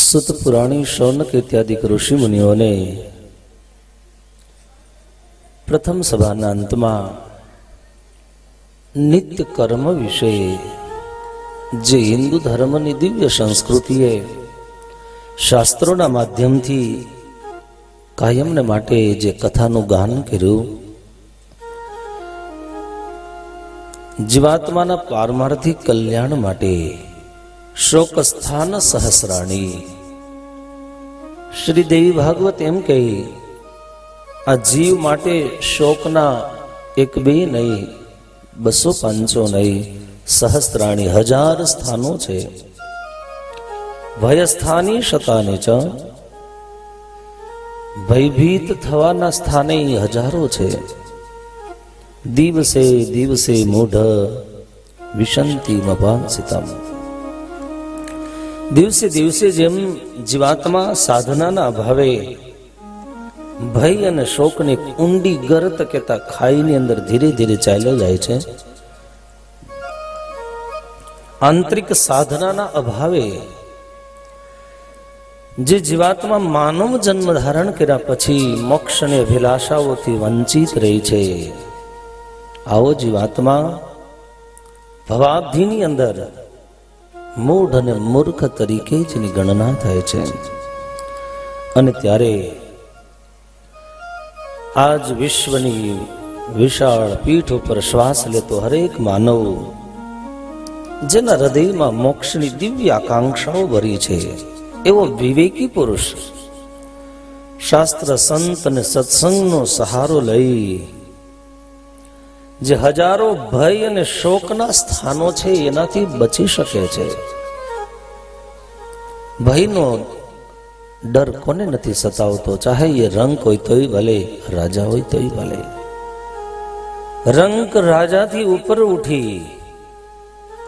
सुत पुराणी शौनक इत्यादि ऋषि मुनियों ने प्रथम सभाना अंत में नित्य कर्म विषय जे हिंदू धर्म की दिव्य संस्कृति शास्त्रों माध्यम थी कायम ने माटे जे कथानु गान कर्યું जीवात्माना पारमार्थिक कल्याण माटे शोक स्थान सहस्राणी श्री देवी भागवत एम कही आ जीव माटे शोकना एक बे नहीं 200-500 नहीं सहस्राणी 1000 स्थानों छे भयस्थानी शतानि च भयभीत थवाना स्थाने हजारों छे दिवसे दिवसे मूढ़ विशंति मपांसितम दिवसे दिवसे जेम जीवात्मा साधना ना अभावे भय अने शोक ने ऊंडी गर्त केता खाई ने अंदर धीरे धीरे चाल्यो जाय छे। आंतरिक साधना ना अभावे जे जीवात्मा मानव जन्म धारण कर्या पछी मोक्ष ने अभिलाषाओथी वंचित रही छे आवो जीवात्मा भवाब्धिनी अंदर मूढ़ अने मूर्ख तरीके जेनी गणना थाय छे अने त्यारे आज विश्वनी विशाल पीठ पर श्वास लेतो हरेक मानव जेना हृदय में मोक्षनी दिव्य आकांक्षाओ भरी छे एवो विवेकी पुरुष शास्त्र संत ने सत्संगनो सहारो लई जे हजारों भय अने शोकना स्थानों छे एनाथी बची शके छे। भयनो डर कोने नथी सतावतो चाहे ये रंक होय तोय भले राजा होय तोय भले। रंक राजा थी ऊपर उठी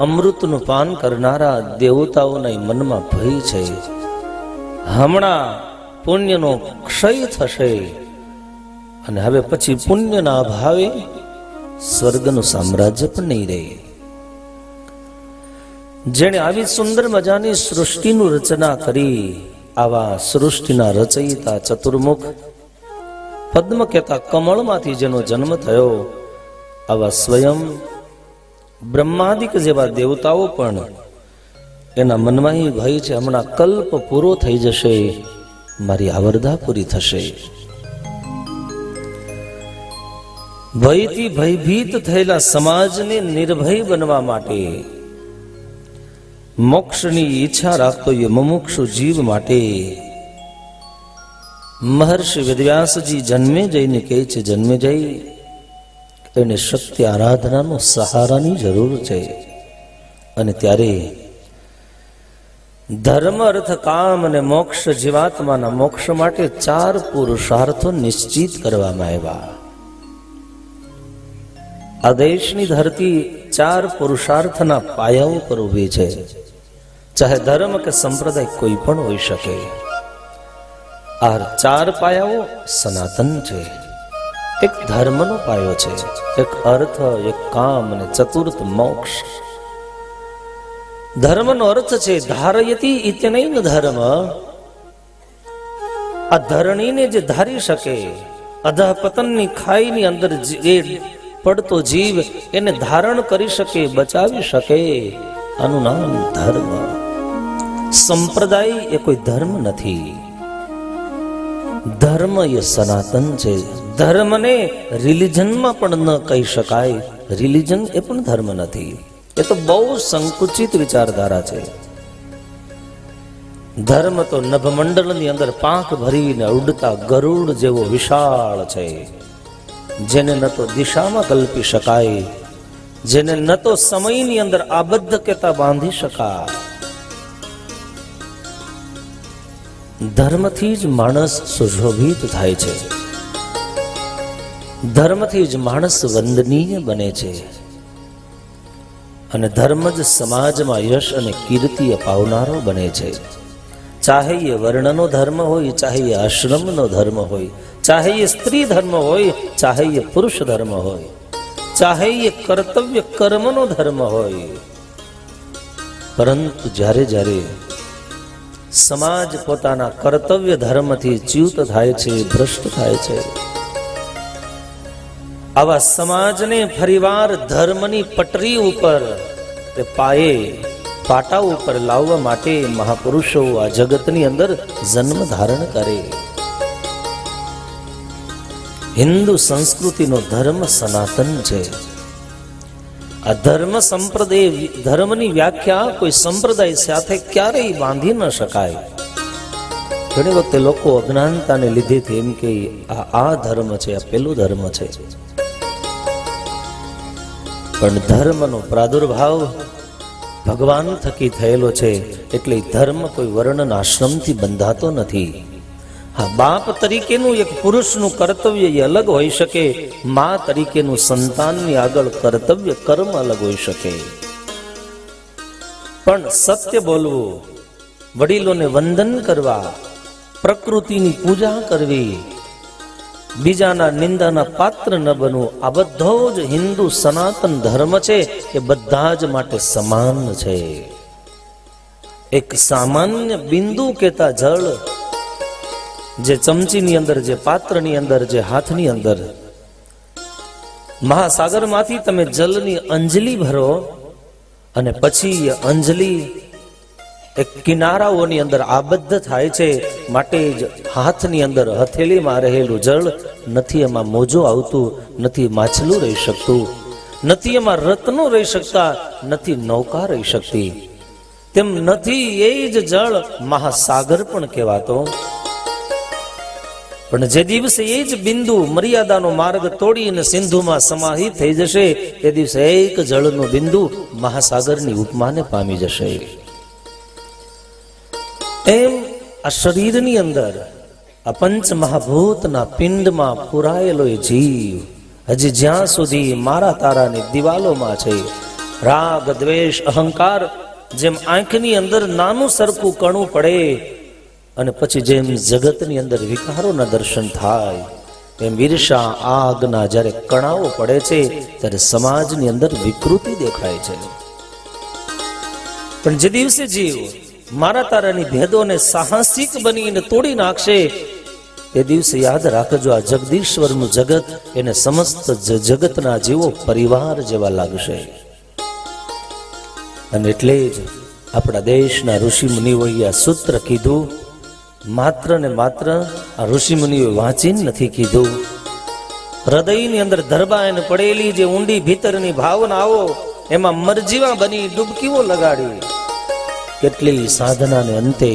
अमृतनु पान करनारा देवताओना मनमा भय छे हमणा पुण्यनो क्षय थशे अने हवे पछी पुण्यना अभावे स्वर्गनु साम्राज्य पण नहीं रहे। जेने आवी सुंदर मजानी सृष्टिनु रचना करी आवा सृष्टिना रचयिता चतुर्मुख पद्म केता कमळमांथी जेनो जन्म थयो आवा स्वयं ब्रह्मादिक जेवा देवताओ पण एना मनमा ही भय छे हमणा कल्प पूरो थई जशे मारी आवरदा पूरी थशे। भयथी भयभीत थયેલા સમાજને નિર્ભય બનવા માટે મોક્ષની ઈચ્છા રાખતો એ મુમુક્ષુ જીવ માટે મહર્ષિ વેદવ્યાસજી જન્મે જઈને કહે છે જન્મે જઈ એને શક્તિ આરાધનાનો સહારાની જરૂર છે અને ત્યારે ધર્મ અર્થ કામ અને મોક્ષ જીવાત્માના મોક્ષ માટે 4 પુરુષાર્થો નિશ્ચિત કરવામાં આવ્યા। आ देशनी धरती 4 पुरुषार्थना पायाओ पर उभी छे चाहे धर्म के संप्रदाय कोई पण होई शके। आ 4 पायाओ सनातन छे एक धर्मनो पायो छे एक अर्थ एक काम अने चतुर्थ मोक्ष। धर्मनो अर्थ छे धारयति इत्यनेन धर्म आ धरणी ने जे धारी शके अधः पतननी खाईनी अंदर जे पड़तो जीव एने धारण करी शके बचावी शके आनु नाम धर्म। संप्रदाय ये कोई धर्म नथी धर्म ये सनातन छे। धर्म ने रिलीजन में पण न कही शकाय रिलीजन ए पण धर्म नथी ये तो बहु संकुचित विचारधारा छे। धर्म तो नभमंडल नी अंदर पांख भरीने उड़ता गरुड़ जेवो विशाल छे जेने न तो दिशा में कल्पी शकाय जेने न तो समय नी अंदर आबद्ध केता बांधी शका। धर्म थी ज माणस सुशोभित थाय छे धर्म थी ज माणस वंदनीय बने छे अने धर्म ज समाज में यश अने कीर्ति अपावनारो बने छे। चाहे ये वर्णनो धर्म होय चाहे ये आश्रमनो धर्म होय चाहे ये स्त्री धर्म होय चाहे ये पुरुष धर्म होय चाहे ये कर्तव्य कर्मनो धर्म होय परंतु जारे जारे સમાજ પોતાના કર્તવ્ય ધર્મથી ચ્યુત થાય છે, ભ્રષ્ટ થાય છે. આવા સમાજને ફરીવાર ધર્મની પટરી ઉપર, તે પાટા ઉપર લાવવા માટે મહાપુરુષો આ જગતની અંદર જન્મ ધારણ કરે. હિન્દુ સંસ્કૃતિનો ધર્મ સનાતન છે. આ ધર્મ સંપ્રદાય, ધર્મની વ્યાખ્યા કોઈ સંપ્રદાય સાથે ક્યારેય બાંધી ન શકાય. ઘણી વખતે લોકો અજ્ઞાનતાને લીધેથી એમ કે આ ધર્મ છે, આ પેલો ધર્મ છે. પણ ધર્મનો પ્રાદુર્ભાવ ભગવાન થકી થયેલો છે, એટલે ધર્મ કોઈ વર્ણ આશ્રમથી બંધાતો નથી. હા, બાપ તરીકેનું એક પુરુષનું કર્તવ્ય એ અલગ હોઈ શકે, મા તરીકેનું સંતાનની આગળ કર્તવ્ય કર્મ અલગ હોઈ શકે. પણ સત્ય બોલવું, વડીલોને વંદન કરવા, પ્રકૃતિની પૂજા કરવી, બીજાના નિંદાના પાત્ર ન બનવું, આ બધો જ હિન્દુ સનાતન ધર્મ છે. એ બધા જ માટે સમાન છે. એક સામાન્ય બિંદુ કેતા જળ, જે ચમચીની અંદર, જે પાત્રની અંદર, જે હાથની અંદર, મહાસાગરમાંથી તમે જલની અંજલિ ભરો અને પછી એ અંજલિ એક કિનારાઓની અંદર આબદ્ધ થાય છે. માટે જ હાથની અંદર, હથેળીમાં રહેલું જળ નથી એમાં મોજો આવતું, નથી માછલું રહી શકતું, નથી એમાં રત્નો રહી શકતા, નથી નૌકા રહી શકતી. તેમ નથી એ જ જળ મહાસાગર પણ કહેવાતો. પણ જે દિવસે એ જ બિંદુ મર્યાદાનો માર્ગ તોડીને સિંધુમાં સમાહિત થઈ જશે, તે દિવસે એક જળનું બિંદુ મહાસાગરની ઉપમાને પામી જશે. એમ આ શરીરની અંદર, આ પંચ મહાભૂતના પિંડમાં પુરાયેલો એ જીવ હજી જ્યાં સુધી મારા તારાની દિવાલોમાં છે, રાગ, દ્વેષ, અહંકાર જેમ આંખની અંદર નાનું સરખું કણું પડે અને પછી જેમ જગતની અંદર વિકારોના દર્શન થાય, એમ ઈર્ષા, આગના જ્યારે કણાઓ પડે છે ત્યારે સમાજની અંદર વિકૃતિ દેખાય છે. પણ જે દિવસે જીવ મારા તારાની ભેદોને સાહસિક બનીને તોડી નાખશે, તે દિવસે યાદ રાખજો, આ જગદીશ્વરનું જગત એને સમસ્ત જગતના જીવો પરિવાર જેવા લાગશે. અને એટલે જ આપણા દેશના ઋષિ મુનિઓએ આ સૂત્ર કીધું. માત્ર ને માત્ર આ ઋષિ મુનિઓએ વાંચીને નથી કીધું, હૃદયની અંદર ધરબાઈને પડેલી જે ઊંડી ભીતરની ભાવનાઓ, એમાં મરજીવા બની ડૂબકીઓ લગાડી, કેટલી સાધનાને અંતે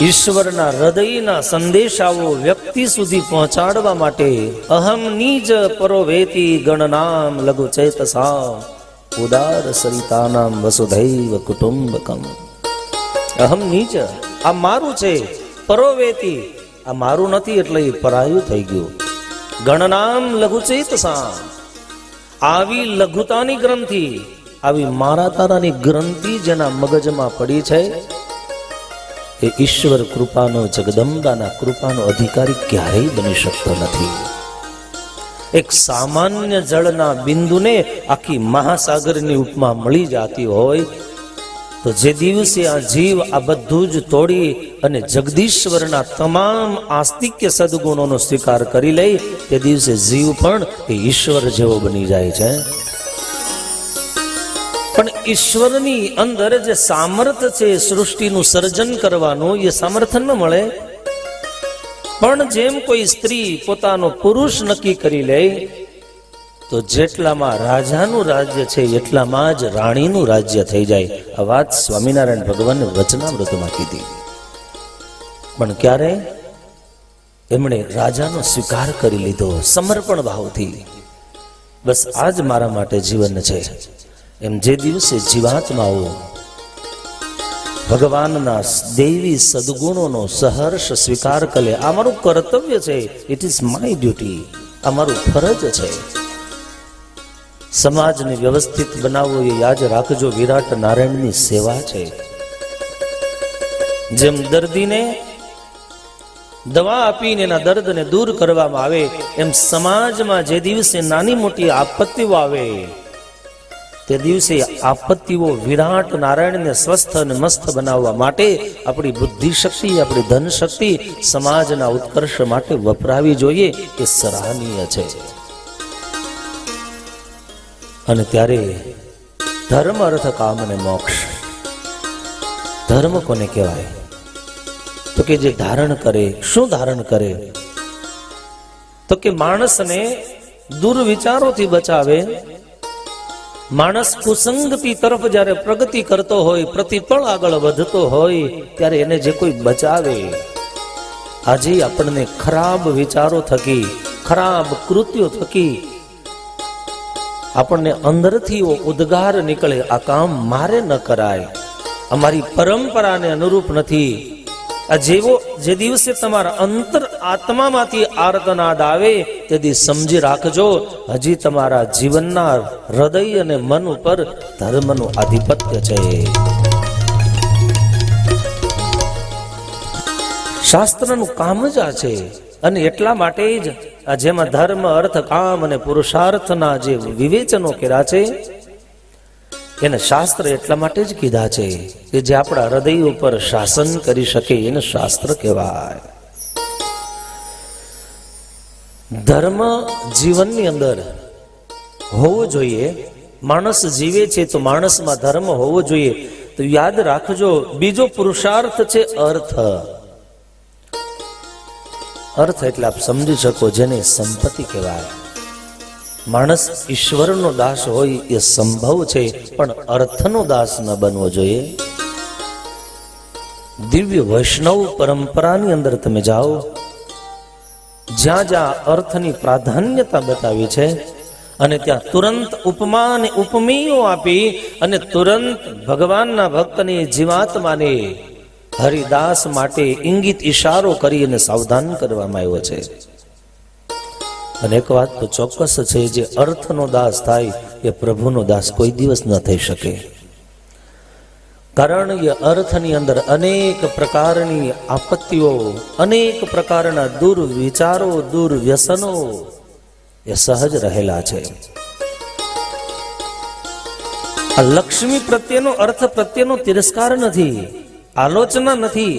ઈશ્વરના હૃદયના સંદેશાઓ વ્યક્તિ સુધી પહોંચાડવા માટે અહમ નીજ પરોવેતી ગણનામ લઘુ ચેતસા ઉદાર સરિતાનામ વસુધૈવ કુટુંબકમ. અહમ નીચ, આ મારું છે, પરોવેતી, આ મારું નથી એટલે એ પરાયું થઈ ગયું. ગણનામ લઘુ ચેતસા, આવી લઘુતાની ગ્રંથિ, આવી મારા તારાની ગ્રંથિ જેના મગજમાં પડી છે, એ ઈશ્વર કૃપાનો, જગદંબાના કૃપાનો અધિકારી ક્યારેય બની શકતો નથી. એક સામાન્ય જળના બિંદુને આખી મહાસાગરની ઉપમા મળી જતી હોય, તો જે દિવસે આ જીવ આ બધું જ તોડી અને જગદીશ્વરના તમામ આસ્તિક્ય સદગુણોનો સ્વીકાર કરી લે, તે દિવસે જીવ પણ એ ઈશ્વર જેવો બની જાય છે. પણ ઈશ્વરની અંદર જે સામર્થ્ય છે સૃષ્ટિનું સર્જન કરવાનું, એ સામર્થ્ય ન મળે. પણ જેમ કોઈ સ્ત્રી પોતાનો પુરુષ નક્કી કરી લે, તો જેટલામાં રાજાનું રાજ્ય છે એટલામાં જ રાણીનું રાજ્ય થઈ જાય. આ વાત સ્વામિનારાયણ ભગવાને વચનામૃતમાં કીધી. પણ ક્યારે એમણે રાજાનો સ્વીકાર કરી લીધો, સમર્પણ ભાવથી. બસ આ જ મારા માટે જીવન છે. એમ જે દિવસે જીવાત્માઓ ભગવાનના દૈવી સદગુણોનો સહર્ષ સ્વીકાર કરે, આ મારું કર્તવ્ય છે, ઇટ ઇઝ માય ડ્યુટી, આ મારું ફરજ છે. સમાજને વ્યવસ્થિત બનાવવો એ યાદ રાખજો, વિરાટ નારાયણની સેવા છે. જેમ દર્દીને દવા આપીને એના દર્દને દૂર કરવામાં આવે, એમ સમાજમાં જે દિવસે નાની મોટી આપત્તિઓ આવે, તે દિવસે આપત્તિઓ વિરાટ નારાયણને સ્વસ્થ અને મસ્ત બનાવવા માટે આપણી બુદ્ધિ શક્તિ, આપણી ધન શક્તિ સમાજના ઉત્કર્ષ માટે વપરાવી જોઈએ, એ સરાહનીય છે. અને ત્યારે ધર્મ, અર્થ, કામ અને મોક્ષ. ધર્મ કોને કહેવાય? તો કે જે ધારણ કરે. શું ધારણ કરે? તો કે માણસને દુર્વિચારોથી બચાવે. માણસ કુસંગતિ તરફ જ્યારે પ્રગતિ કરતો હોય, પ્રતિપળ આગળ વધતો હોય, ત્યારે એને જે કોઈ બચાવે. આજે આપણને ખરાબ વિચારો થકી, ખરાબ કૃત્યો થકી આપણને અંદરથી ઉદ્ગાર નીકળે, આ કામ મારે ન કરાય, અમારી પરંપરાને અનુરૂપ નથી. આ જે દિવસે તમારા અંતર આત્મામાંથી આર્તનાદ આવે, તેથી સમજી રાખજો, હજી તમારા જીવનના હૃદય અને મન ઉપર ધર્મનું આધિપત્ય છે. શાસ્ત્રનું કામ જ આ છે. અને એટલા માટે જ આ જેમાં ધર્મ, અર્થ, કામ અને પુરુષાર્થના જે વિવેચનો કર્યા છે, એને શાસ્ત્ર એટલા માટે જ કીધા છે કે જે આપણા હૃદય ઉપર શાસન કરી શકે, એને શાસ્ત્ર કહેવાય. ધર્મ જીવનની અંદર હોવો જોઈએ. માણસ જીવે છે તો માણસમાં ધર્મ હોવો જોઈએ. તો યાદ રાખજો, બીજો પુરુષાર્થ છે અર્થ. અર્થ એટલે આપ સમજી શકો, જેને સંપત્તિ કહેવાય. માણસ ઈશ્વરનો દાસ હોય એ સંભવ છે, પણ અર્થનો દાસ ન બનવો જોઈએ. દિવ્ય વૈષ્ણવ પરંપરાની અંદર તમે જાઓ, જ્યાં જ્યાં અર્થની પ્રાધાન્યતા બતાવી છે, અને ત્યાં તુરંત ઉપમા અને ઉપમેયો આપી અને તુરંત ભગવાનના ભક્તને, જીવાત્માને હરિદાસ માટે ઇંગિત ઈશારો કરી અને સાવધાન કરવામાં આવ્યો છે. અને એક વાત તો ચોક્કસ છે, જે અર્થનો દાસ થાય એ પ્રભુનો દાસ કોઈ દિવસ ન થઈ શકે. કારણ એ અર્થની અંદર અનેક પ્રકારની આપત્તિઓ, અનેક પ્રકારના દુર્વિચારો, દુર્વ્યસનો એ સહજ રહેલા છે. આ લક્ષ્મી પ્રત્યેનો, અર્થ પ્રત્યેનો તિરસ્કાર નથી, આલોચના નથી.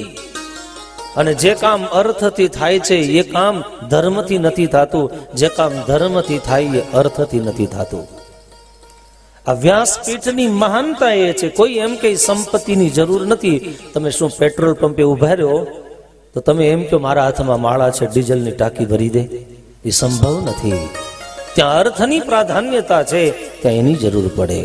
અને જે કામ અર્થથી થાય છે એ કામ ધર્મથી નથી થતું, જે કામ ધર્મથી થાય એ અર્થથી નથી થતું. આ વ્યાસપીઠની મહાનતા એ છે, કોઈ એમ કે સંપત્તિની જરૂર નથી. તમે શું પેટ્રોલ પંપે ઉભા રહ્યો તો તમે એમ કે મારા હાથમાં માળા છે, ડીઝલની ટાંકી ભરી દે, એ સંભવ નથી. ત્યાં અર્થની પ્રાધાન્યતા છે, ત્યાં એની જરૂર પડે.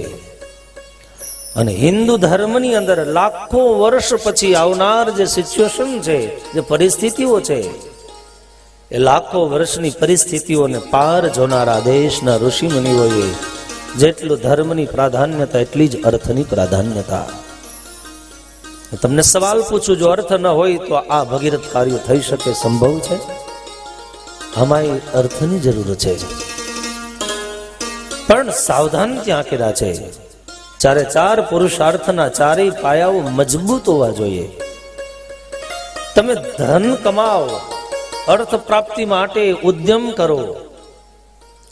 અને હિન્દુ ધર્મની અંદર લાખો વર્ષ પછી આવનાર જે સિચ્યુએશન છે, જે પરિસ્થિતિઓ છે, એ લાખો વર્ષની પરિસ્થિતિઓને પાર જોનારા દેશના ઋષિ મુનિઓએ જેટલું ધર્મની પ્રાધાન્યતા એટલી જ અર્થની પ્રાધાન્યતા. તમને સવાલ પૂછું, જો અર્થ ન હોય તો આ ભગીરથ કાર્ય થઈ શકે? સંભવ છે? અમારી અર્થની જરૂર છે, પણ સાવધાન ત્યાં કર્યા છે. ચારે ચાર પુરુષાર્થના ચારેય પાયાઓ મજબૂત હોવા જોઈએ. તમે ધન કમાઓ, અર્થ પ્રાપ્તિ માટે ઉદ્યમ કરો,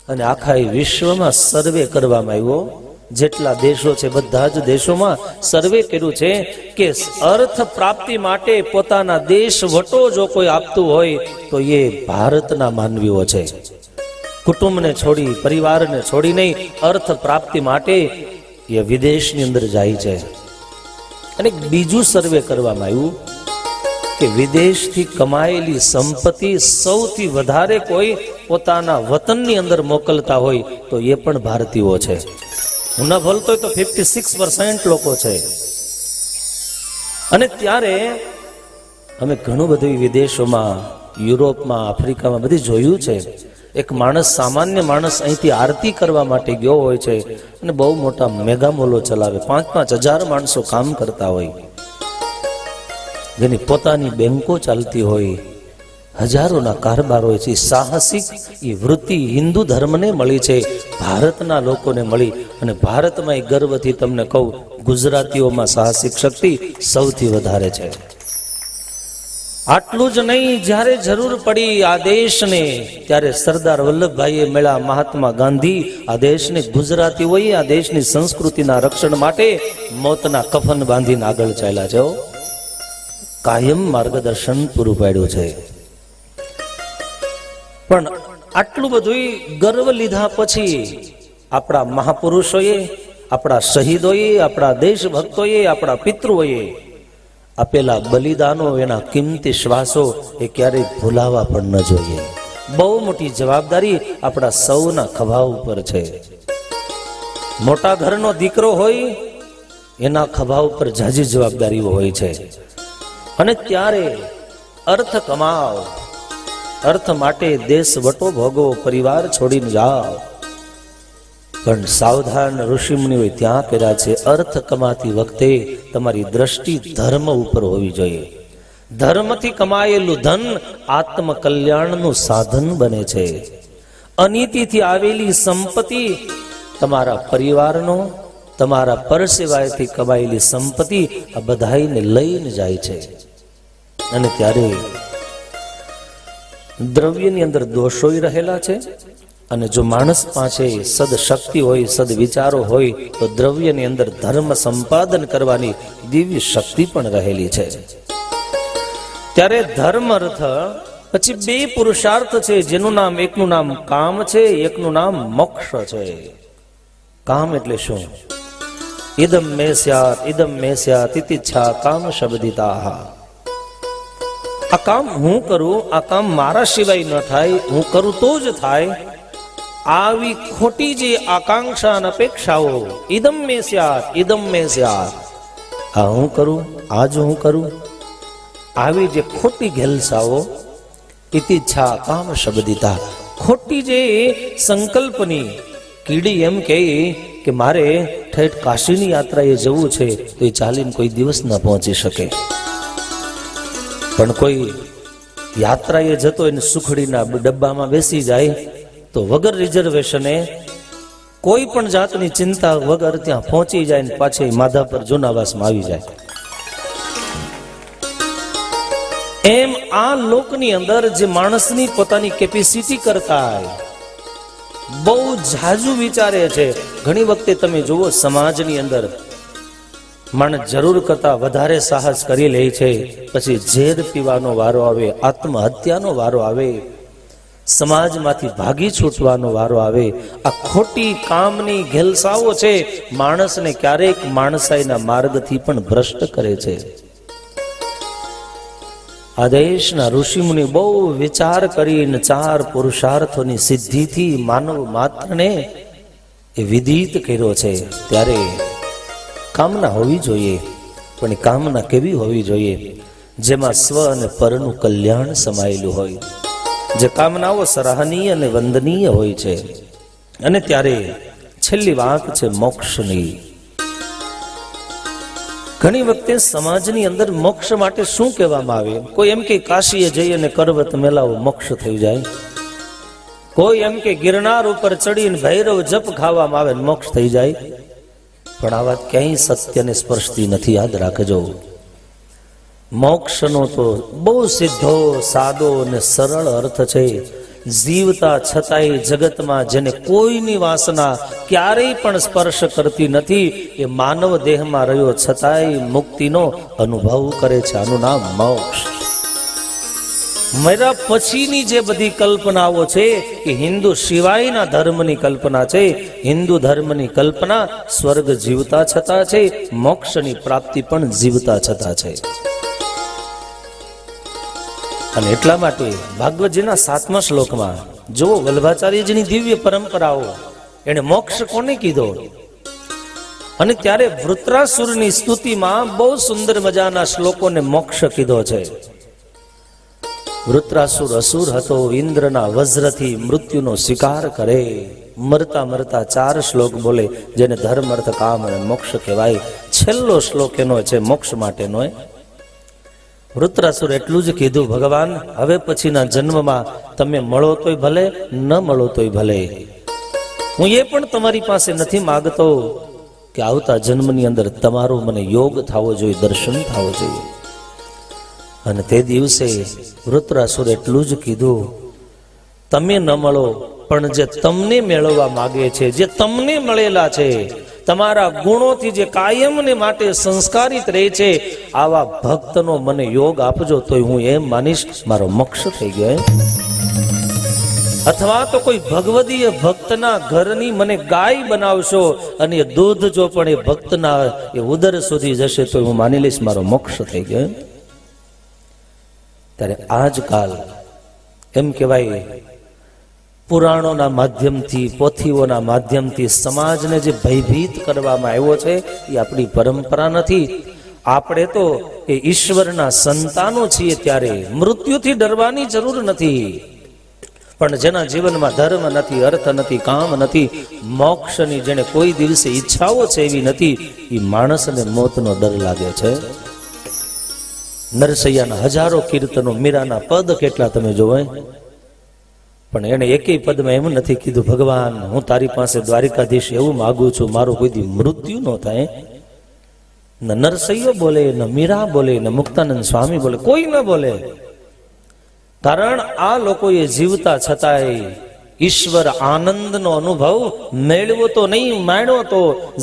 અને આખા વિશ્વમાં સર્વે કરવામાં આવ્યો. જેટલા દેશો છે બધા જ દેશોમાં સર્વે કર્યું છે કે અર્થ પ્રાપ્તિ માટે પોતાના દેશ વટો જો કોઈ આપતું હોય તો એ ભારતના માનવીઓ છે. કુટુંબને છોડી, પરિવારને છોડી નહીં, અર્થ પ્રાપ્તિ માટે એ વિદેશની અંદર જાય છે. અને બીજું સર્વે કરવામાં આવ્યું કે વિદેશથી કમાયેલી સંપત્તિ સૌથી વધારે કોઈ પોતાના વતનની અંદર મોકલતા હોય તો એ પણ ભારતીયો છે. હું ન ભૂલતો હોય તો 56% લોકો છે. અને ત્યારે અમે ઘણું બધું વિદેશોમાં, યુરોપમાં, આફ્રિકામાં બધી જોયું છે. એક માણસ, સામાન્ય માણસ અહીંથી આરતી કરવા માટે ગયો હોય છે અને બહુ મોટા મેગા મોલો ચલાવે, 5-5 હજાર માણસો કામ કરતા હોય, જેની પોતાની બેંકો ચાલતી હોય, હજારોના કારબાર હોય છે. સાહસિક એ વૃત્તિ હિન્દુ ધર્મને મળી છે, ભારતના લોકોને મળી. અને ભારતમાં એ ગર્વથી તમને કહું, ગુજરાતીઓમાં સાહસિક શક્તિ સૌથી વધારે છે. આટલું જ નહીં, જ્યારે જરૂર પડી આ દેશને ત્યારે સરદાર વલ્લભભાઈએ મળ્યા મહાત્મા ગાંધી આ દેશને, ગુજરાતીઓએ આ દેશની સંસ્કૃતિના રક્ષણ માટે મોતના કફન બાંધીને આગળ ચાલ્યા છે. કાયમ માર્ગદર્શન પૂરું પાડ્યું છે. પણ આટલું બધું ગર્વ લીધા પછી આપણા મહાપુરુષોએ, આપણા શહીદોએ, આપણા દેશભક્તોએ, આપણા પિતૃઓએ આપેલા બલિદાનો, એના કિંમતી શ્વાસો એ ક્યારેય ભૂલાવા પણ ન જોઈએ. બહુ મોટી જવાબદારી આપણા સૌના ખભા ઉપર છે. મોટા ઘરનો દીકરો હોય એના ખભા ઉપર ઝાઝી જવાબદારીઓ હોય છે. અને ત્યારે અર્થ કમાવ, અર્થ માટે દેશ વટો ભોગવો, પરિવાર છોડીને જાઓ. પણ સાવધાન ઋષિમુનિઓ ત્યાં કર્યા છે, અર્થ કમાતી વખતે તમારી દ્રષ્ટિ ધર્મ ઉપર હોવી જોઈએ. ધર્મથી કમાયેલું ધન આત્મકલ્યાણનું સાધન બને છે. અનીતિથી આવેલી સંપત્તિ તમારા પરિવારનો, તમારા પરસેવાયથી કમાયેલી સંપત્તિ આ બધાઈને લઈને જાય છે. અને ત્યારે દ્રવ્યની અંદર દોષોય રહેલા છે. અને જો માણસ પાસે સદશક્તિ હોય, સદવિચારો હોય, તો દ્રવ્યની અંદર ધર્મ સંપાદન કરવાની દિવ્ય શક્તિ પણ રહેલી છે. ત્યારે ધર્મ અર્થ પછી બે પુરુષાર્થ છે, જેનું નામ, એકનું નામ કામ છે, એકનું નામ મોક્ષ છે. કામ એટલે શું? ઇદમ મે સ્યાત, ઇદમ મે સ્યાત ઇતિચ્છા કામ શબ્દિતાહ. આ કામ હું કરું, આ કામ મારા સિવાય ન થાય, હું કરું તો જ થાય, આવી ખોટી જે આકાંક્ષા અને અપેક્ષાઓ, ઇદમ મે સ્યાત, ઇદમ મે સ્યાત, આ હું કરું, આ જ હું કરું, આવી જે ખોટી ઘેલસાઓ, ઇતિચ્છા કામ શબ્દિતા, ખોટી જે સંકલ્પની કીડી એમ કહે કે મારે ઠેઠ કાશીની યાત્રાએ જવું છે, તો એ ચાલીને કોઈ દિવસ ન પહોંચી શકે. પણ કોઈ યાત્રાએ જતો એને સુખડીના ડબ્બામાં બેસી જાય તો વગર રિઝર્વેશને, કોઈ પણ જાતની ચિંતા વગર ત્યાં પહોંચી જાય ને પાછી માધાપર જૂનાવાસમાં આવી જાય. એમ આ લોકની અંદર જે માણસની પોતાની કેપેસિટી કરતા બહુ ઝાઝું વિચારે છે. ઘણી વખતે તમે જુઓ સમાજની અંદર માણસ જરૂર કરતા વધારે સાહસ કરી લે છે, પછી ઝેર પીવાનો વારો આવે, આત્મહત્યાનો વારો આવે, સમાજમાંથી ભાગી છૂટવાનો વારો આવે. આ ખોટી કામની ઘેલસાઓ છે, માણસને ક્યારેક માણસાઈના માર્ગથી પણ ભ્રષ્ટ કરે છે. આ દેશના ઋષિમુનિ બહુ વિચાર કરીને ચાર પુરુષાર્થોની સિદ્ધિથી માનવ માત્રને એ વિદિત કર્યો છે. ત્યારે કામના હોવી જોઈએ, પણ એ કામના કેવી હોવી જોઈએ? જેમાં સ્વ અને પરનું કલ્યાણ સમાયેલું હોય, જે કામનાઓ સરાહનીય અને વંદનીય હોય છે. અને ત્યારે છેલ્લી વાત છે મોક્ષની. ઘણી વખતે સમાજની અંદર મોક્ષ માટે શું કહેવામાં આવે? કોઈ એમ કે કાશીએ જઈ અને કરવત મેલાવો, મોક્ષ થઈ જાય. કોઈ એમ કે ગિરનાર ઉપર ચડીને ભૈરવ જપ ખાવામાં આવે, મોક્ષ થઈ જાય. પણ આ વાત ક્યાંય સત્યને સ્પર્શતી નથી, યાદ રાખજો. મોક્ષનો તો બહુ સીધો, સાદો અને સરળ અર્થ છે. જીવતા છતાંય જગતમાં જેને કોઈની વાસના ક્યારેય પણ સ્પર્શ કરતી નથી, એ માનવ દેહમાં રહ્યો છતાંય મુક્તિનો અનુભવ કરે છે. આનું નામ મોક્ષ. મર્યા પછીની જે બધી કલ્પનાઓ છે એ હિન્દુ સિવાયના ધર્મની કલ્પના છે. હિન્દુ ધર્મની કલ્પના સ્વર્ગ જીવતા છતાં છે, મોક્ષની પ્રાપ્તિ પણ જીવતા છતાં છે. અને એટલા માટે ભાગવતજીના 7મા શ્લોકમાં જો વલ્લભાચાર્યજીની દિવ્ય પરંપરાઓ, એને મોક્ષ કોને કીધો? અને ત્યારે વૃત્રાસુરની સ્તુતિમાં બહુ સુંદર મજાના શ્લોકોને મોક્ષ કીધો છે. વૃત્રાસુર અસુર હતો, ઇન્દ્રના વજ્રથી મૃત્યુનો શિકાર કરે. મરતા મરતા 4 શ્લોક બોલે, જેને ધર્મ અર્થ કામ અને મોક્ષ કહેવાય. છેલ્લો શ્લોક એનો છે મોક્ષ માટેનો. વૃત્રાસુર એટલું જ કીધું, ભગવાન હવે પછીના જન્મમાં તમે મળો તોય ભલે, ન મળો તોય ભલે, હું એ પણ તમારી પાસે નથી માંગતો કે આવતા જન્મની અંદર તમારો મને યોગ થવો જોઈએ, દર્શન થવો જોઈએ. અને તે દિવસે વૃત્રાસુરે એટલું જ કીધું, તમે ન મળો પણ જે તમને મેળવવા માંગે છે, જે તમને મળેલા છે, તમારા ગુણોથી જે કાયમને માટે સંસ્કારિત રહે છે, આવા ભક્તનો મને યોગ આપજો તો હું એમ માનીશ મારો મોક્ષ થઈ ગયો. અથવા તો કોઈ ભગવદીય ભક્તના ઘરની મને ગાય બનાવશો અને એ દૂધ જો પણ એ ભક્તના એ ઉદર સુધી જશે તો હું માની લઈશ મારો મોક્ષ થઈ ગયો. ત્યારે આજકાલ એમ કહેવાય, પુરાણોના માધ્યમથી, પોથીઓના માધ્યમથી સમાજને જે ભયભીત કરવામાં આવ્યો છે એ આપણી પરંપરા નથી. આપણે તો એ ઈશ્વરના સંતાનો છીએ, ત્યારે મૃત્યુથી ડરવાની જરૂર નથી. પણ જેના જીવનમાં ધર્મ નથી, અર્થ નથી, કામ નથી, મોક્ષની જેને કોઈ દિવસે ઈચ્છાઓ છે એવી નથી, એ માણસને મોતનો ડર લાગે છે. નરસૈયાના હજારો કીર્તનો, મીરાના પદ કેટલા તમે જોવે, પણ એને એકેય પદમાં એમ નથી કીધું ભગવાન હું તારી પાસે દ્વારિકાધીશ એવું માગું છું મારું કોઈ દી મૃત્યુ ન થાય. ન નરસૈયો બોલે, ન મીરા બોલે, ન મુક્તાનંદ સ્વામી બોલે, કોઈ ન બોલે. કારણ આ લોકોએ જીવતા છતાંય ઈશ્વર આનંદનો અનુભવ મેળવો તો નહીં, માણ્યો તો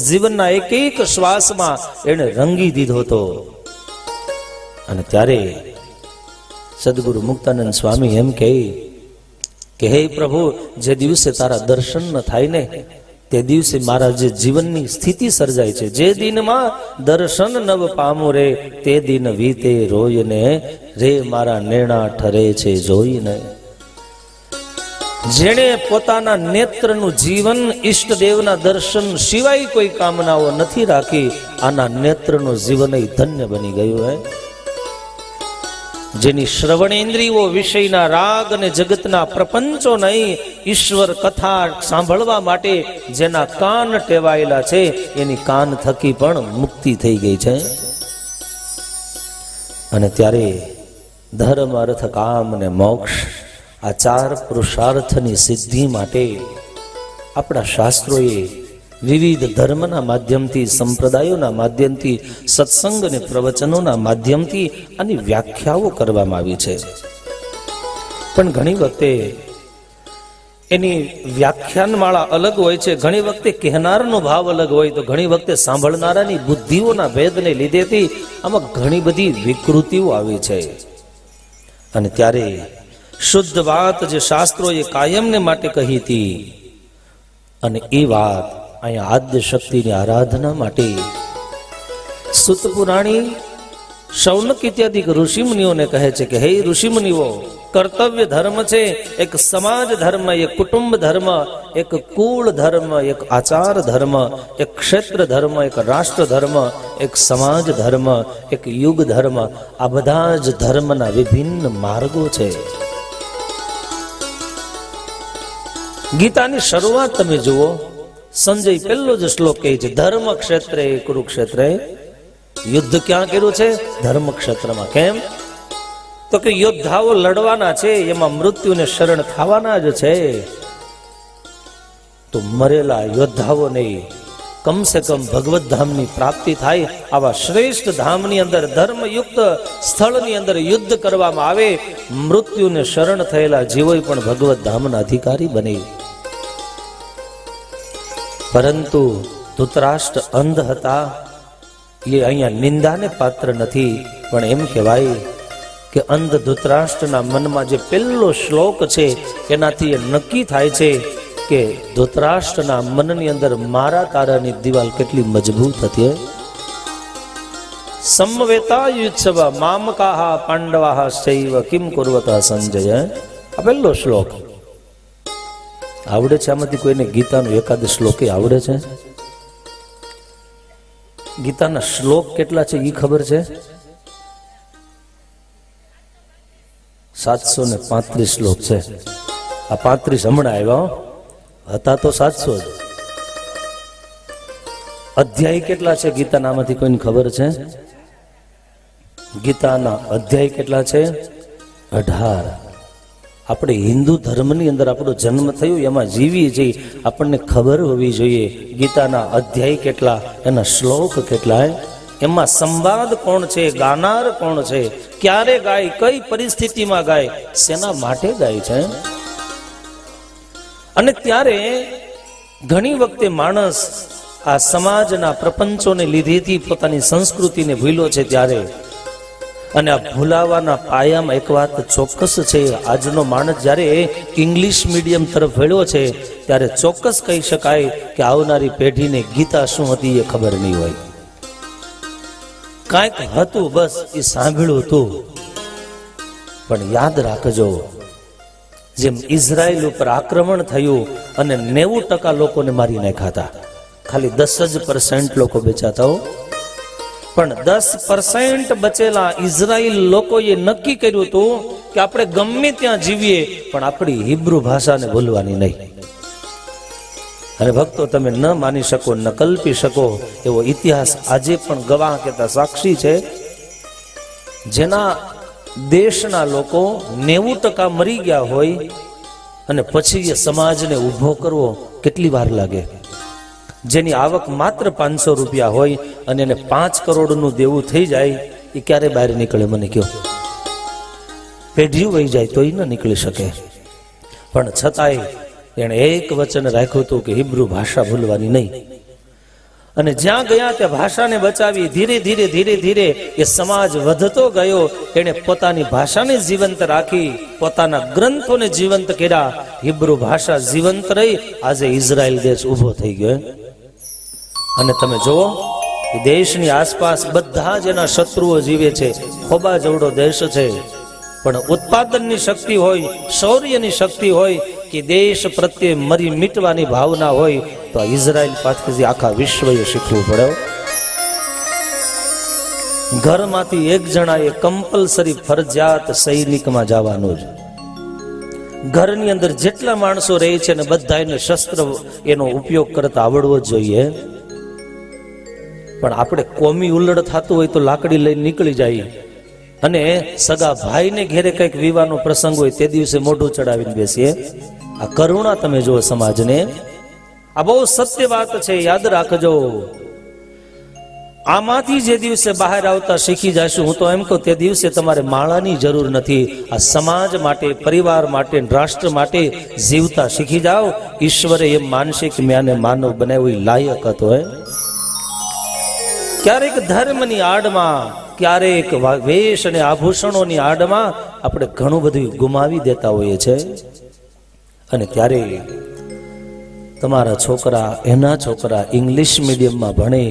જીવનના એક એક શ્વાસમાં એને રંગી દીધો હતો. અને ત્યારે સદગુરુ મુક્તાનંદ સ્વામી એમ કહે કે હે પ્રભુ, જે દિવસે તારા દર્શન ન થાય ને તે દિવસે મારા જે જીવનની સ્થિતિ સર્જાય છે, જે દિનમાં દર્શન નવ પામું રે તે દિન વીતે રોયને રે મારા નેણા ઠરે છે જોઈને. જેણે પોતાના નેત્રનું જીવન ઈષ્ટદેવના દર્શન સિવાય કોઈ કામનાઓ નથી રાખી, આના નેત્રનું જીવન ધન્ય બની ગયું હે. જેની શ્રવણેન્દ્રિયો વિષયના રાગ અને જગતના પ્રપંચો નહીં, ઈશ્વર કથા સાંભળવા માટે જેના કાન ટેવાયેલા છે એની કાન થકી પણ મુક્તિ થઈ ગઈ છે. અને ત્યારે ધર્મ, અર્થ, કામ અને મોક્ષ આ ચાર પુરુષાર્થની સિદ્ધિ માટે આપણા શાસ્ત્રોએ વિવિધ ધર્મના માધ્યમથી, સંપ્રદાયોના માધ્યમથી, સત્સંગ અને પ્રવચનોના માધ્યમથી આની વ્યાખ્યાઓ કરવામાં આવી છે. પણ ઘણી વખતે એની વ્યાખ્યાનમાળા અલગ હોય છે, ઘણી વખતે કહેનારનો ભાવ અલગ હોય તો ઘણી વખતે સાંભળનારાની બુદ્ધિઓના ભેદને લીધેથી આમાં ઘણી બધી વિકૃતિઓ આવી છે. અને ત્યારે શુદ્ધ વાત જે શાસ્ત્રોએ કાયમને માટે કહી હતી, અને એ વાત અહીંયા આદ્ય શક્તિની આરાધના માટે સુત પુરાણી શૌનક ઇત્યાદિ ઋષિમુનિઓને કહે છે કે હે ઋષિમુનિઓ, કર્તવ્ય ધર્મ છે એક સમાજ ધર્મ, એક કુટુંબ ધર્મ, એક કુળ ધર્મ, એક આચાર ધર્મ, એક ક્ષેત્ર ધર્મ, એક રાષ્ટ્ર ધર્મ, એક સમાજ ધર્મ, એક યુગ ધર્મ. આ બધા જ ધર્મના વિભિન્ન માર્ગો છે. ગીતાની શરૂઆત તમે જુઓ, સંજય પહેલો જ શ્લોક કહે છે ધર્મ ક્ષેત્રે કુરુક્ષેત્રે. યુદ્ધ ક્યાં કર્યું છે? ધર્મ ક્ષેત્રમાં. કેમ? તો કે યોદ્ધાઓ લડવાના છે, એમાં મૃત્યુને શરણ થવાના જ છે. તો મરેલા યોદ્ધાઓને કમસે કમ ભગવત ધામની પ્રાપ્તિ થાય, આવા શ્રેષ્ઠ ધામની અંદર, ધર્મયુક્ત સ્થળની અંદર યુદ્ધ કરવામાં આવે, મૃત્યુને શરણ થયેલા જીવોય પણ ભગવત ધામના અધિકારી બને. પરંતુ ધૃતરાષ્ટ્ર અંધ હતા, એ અહીંયા નિંદાને પાત્ર નથી, પણ એમ કહેવાય કે અંધ ધૃતરાષ્ટ્રના મનમાં જે પહેલો શ્લોક છે એનાથી એ નક્કી થાય છે કે ધૃતરાષ્ટ્રના મનની અંદર મારા તારાની દિવાલ કેટલી મજબૂત હતી. સમવેતા યુત્સવ મામકાહ પાંડવાહ શૈવ કિમ કુર્વતા સંજય. આ પહેલો શ્લોક આવડે છે. આમાંથી કોઈને ગીતાનો એકાદ શ્લોક આવડે છે? ગીતાના શ્લોક કેટલા છે એ ખબર છે? 735 શ્લોક છે. આ 35 હમણાં આવ્યા, હતા તો 700 જ. અધ્યાય કેટલા છે ગીતાના? આમાંથી કોઈને ખબર છે? ગીતાના અધ્યાય કેટલા છે? 18. આપણે હિન્દુ ધર્મની અંદર આપણો જન્મ થયો, એમાં જીવીએ છીએ, આપણને ખબર હોવી જોઈએ ગીતાના અધ્યાય કેટલા, એના શ્લોક કેટલા. એમાં સંવાદ કોણ છે, ગાનાર કોણ છે, ક્યારે ગાય, કઈ પરિસ્થિતિમાં ગાય, શેના માટે ગાય છે. અને ત્યારે ઘણી વખતે માણસ આ સમાજના પ્રપંચોને લીધેથી પોતાની સંસ્કૃતિને ભૂલ્યો છે. ત્યારે અને આ ભૂલાવાના પાયામાં એક વાત ચોક્કસ છે, આજનો માણસ જ્યારે ઇંગ્લિશ મીડિયમ તરફ વળ્યો છે ત્યારે ચોક્કસ કહી શકાય કે આવનારી પેઢીને ગીતા શું હતી એ ખબર નહીં હોય. કાંઈક હતું, બસ એ સાંભળ્યું હતું. પણ યાદ રાખજો, જેમ ઇઝરાયલ ઉપર આક્રમણ થયું અને 90% લોકોને મારી નાખ્યા હતા, ખાલી 10% લોકો બચાતા. પણ 10% બચેલા ઇઝરાયલ લોકોએ નક્કી કર્યું હતું કે આપણે ગમે ત્યાં જીવીએ પણ આપણી હિબ્રુ ભાષાને ભૂલવાની નહીં. અને ભક્તો, તમે ન માની શકો, ન કલ્પી શકો એવો ઇતિહાસ આજે પણ ગવાહ કહેતા સાક્ષી છે. જેના દેશના લોકો 90% મરી ગયા હોય અને પછી એ સમાજને ઊભો કરવો કેટલી વાર લાગે. જેની આવક માત્ર 500 રૂપિયા હોય અને એને 5 કરોડનું દેવું થઈ જાય, એ ક્યારે બહાર નીકળે મને કહો? પેઢીઓ વહી જાય તોય ન નીકળી શકે. પણ છતાંય એણે એક વચન રાખ્યું હતું કે હિબ્રુ ભાષા ભૂલવાની નહીં. અને જ્યાં ગયા ત્યાં ભાષાને બચાવી. ધીરે ધીરે ધીરે ધીરે એ સમાજ વધતો ગયો. એણે પોતાની ભાષાને જીવંત રાખી, પોતાના ગ્રંથોને જીવંત કર્યા. હિબ્રુ ભાષા જીવંત રહી. આજે ઇઝરાયલ દેશ ઉભો થઈ ગયો. અને તમે જુઓ, એ દેશની આસપાસ બધા જ એના શત્રુઓ જીવે છે. ખોબા જેવડો દેશ છે, પણ ઉત્પાદનની શક્તિ હોય, શૌર્યની શક્તિ હોય કે દેશ પ્રત્યે મરી મીટવાની ભાવના હોય તો આ ઇઝરાયલ પાસેથી આખા વિશ્વએ શીખવું પડે. ઘરમાંથી એક જણાએ કમ્પલસરી ફરજિયાત સૈનિકમાં જવાનું જ. ઘરની અંદર જેટલા માણસો રહે છે ને બધા એને શસ્ત્ર એનો ઉપયોગ કરતા આવડવો જ જોઈએ. પણ આપણે કોમી ઉલ્લડ થતું હોય તો લાકડી લઈને નીકળી જાય. અને સગા ભાઈને ઘેરે કંઈક વિવાહનો પ્રસંગ હોય તે દિવસે મોઢું ચડાવીને બેસીએ. આ કરુણા તમે જુઓ સમાજને. આ બહુ સત્ય વાત છે, યાદ રાખજો. આમાંથી જે દિવસે બહાર આવતા શીખી જશું, હું તો એમ કહું તે દિવસે તમારે માળાની જરૂર નથી. આ સમાજ માટે, પરિવાર માટે, રાષ્ટ્ર માટે જીવતા શીખી જાઓ. ઈશ્વરે એમ માનશે કે મેં આને માનવ બનાવ્યો, લાયક હતો. ક્યારેક ધર્મની આડમાં, ક્યારેક વેશ અને આભૂષણોની આડમાં આપણે ઘણું બધું ગુમાવી દેતા હોઈએ છીએ. અને ત્યારે તમારા છોકરા, એના છોકરા ઇંગ્લિશ મીડિયમમાં ભણે.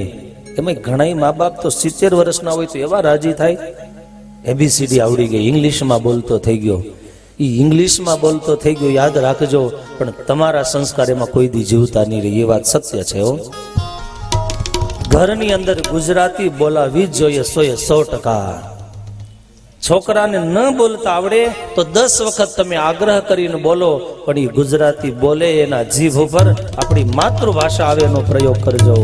એમાં ઘણા મા બાપ તો 70 વર્ષના હોય તો એવા રાજી થાય, એબીસીડી આવડી ગઈ, ઇંગ્લિશમાં બોલતો થઈ ગયો. એ ઇંગ્લિશમાં બોલતો થઈ ગયો, યાદ રાખજો, પણ તમારા સંસ્કાર એમાં કોઈ દી જીવતા નહીં રહી. એ વાત સત્ય છે. ઘરની અંદર ગુજરાતી બોલાવી જ જોઈએ 100%. છોકરાને ન બોલતા આવડે તો 10 વખત તમે આગ્રહ કરીને બોલો, પણ એ ગુજરાતી બોલે, એના જીભ ઉપર આપણી માતૃભાષા આવે એનો પ્રયોગ કરજો.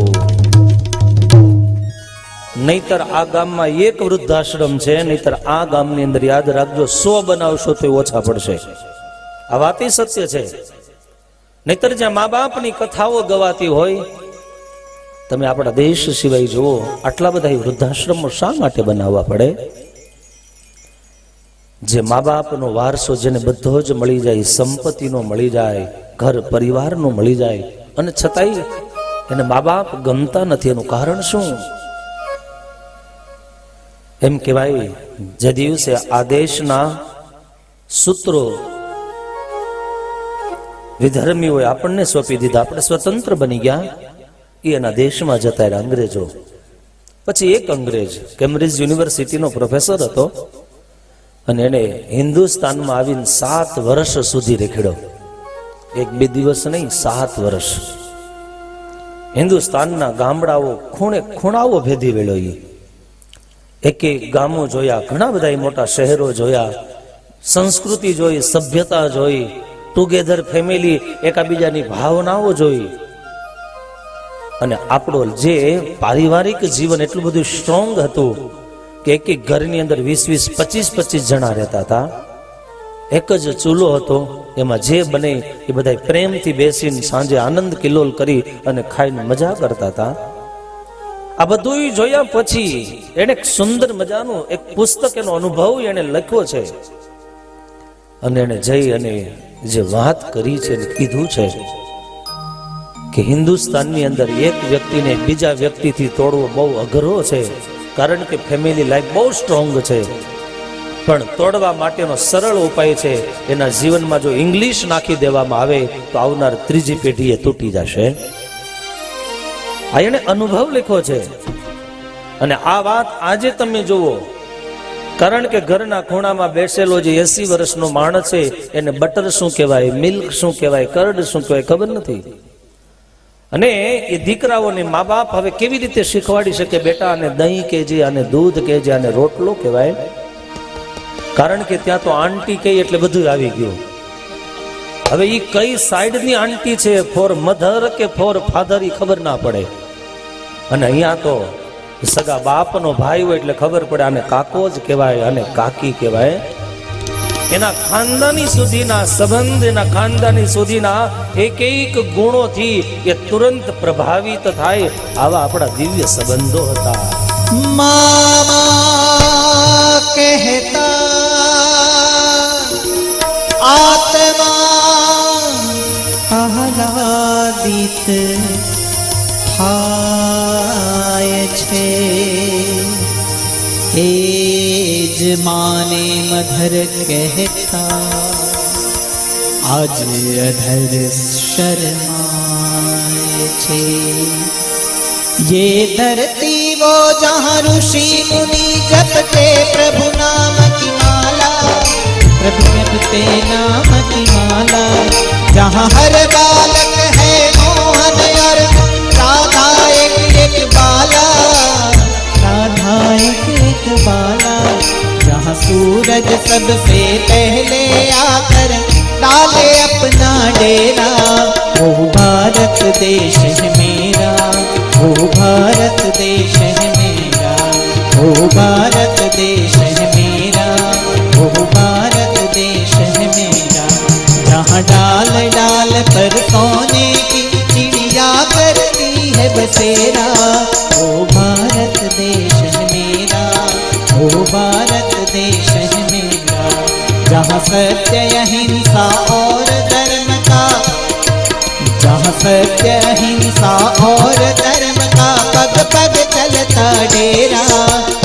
નહીતર આ ગામમાં એક વૃદ્ધાશ્રમ છે, નહીતર આ ગામની અંદર યાદ રાખજો 100 બનાવશો તો ઓછા પડશે. આ વાત સત્ય છે. નહીતર જ્યાં મા બાપની કથાઓ ગવાતી હોય, તમે આપણા દેશ સિવાય જુઓ, આટલા બધા વૃદ્ધાશ્રમો શા માટે બનાવવા પડે? જે મા બાપનો વારસો જેને બધો જ મળી જાય, સંપત્તિનો મળી જાય, ઘર પરિવારનો મળી જાય, અને છતાંય એને મા બાપ ગમતા નથી. એનું કારણ શું? એમ કહેવાય, જે દિવસે આ દેશના સૂત્રો વિધર્મીઓએ આપણને સોંપી દીધા, આપણે સ્વતંત્ર બની ગયા, એના દેશમાં જતા રહ્યા અંગ્રેજો. પછી એક અંગ્રેજ કેમ્બ્રિજ યુનિવર્સિટીનો પ્રોફેસર હતો અને એને હિન્દુસ્તાનમાં આવીને 7 વર્ષ સુધી રેખડ્યો. 1-2 દિવસ નહીં, 7 વર્ષ હિન્દુસ્તાનના ગામડાઓ, ખૂણે ખૂણાઓ ભેદી વેળ્યો. એક ગામો જોયા, ઘણા બધા મોટા શહેરો જોયા, સંસ્કૃતિ જોઈ, સભ્યતા જોઈ, ટુગેધર ફેમિલી, એકાબીજાની ભાવનાઓ જોઈ. અને આપણો જે પારિવારિક જીવન એટલું બધું સ્ટ્રોંગ હતું કે એક ઘરની અંદર 20-20, 25-25 જણા રહેતા હતા. એક જ ચૂલો હતો, એમાં જે બને એ બધા પ્રેમથી બેસીને સાંજે આનંદ કિલોલ કરી અને ખાઈને મજા કરતા હતા. આ બધું જોયા પછી એને એક સુંદર મજાનું એક પુસ્તક એનો અનુભવ એને લખ્યો છે અને એને જઈ અને જે વાત કરી છે કીધું છે કે હિન્દુસ્તાનની અંદર એક વ્યક્તિને બીજા વ્યક્તિથી તોડવો બહુ અઘરો છે, કારણ કે ફેમિલી લાઈફ બહુ સ્ટ્રોંગ છે, પણ તોડવા માટેનો સરળ ઉપાય છે એના જીવનમાં જો ઇંગ્લિશ નાખી દેવામાં આવે તો આવનાર ત્રીજી પેઢી એ તૂટી જશે. આ એને અનુભવ લખ્યો છે. અને આ વાત આજે તમે જુઓ, કારણ કે ઘરના ખૂણામાં બેસેલો જે 80 વર્ષનો માણસ છે એને બટર શું કહેવાય, મિલ્ક શું કહેવાય, કર્ડ શું કહેવાય ખબર નથી. અને એ દીકરાઓને મા બાપ હવે કેવી રીતે શીખવાડી શકે, બેટા આને દહીં કહેજે, આને દૂધ કહેજે, આને રોટલો કહેવાય, કારણ કે ત્યાં તો આંટી કહી એટલે બધું આવી ગયું. હવે એ કઈ સાઈડની આંટી છે, ફોર મધર કે ફોર ફાધર એ ખબર ના પડે. અને અહીંયા તો સગા બાપનો ભાઈ હોય એટલે ખબર પડે, આને કાકો જ કહેવાય, આને કાકી કહેવાય. એના ખાનદાની સુધીના સંબંધ, એના ખાનદાની સુધીના એક એક ગુણોથી એ તુરંત પ્રભાવિત થાય. આવા આપણા દિવ્ય સંબંધો હતા. મામા કહેતા આત્મા આહલાદિત થાય છે. એ જ માને મધર કહેતા આજ અધર શરમાય છે. ये धरती वो जहाँ ऋषि मुनि जपते प्रभु नाम की माला, प्रभु जपते नाम की माला, जहाँ हर बालक है मोहन और राधा एक एक बाला, राधा एक बाला, जहाँ सूरज सबसे पहले आकर डाले अपना डेरा, वो भारत देश है मेरा, वो भारत देश है मेरा, वो भारत देश है मेरा, वो भारत देश है मेरा, जहाँ डाल डाल पर सोने की चिड़िया करती है बसेरा, वो भारत देश है मेरा, वो भारत देश है मेरा, जहाँ सत्य अहिंसा और धर्म का, जहाँ सत्य अहिंसा और धर्म का पग पग चलता डेरा,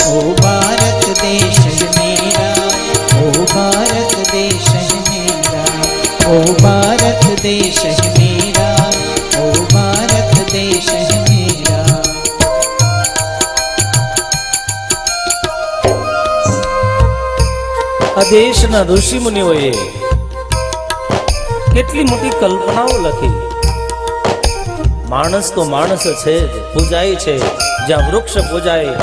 ओ भारत देश है मेरा, ओ भारत देश है मेरा, ओ भारत देश है मेरा, ओ भारत देश है मेरा. આ દેશના ઋષિ મુનિઓએ કેટલી મોટી કલ્પનાઓ લખી. માણસ તો માણસ છે જ, પૂજાય છે. જ્યાં વૃક્ષ પૂજાય,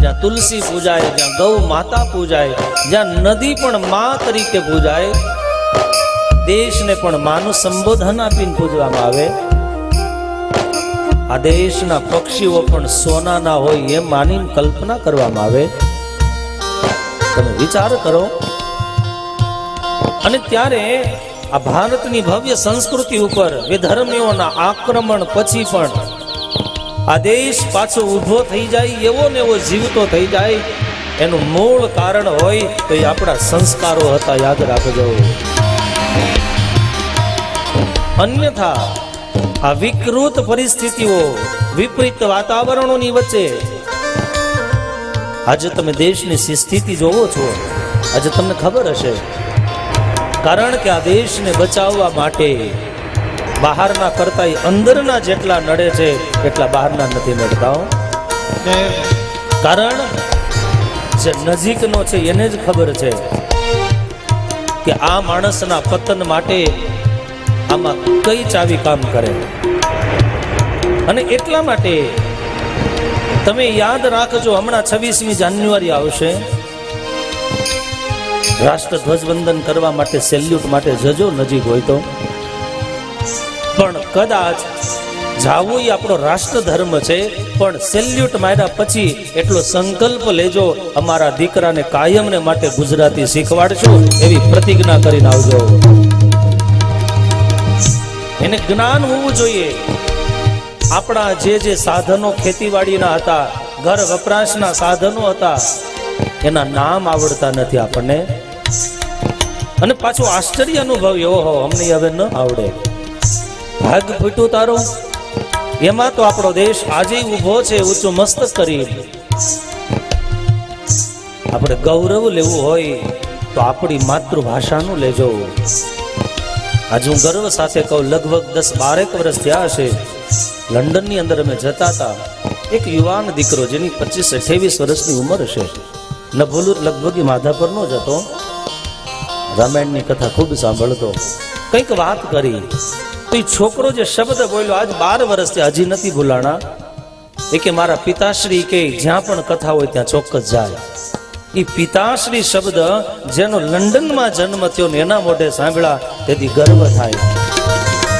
જ્યાં તુલસી પૂજાય, જ્યાં ગૌ માતા પૂજાય, જ્યાં નદી પણ મા તરીકે પૂજાય, દેશને પણ માનું સંબોધન આપીને પૂજવામાં આવે. આ દેશના પક્ષીઓ પણ સોનાના હોય એમ માનીને કલ્પના કરવામાં આવે. તમે વિચાર કરો. અને ત્યારે આ ભારતની ભવ્ય સંસ્કૃતિ ઉપર વિધર્મીઓના આક્રમણ પછી પણ આ દેશ પાછો ઊભો થઈ જાય, એવો ને એવો જીવતો થઈ જાય, એનું મૂળ કારણ હોય તો એ આપણા સંસ્કારો હતા. યાદ રાખજો. અન્યથા આ વિકૃત પરિસ્થિતિઓ, વિપરીત વાતાવરણોની વચ્ચે આજે તમે દેશની સ્થિતિ જોવો છો. આજે તમને ખબર હશે, કારણ કે આ દેશને બચાવવા માટે બહારના કરતા અંદરના જેટલા નડે છે એટલા બહારના નથી નડતા. કારણ જે નજીકનો છે એને જ ખબર છે કે આ માણસના પતન માટે આમાં કઈ ચાવી કામ કરે. અને એટલા માટે તમે યાદ રાખજો, હમણાં 26મી જાન્યુઆરી આવશે. રાષ્ટ્રધ્વજ વંદન કરવા માટે, સેલ્યુટ માટે જજો નજીક હોય તો. પણ કદાચ જાવું એ આપણો રાષ્ટ્ર ધર્મ છે, પણ સેલ્યુટ માર્યા પછી એટલો સંકલ્પ લેજો, અમારા દીકરાને કાયમને માટે ગુજરાતી શીખવાડશું એવી પ્રતિજ્ઞા કરીને આવજો. એને જ્ઞાન હોવું જોઈએ. આપણા જે સાધનો ખેતીવાડીના હતા, ઘર વપરાશના સાધનો હતા, એના નામ આવડતા નથી આપણને. અને પાછું આશ્ચર્ય અનુભવ એવો હો, અમને હવે ન આવડે. ભાગ ફૂટ્યું તારું, એમાં તો આપણો દેશ આજે ઊભો છે ઊંચું મસ્તક કરી. આપણે ગૌરવ લેવું હોય તો આપણી માતૃભાષાનું લેજો. આજે હું ગર્વ સાથે કહું, લગભગ 10-12 વર્ષ થયા હશે, લંડનની અંદર અમે જતા હતા. એક યુવાન દીકરો જેની 25-28 વર્ષની ઉંમર હશે, ન ભૂલું લગભગ માધાપરનો જ હતો. રામાયણની કથા ખૂબ સાંભળતો. કંઈક વાત કરી તો એ છોકરો જે શબ્દ બોલ્યો, આજ 12 વર્ષથી હજી નથી ભૂલાણા. એ કે મારા પિતાશ્રી કે જ્યાં પણ કથા હોય ત્યાં ચોક્કસ જાય. એ પિતાશ્રી શબ્દ જેનો લંડનમાં જન્મ થયો ને એના મોઢે સાંભળ્યા, તેથી ગર્વ થાય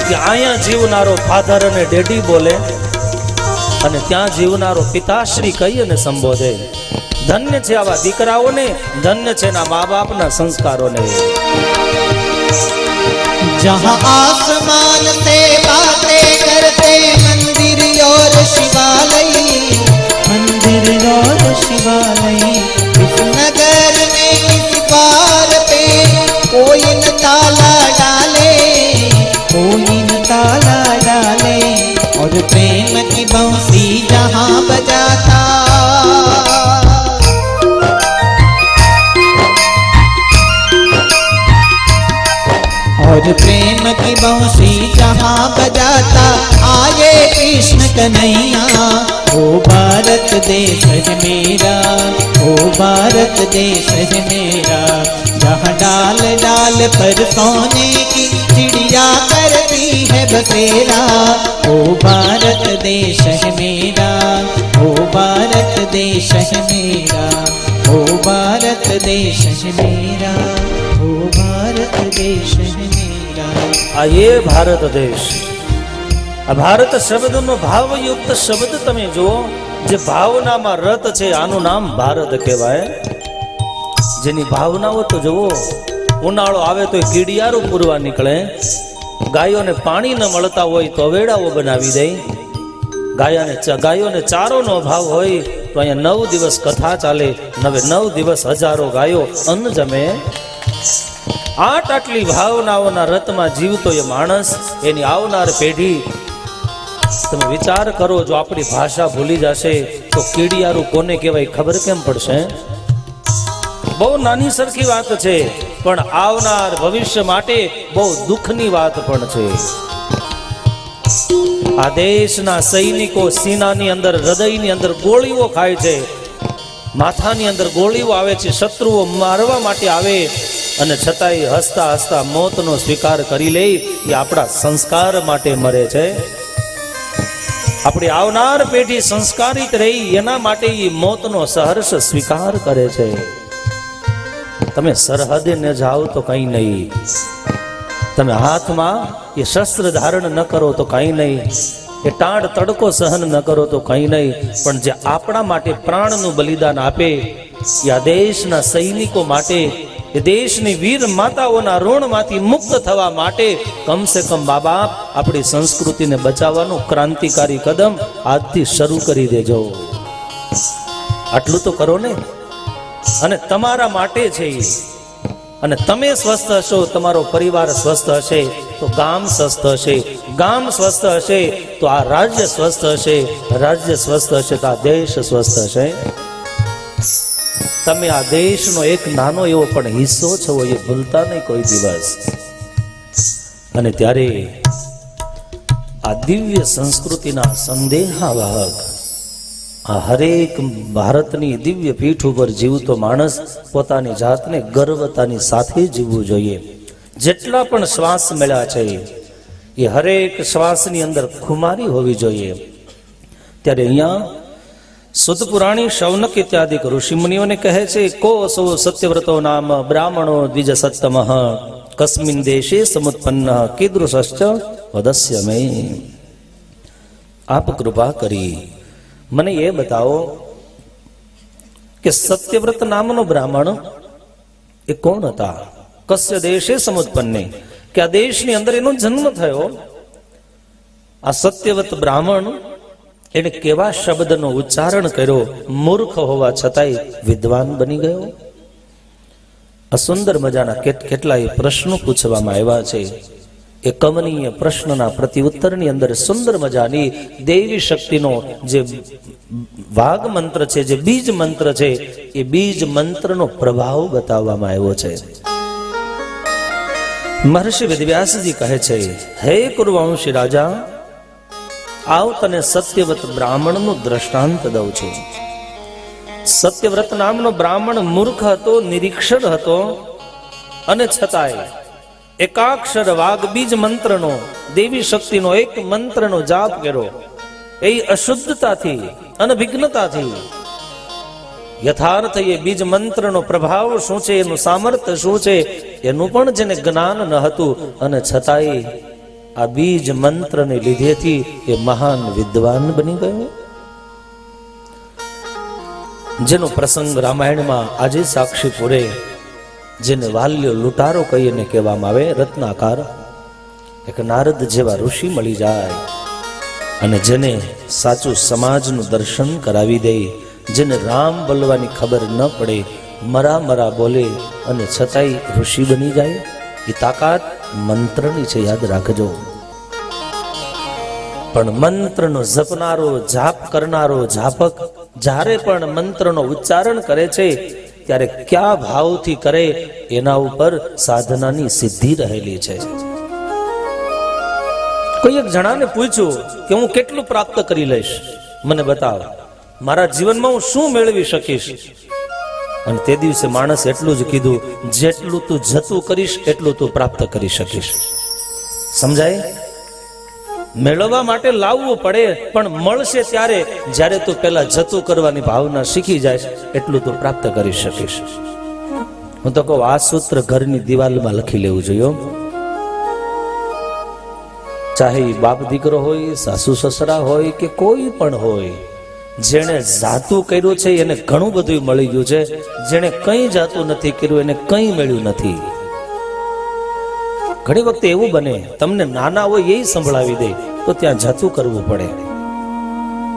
કે અહીંયા જીવનારો ફાધર અને ડેડી બોલે અને ત્યાં જીવનારો પિતાશ્રી કહી અને સંબોધે. ધન્ય છે આવા દીકરાઓને, ધન્ય છે એના મા બાપના સંસ્કારોને. जहाँ आसमान से बातें करते मंदिर और शिवालय, मंदिर और शिवालय, इस नगर में इस बार पे कोई न ताला डाले, कोई न ताला डाले, और प्रेम की बंसी जहाँ बजाता, और प्रेम की बंसी जहाँ बजाता, आए कृष्ण कन्हैया. ओ भारत देश है मेरा, ओ भारत देश है मेरा, जहाँ डाल डाल पर सोने की चिड़िया करती है बसेरा. ओ भारत देश है मेरा, ओ भारत देश है मेरा, ओ भारत દેશ है मेरा, ओ भारत देश है मेरा. આ એ ભારત દેશ. આ ભારત શબ્દનો ભાવયુક્ત શબ્દ તમે જુઓ, જે ભાવનામાં રત છે, આનું નામ ભારત કહેવાય. જેની ભાવનાઓ તો જુઓ, ઉનાળો આવે તો કીડિયારો પૂરવા નીકળે, ગાયોને પાણી ન મળતા હોય તો અવેડાઓ બનાવી દે, ગાયોને ચારોનો અભાવ હોય તો અહીંયા 9 દિવસ કથા ચાલે, 9 દિવસ હજારો ગાયો અન્ન જમે. આટલી ભાવનાઓના રતમાં જીવતો એ માણસ, એની આવનાર પેઢી, તમે વિચાર કરો, જો આપણી ભાષા ભૂલી જશે તો કીડિયારું કોને કહેવાય ખબર કેમ પડશે? બહુ નાની સરખી વાત છે, પણ આવનાર ભવિષ્ય માટે બહુ દુઃખની વાત પણ છે. આ દેશના સૈનિકો સીનાની અંદર, હૃદયની અંદર ગોળીઓ ખાય છે, માથાની અંદર ગોળીઓ આવે છે, શત્રુઓ મારવા માટે આવે, અને છતાંય હસતા હસતા મોતનો સ્વીકાર કરી લે. એ આપણા સંસ્કાર માટે મરે છે. આપણી આવનાર પેઢી સંસ્કારિત રહી એના માટે એ મોતનો સહર્ષ સ્વીકાર કરે છે. તમે સરહદે ન જાઓ તો કંઈ નહીં, તમે હાથમાં એ શસ્ત્ર ધારણ ન કરો તો કંઈ નહીં, એ ટાઢ તડકો સહન ન કરો તો કંઈ નહીં, પણ જે આપણા માટે પ્રાણનું બલિદાન આપે, એ આ દેશના સૈનિકો માટે, એ દેશની વીર માતાઓના ઋણમાંથી મુક્ત થવા માટે કમસે કમ મા બાપ આપણી સંસ્કૃતિને બચાવવાનું ક્રાંતિકારી કદમ આજથી શરૂ કરી દેજો. આટલું તો કરો ને. અને તમારા માટે છે, અને તમે સ્વસ્થ હશો, તમારો પરિવાર સ્વસ્થ હશે તો ગામ સ્વસ્થ હશે, ગામ સ્વસ્થ હશે તો આ રાજ્ય સ્વસ્થ હશે, રાજ્ય સ્વસ્થ હશે તો આ દેશ સ્વસ્થ હશે. તમે આ દેશનો એક નાનો એવો પણ હિસ્સો છો, એ ભૂલતા નહીં કોઈ દિવસ. અને ત્યારે આ દિવ્ય સંસ્કૃતિના સંદેહાવાહક, આ હરેક ભારતની દિવ્ય પીઠ ઉપર જીવતો માણસ પોતાની જાતને ગર્વતાની સાથે જીવવું જોઈએ. જેટલા પણ શ્વાસ મળ્યા છે એ હરેક શ્વાસની અંદર ખુમારી હોવી જોઈએ. ત્યારે અહીંયા સુત પુરાણી શૌનક ઇત્યાદિક ઋષિમુનિઓને કહે છે, કો સો સત્યવ્રતો નામ બ્રાહ્મણો દ્વિજ સત્તમ કસ્મિન દેશે સમુત્પન્ન કીદૃશ્ચ વદસ્ય મે. આપ કૃપા કરી મને એ બતાવો કે સત્યવ્રત નામનો બ્રાહ્મણ એ કોણ હતા? કસ્ય દેશે સમુત્પન્ને, કે આ દેશની અંદર એનો જન્મ થયો. આ સત્યવત બ્રાહ્મણ એને કેવા શબ્દનો ઉચ્ચારણ કર્યો, મૂર્ખ હોવા છતાંય વિદ્વાન બની ગયો. આ સુંદર મજાના કેટલાય પ્રશ્નો પૂછવામાં આવ્યા છે. એ કમનીય પ્રશ્નના પ્રત્યુત્તરની અંદર સુંદર મજાની દેવી શક્તિનો જે વાગ મંત્ર છે, જે બીજ મંત્ર છે, એ બીજ મંત્રનો પ્રભાવ બતાવવામાં આવ્યો છે. મહર્ષિ વેદવ્યાસજી કહે છે, હે કુરુવંશી રાજા, આવ તને સત્યવ્રત બ્રાહ્મણનું દ્રષ્ટાંત દઉં છું. સત્યવ્રત નામનો બ્રાહ્મણ મૂર્ખ હતો, નિરીક્ષર હતો, અને છતાંય એકાક્ષર વાગ બીજ મંત્રનો, દેવી શક્તિનો એક મંત્રનો જાપ કર્યો. એ અશુદ્ધતાથી, અનભિજ્ઞતાથી યથાર્થ એ બીજ મંત્રનો પ્રભાવ શું છે, એનું સામર્થ્ય શું છે, એનું પણ જેને જ્ઞાન ન હતું, અને છતાંય આ બીજ મંત્રને લીધેથી એ મહાન વિદ્વાન બની ગયો. જેનો પ્રસંગ રામાયણમાં આજે સાક્ષી પૂરે, જેને વાલ્યો લૂંટારો કહીને કહેવામાં આવે, રત્નાકાર એક નારદ જેવા ઋષિ મળી જાય અને જેને સાચું સમાજનું દર્શન કરાવી દે, જેને રામ બોલવાની ખબર ન પડે, મરા મરા બોલે અને છતાંય ઋષિ બની જાય. એ તાકાત મંત્રની છે, યાદ રાખજો. પણ મંત્રનો જપનારો, જાપ કરનારો જાપક જ્યારે પણ મંત્રનો ઉચ્ચારણ કરે છે ત્યારે કયા ભાવથી કરે એના ઉપર સાધનાની સિદ્ધિ રહેલી છે. કોઈ એક જણાને પૂછ્યું કે હું કેટલું પ્રાપ્ત કરી લઈશ, મને બતાવ, મારા જીવનમાં હું શું મેળવી શકીશ. અને તે દિવસે માણસ એટલું જ કીધું, જેટલું તું જતું કરીશ એટલું તું પ્રાપ્ત કરી શકીશ. સમજાય? મેળવવા માટે લાવવું પડે, પણ મળશે ત્યારે જ્યારે તું પેલા જતું કરવાની ભાવના શીખી જાય એટલું તું પ્રાપ્ત કરી શકીશ. હું તો કહું, આ સૂત્ર ઘરની દિવાલમાં લખી લેવું જોઈએ. ચાહે બાપ દીકરો હોય, સાસુ સસરા હોય કે કોઈ પણ હોય, જેણે જાતું કર્યું છે એને ઘણું બધું મળી ગયું છે, જેણે કંઈ જાતું નથી કર્યું એને કંઈ મળ્યું નથી. ઘણી વખતે એવું બને, તમને નાના હોય એ સંભળાવી દે તો ત્યાં જતું કરવું પડે.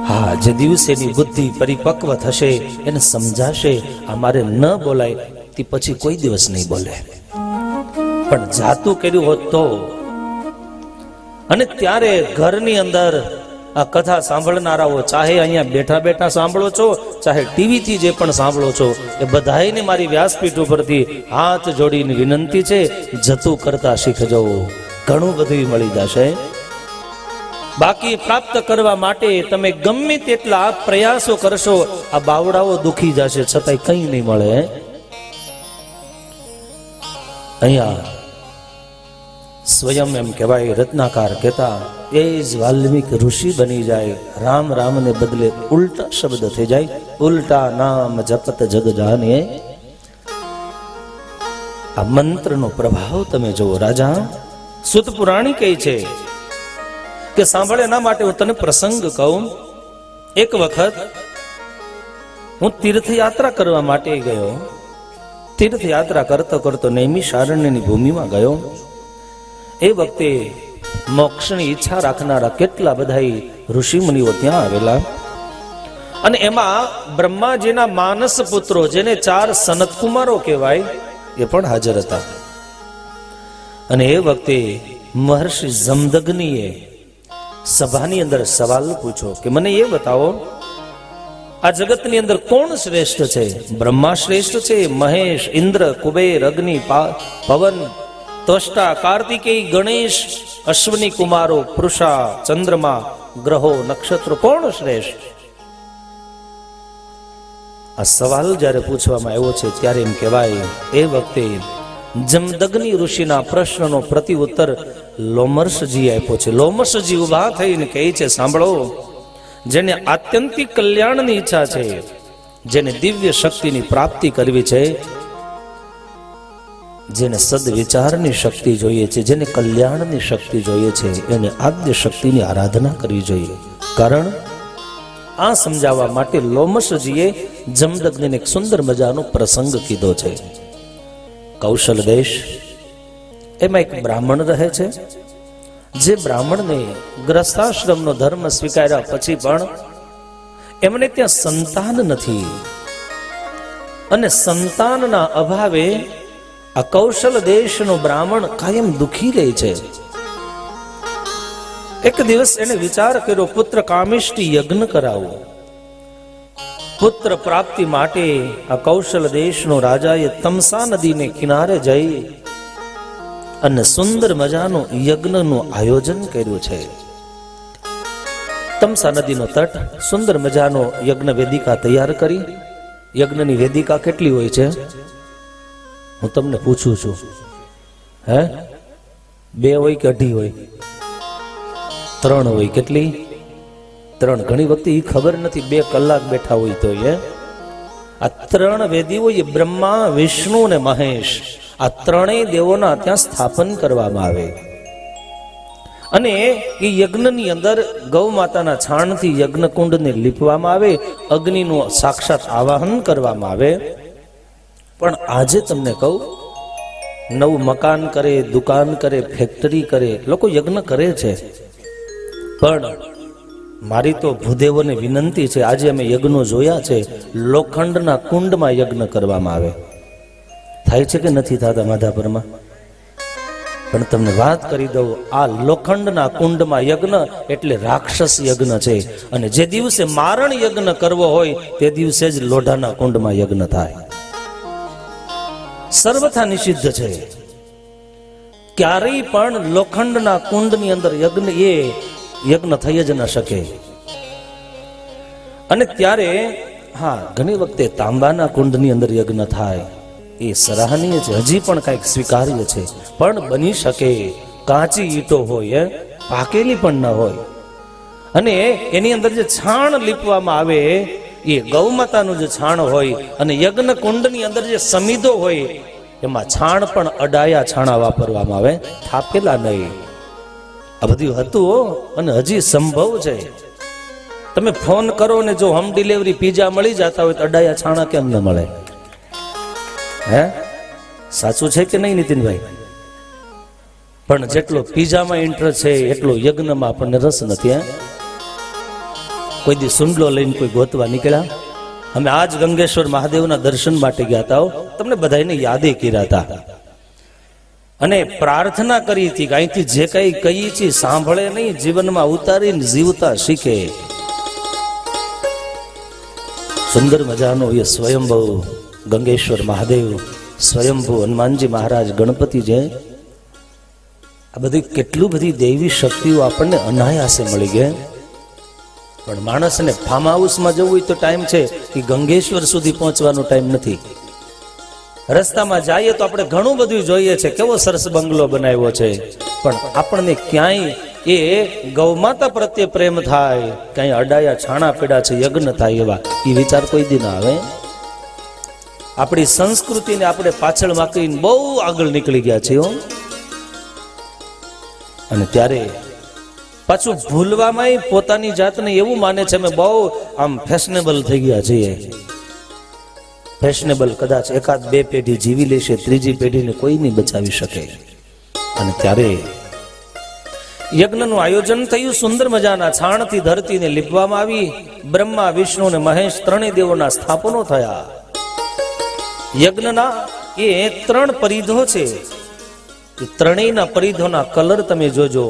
હા, જે દિવસેની બુદ્ધિ પરિપક્વ થશે એને સમજાશે, આ મારે ન બોલાય, તે પછી કોઈ દિવસ નહીં બોલે. પણ જાતું કર્યું હોત તો. અને ત્યારે ઘરની અંદર આ કથા સાંભળનારાઓ, ચાહે અહીંયા બેઠા બેઠા સાંભળો છો, ચાહે ટીવી થી જે પણ સાંભળો છો, એ બધાને મારી વ્યાસપીઠ ઉપરથી હાથ જોડીને વિનંતી છે, જતું કરતા શીખજો, ઘણું બધું મળી જશે. બાકી પ્રાપ્ત કરવા માટે તમે ગમે તેટલા પ્રયાસો કરશો, આ બાવડાઓ દુખી જશે, છતાંય કંઈ નહીં મળે. અહીંયા સ્વયં એમ કહેવાય, રત્નાકાર કહેતા, એ જ વાલ્મીક ઋષિ બની જાય, રામ રામ ને બદલે ઉલટા શબ્દ થઈ જાય, ઉલટા નામ જપત જગ જાને. આ મંત્રનો પ્રભાવ તમે જુઓ. રાજા સુત પુરાણી કહે છે કે સાંભળે એના માટે હું તને પ્રસંગ કહું. એક વખત હું તીર્થયાત્રા કરવા માટે ગયો. તીર્થયાત્રા કરતો કરતો નૈમિષારણ્યની ભૂમિમાં ગયો. એ વખતે મોક્ષની ઈચ્છા રાખનારા કેટલા બધા ઋષિ મુનિઓ ત્યાં આવેલા, અને એમાં બ્રહ્માજીના માનસ પુત્રો, જેને 4 સનત કુમારો કહેવાય, એ પણ હાજર હતા. અને એ વખતે મહર્ષિ જમદગ્નિએ સભાની અંદર સવાલ પૂછ્યો કે મને એ બતાવો, આ જગતની અંદર કોણ શ્રેષ્ઠ છે? બ્રહ્મા શ્રેષ્ઠ છે, મહેશ, ઇન્દ્ર, કુબેર, અગ્નિ, પવન, ત્વષ્ટા, કાર્તિકેય, ગણેશ, અશ્વિની કુમારો, પૃષા, ચંદ્રમા, ગ્રહો, નક્ષત્રો, કોણ શ્રેષ્ઠ? આ સવાલ જ્યારે પૂછવામાં આવ્યો છે ત્યારે એમ કહેવાય, એ વખતે જમદગ્નિ ઋષિના પ્રશ્નનો પ્રત્યુત્તર લોમર્ષજી આપ્યો છે. લોમર્ષજી ઉભા થઈને કહે છે, સાંભળો, જેને આત્યંતિક કલ્યાણની ઈચ્છા છે, જેને દિવ્ય શક્તિની પ્રાપ્તિ કરવી છે, જેને સદવિચારની શક્તિ જોઈએ છે, જેને કલ્યાણની શક્તિ જોઈએ છે, એને આદ્ય શક્તિની આરાધના કરવી જોઈએ. કારણ આ સમજાવવા માટે લોમશજીએ જમદગ્નિને એક સુંદર મજાનો પ્રસંગ કીધો છે. કૌશલ દેશ, એમાં એક બ્રાહ્મણ રહે છે જે બ્રાહ્મણને ગ્રસ્તાશ્રમનો ધર્મ સ્વીકાર્યા પછી પણ એમને ત્યાં સંતાન નથી અને સંતાનના અભાવે આ કૌશલ દેશનો બ્રાહ્મણ કાયમ દુખી રહે છે. એક દિવસ એને વિચાર કર્યો, પુત્ર કામિષ્ટિ યજ્ઞ કરાવો. પુત્ર પ્રાપ્તિ માટે આ કૌશલ દેશનો રાજાએ તમસા નદીને કિનારે જઈ અને સુંદર મજાનું યજ્ઞનું આયોજન કર્યું છે. તમસા નદીનો તટ સુંદર મજાનો યજ્ઞ વેદિકા તૈયાર કરી. યજ્ઞની વેદિકા કેટલી હોય છે હું તમને પૂછું છું? હે, 2 હોય કે 2.5 હોય? 3 હોય. કેટલી? 3. ઘણી વખતે એ ખબર નથી, 2 કલાક બેઠા હોય તો. આ 3 વેદીઓ એ બ્રહ્મા, વિષ્ણુ અને મહેશ, આ 3 દેવોના ત્યાં સ્થાપન કરવામાં આવે અને એ યજ્ઞની અંદર ગૌ માતાના છાણથી યજ્ઞ કુંડને લીપવામાં આવે, અગ્નિનું સાક્ષાત આવાહન કરવામાં આવે. પણ આજે તમને કહું, નવું મકાન કરે, દુકાન કરે, ફેક્ટરી કરે, લોકો યજ્ઞ કરે છે. પણ મારી તો ભૂદેવોને વિનંતી છે, આજે અમે યજ્ઞો જોયા છે, લોખંડના કુંડમાં યજ્ઞ કરવામાં આવે. થાય છે કે નથી થતા માધાપરમાં? પણ તમને વાત કરી દઉં, આ લોખંડના કુંડમાં યજ્ઞ એટલે રાક્ષસ યજ્ઞ છે. અને જે દિવસે મારણ યજ્ઞ કરવો હોય તે દિવસે જ લોઢાના કુંડમાં યજ્ઞ થાય. સર્વથા નિષિદ્ધ છે. ક્યારેય પણ લોખંડના કુંડની અંદર યજ્ઞ થઈ જ ન શકે. અને ત્યારે હા, ઘણી વખતે તાંબાના કુંડની અંદર યજ્ઞ થાય, એ સરાહનીય છે, હજી પણ કંઈક સ્વીકાર્ય છે. પણ બની શકે કાચી ઈંટો હોય, પાકેલી પણ ન હોય, અને એની અંદર જે છાણ લીપવામાં આવે એ ગૌ માતાનું જે છાણ હોય, અને યજ્ઞ કુંડની અંદર જે સમિધો હોય એમાં છાણ પણ અડાયા છાણા વાપરવામાં આવે, થાપેલા નહીં. આ બધું હતું અને હજી સંભવ છે. તમે ફોન કરો ને જો હોમ ડિલિવરી પીઝા મળી જતા હોય તો અડાયા છાણા કેમ ન મળે? હે, સાચું છે કે નહીં નીતિનભાઈ? પણ જેટલો પીઝામાં ઇન્ટરેસ્ટ છે એટલો યજ્ઞમાં આપણને રસ નથી. કોઈ દી સુંડલો લઈને કોઈ ગોતવા નીકળ્યા? અમે આજ ગંગેશ્વર મહાદેવના દર્શન માટે ગયા હતા, તમને બધાને યાદે કર્યા હતા અને પ્રાર્થના કરી હતી કે અહીંથી જે કઈ કહીએ છીએ સાંભળે નહીં, જીવનમાં ઉતારીને જીવતા શીખે. સુંદર મજાનો એ સ્વયંભૂ ગંગેશ્વર મહાદેવ, સ્વયંભૂ હનુમાનજી મહારાજ, ગણપતિ જે, આ બધી કેટલું બધી દૈવી શક્તિઓ આપણને અનાયાસે મળી ગઈ. પણ માણસને ફાર્મ હાઉસમાં જવું હોય તો ટાઈમ છે, કે ગંગેશ્વર સુધી પહોંચવાનો ટાઈમ નથી. રસ્તામાં જઈએ તો આપણે ઘણું બધું જોઈએ છે, કેવો સરસ બંગલો બનાવ્યો છે, પણ આપણને ક્યાંય એ ગૌમાતા પ્રત્યે પ્રેમ થાય, ક્યાંય અડાયા છાણા પીડા છે, યજ્ઞ થાય, એવા એ વિચાર કોઈ દી ના આવે. આપણી સંસ્કૃતિને આપણે પાછળ માકીને બહુ આગળ નીકળી ગયા છીએ. અને ત્યારે પાછું ભૂલવામાં પોતાની જાતને એવું માને છે અમે બહુ આમ ફેશનેબલ થઈ ગયા છીએ. ફેશનેબલ કદાચ 1-2 પેઢી જીવી લેશે, 3જી પેઢીને કોઈ નહીં બચાવી શકે. અને ત્યારે યજ્ઞનું આયોજન થયું. સુંદર મજાના છાણથી ધરતીને લીપવામાં આવી. બ્રહ્મા, વિષ્ણુ અને મહેશ 3 દેવોના સ્થાપનો થયા. યજ્ઞના એ 3 પરિધો છે. એ 3ના પરિધોના કલર તમે જોજો.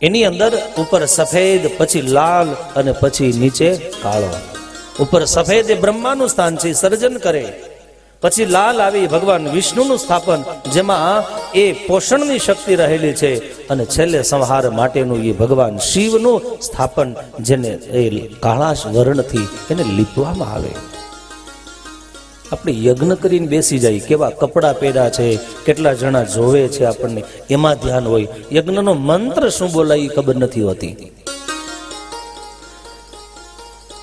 એની અંદર ઉપર સફેદ, પછી લાલ અને પછી નીચે કાળો. ઉપર સફેદ એ બ્રહ્માનું સ્થાન છે, સર્જન કરે. પછી લાલ આવી ભગવાન વિષ્ણુનું સ્થાપન, જેમાં એ પોષણની શક્તિ રહેલી છે. અને છેલ્લે સંહાર માટેનું એ ભગવાન શિવનું સ્થાપન, જેને એ કાળાશ વર્ણથી એને લીપવામાં આવે. આપણે યજ્ઞ કરીને બેસી જાય, કેવા કપડાં પહેર્યા છે, કેટલા જણા જોવે છે આપણને, એમાં ધ્યાન હોય. યજ્ઞનો મંત્ર શું બોલાય એ ખબર નથી હોતી.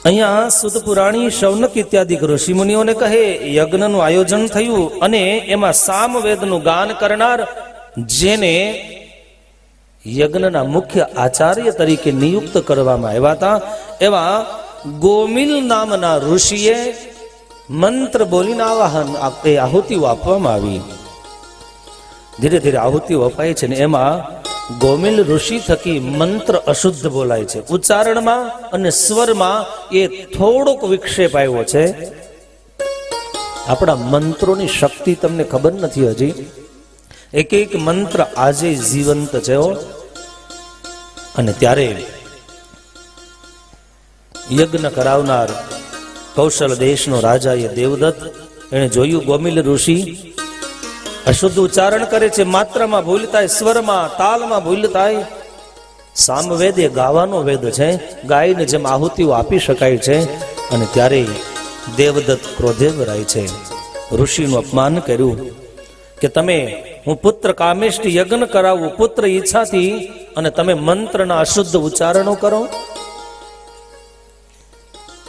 અહીંયા સુત પુરાણી, શૌનક ઇત્યાદિ ઋષિ મુનિઓને કહે યજ્ઞનું આયોજન થયું અને એમાં સામવેદનું ગાન કરનાર, જેને યજ્ઞના મુખ્ય આચાર્ય તરીકે નિયુક્ત કરવામાં આવ્યા હતા, એવા ગોમિલ નામના ઋષિએ મંત્ર બોલીને આહુતિઓ આપવામાં આવી. ધીરે ધીરે આહુતિઓ અપાય છે ને એમાં ગોમિલ ઋષિ થકી મંત્ર અશુદ્ધ બોલાય છે. ઉચ્ચારણમાં અને સ્વરમાં એ થોડોક વિક્ષેપ આવ્યો છે. આપણા મંત્રોની શક્તિ તમને ખબર નથી હજી. એક એક મંત્ર આજે જીવંત છે. અને ત્યારે યજ્ઞ કરાવનાર કૌશલ દેશનો રાજા એ દેવદત્ત એને જોયું ગોમિલ ઋષિ અશુદ્ધ ઉચ્ચારણ કરે છે, માત્રામાં ભૂલ થાય, સ્વરમાં તાલમાં ભૂલ થાય. સામવેદ એ ગાવાનો વેદ છે, ગાયને જેમ આહુતિઓ આપી શકાય છે. અને ત્યારે દેવદત્ત ક્રોધે ભરાય છે, ઋષિનું અપમાન કર્યું કે તમે, હું પુત્ર કામેષ્ટી યજ્ઞ કરાવું પુત્ર ઈચ્છાથી અને તમે મંત્રના અશુદ્ધ ઉચ્ચારણો કરો.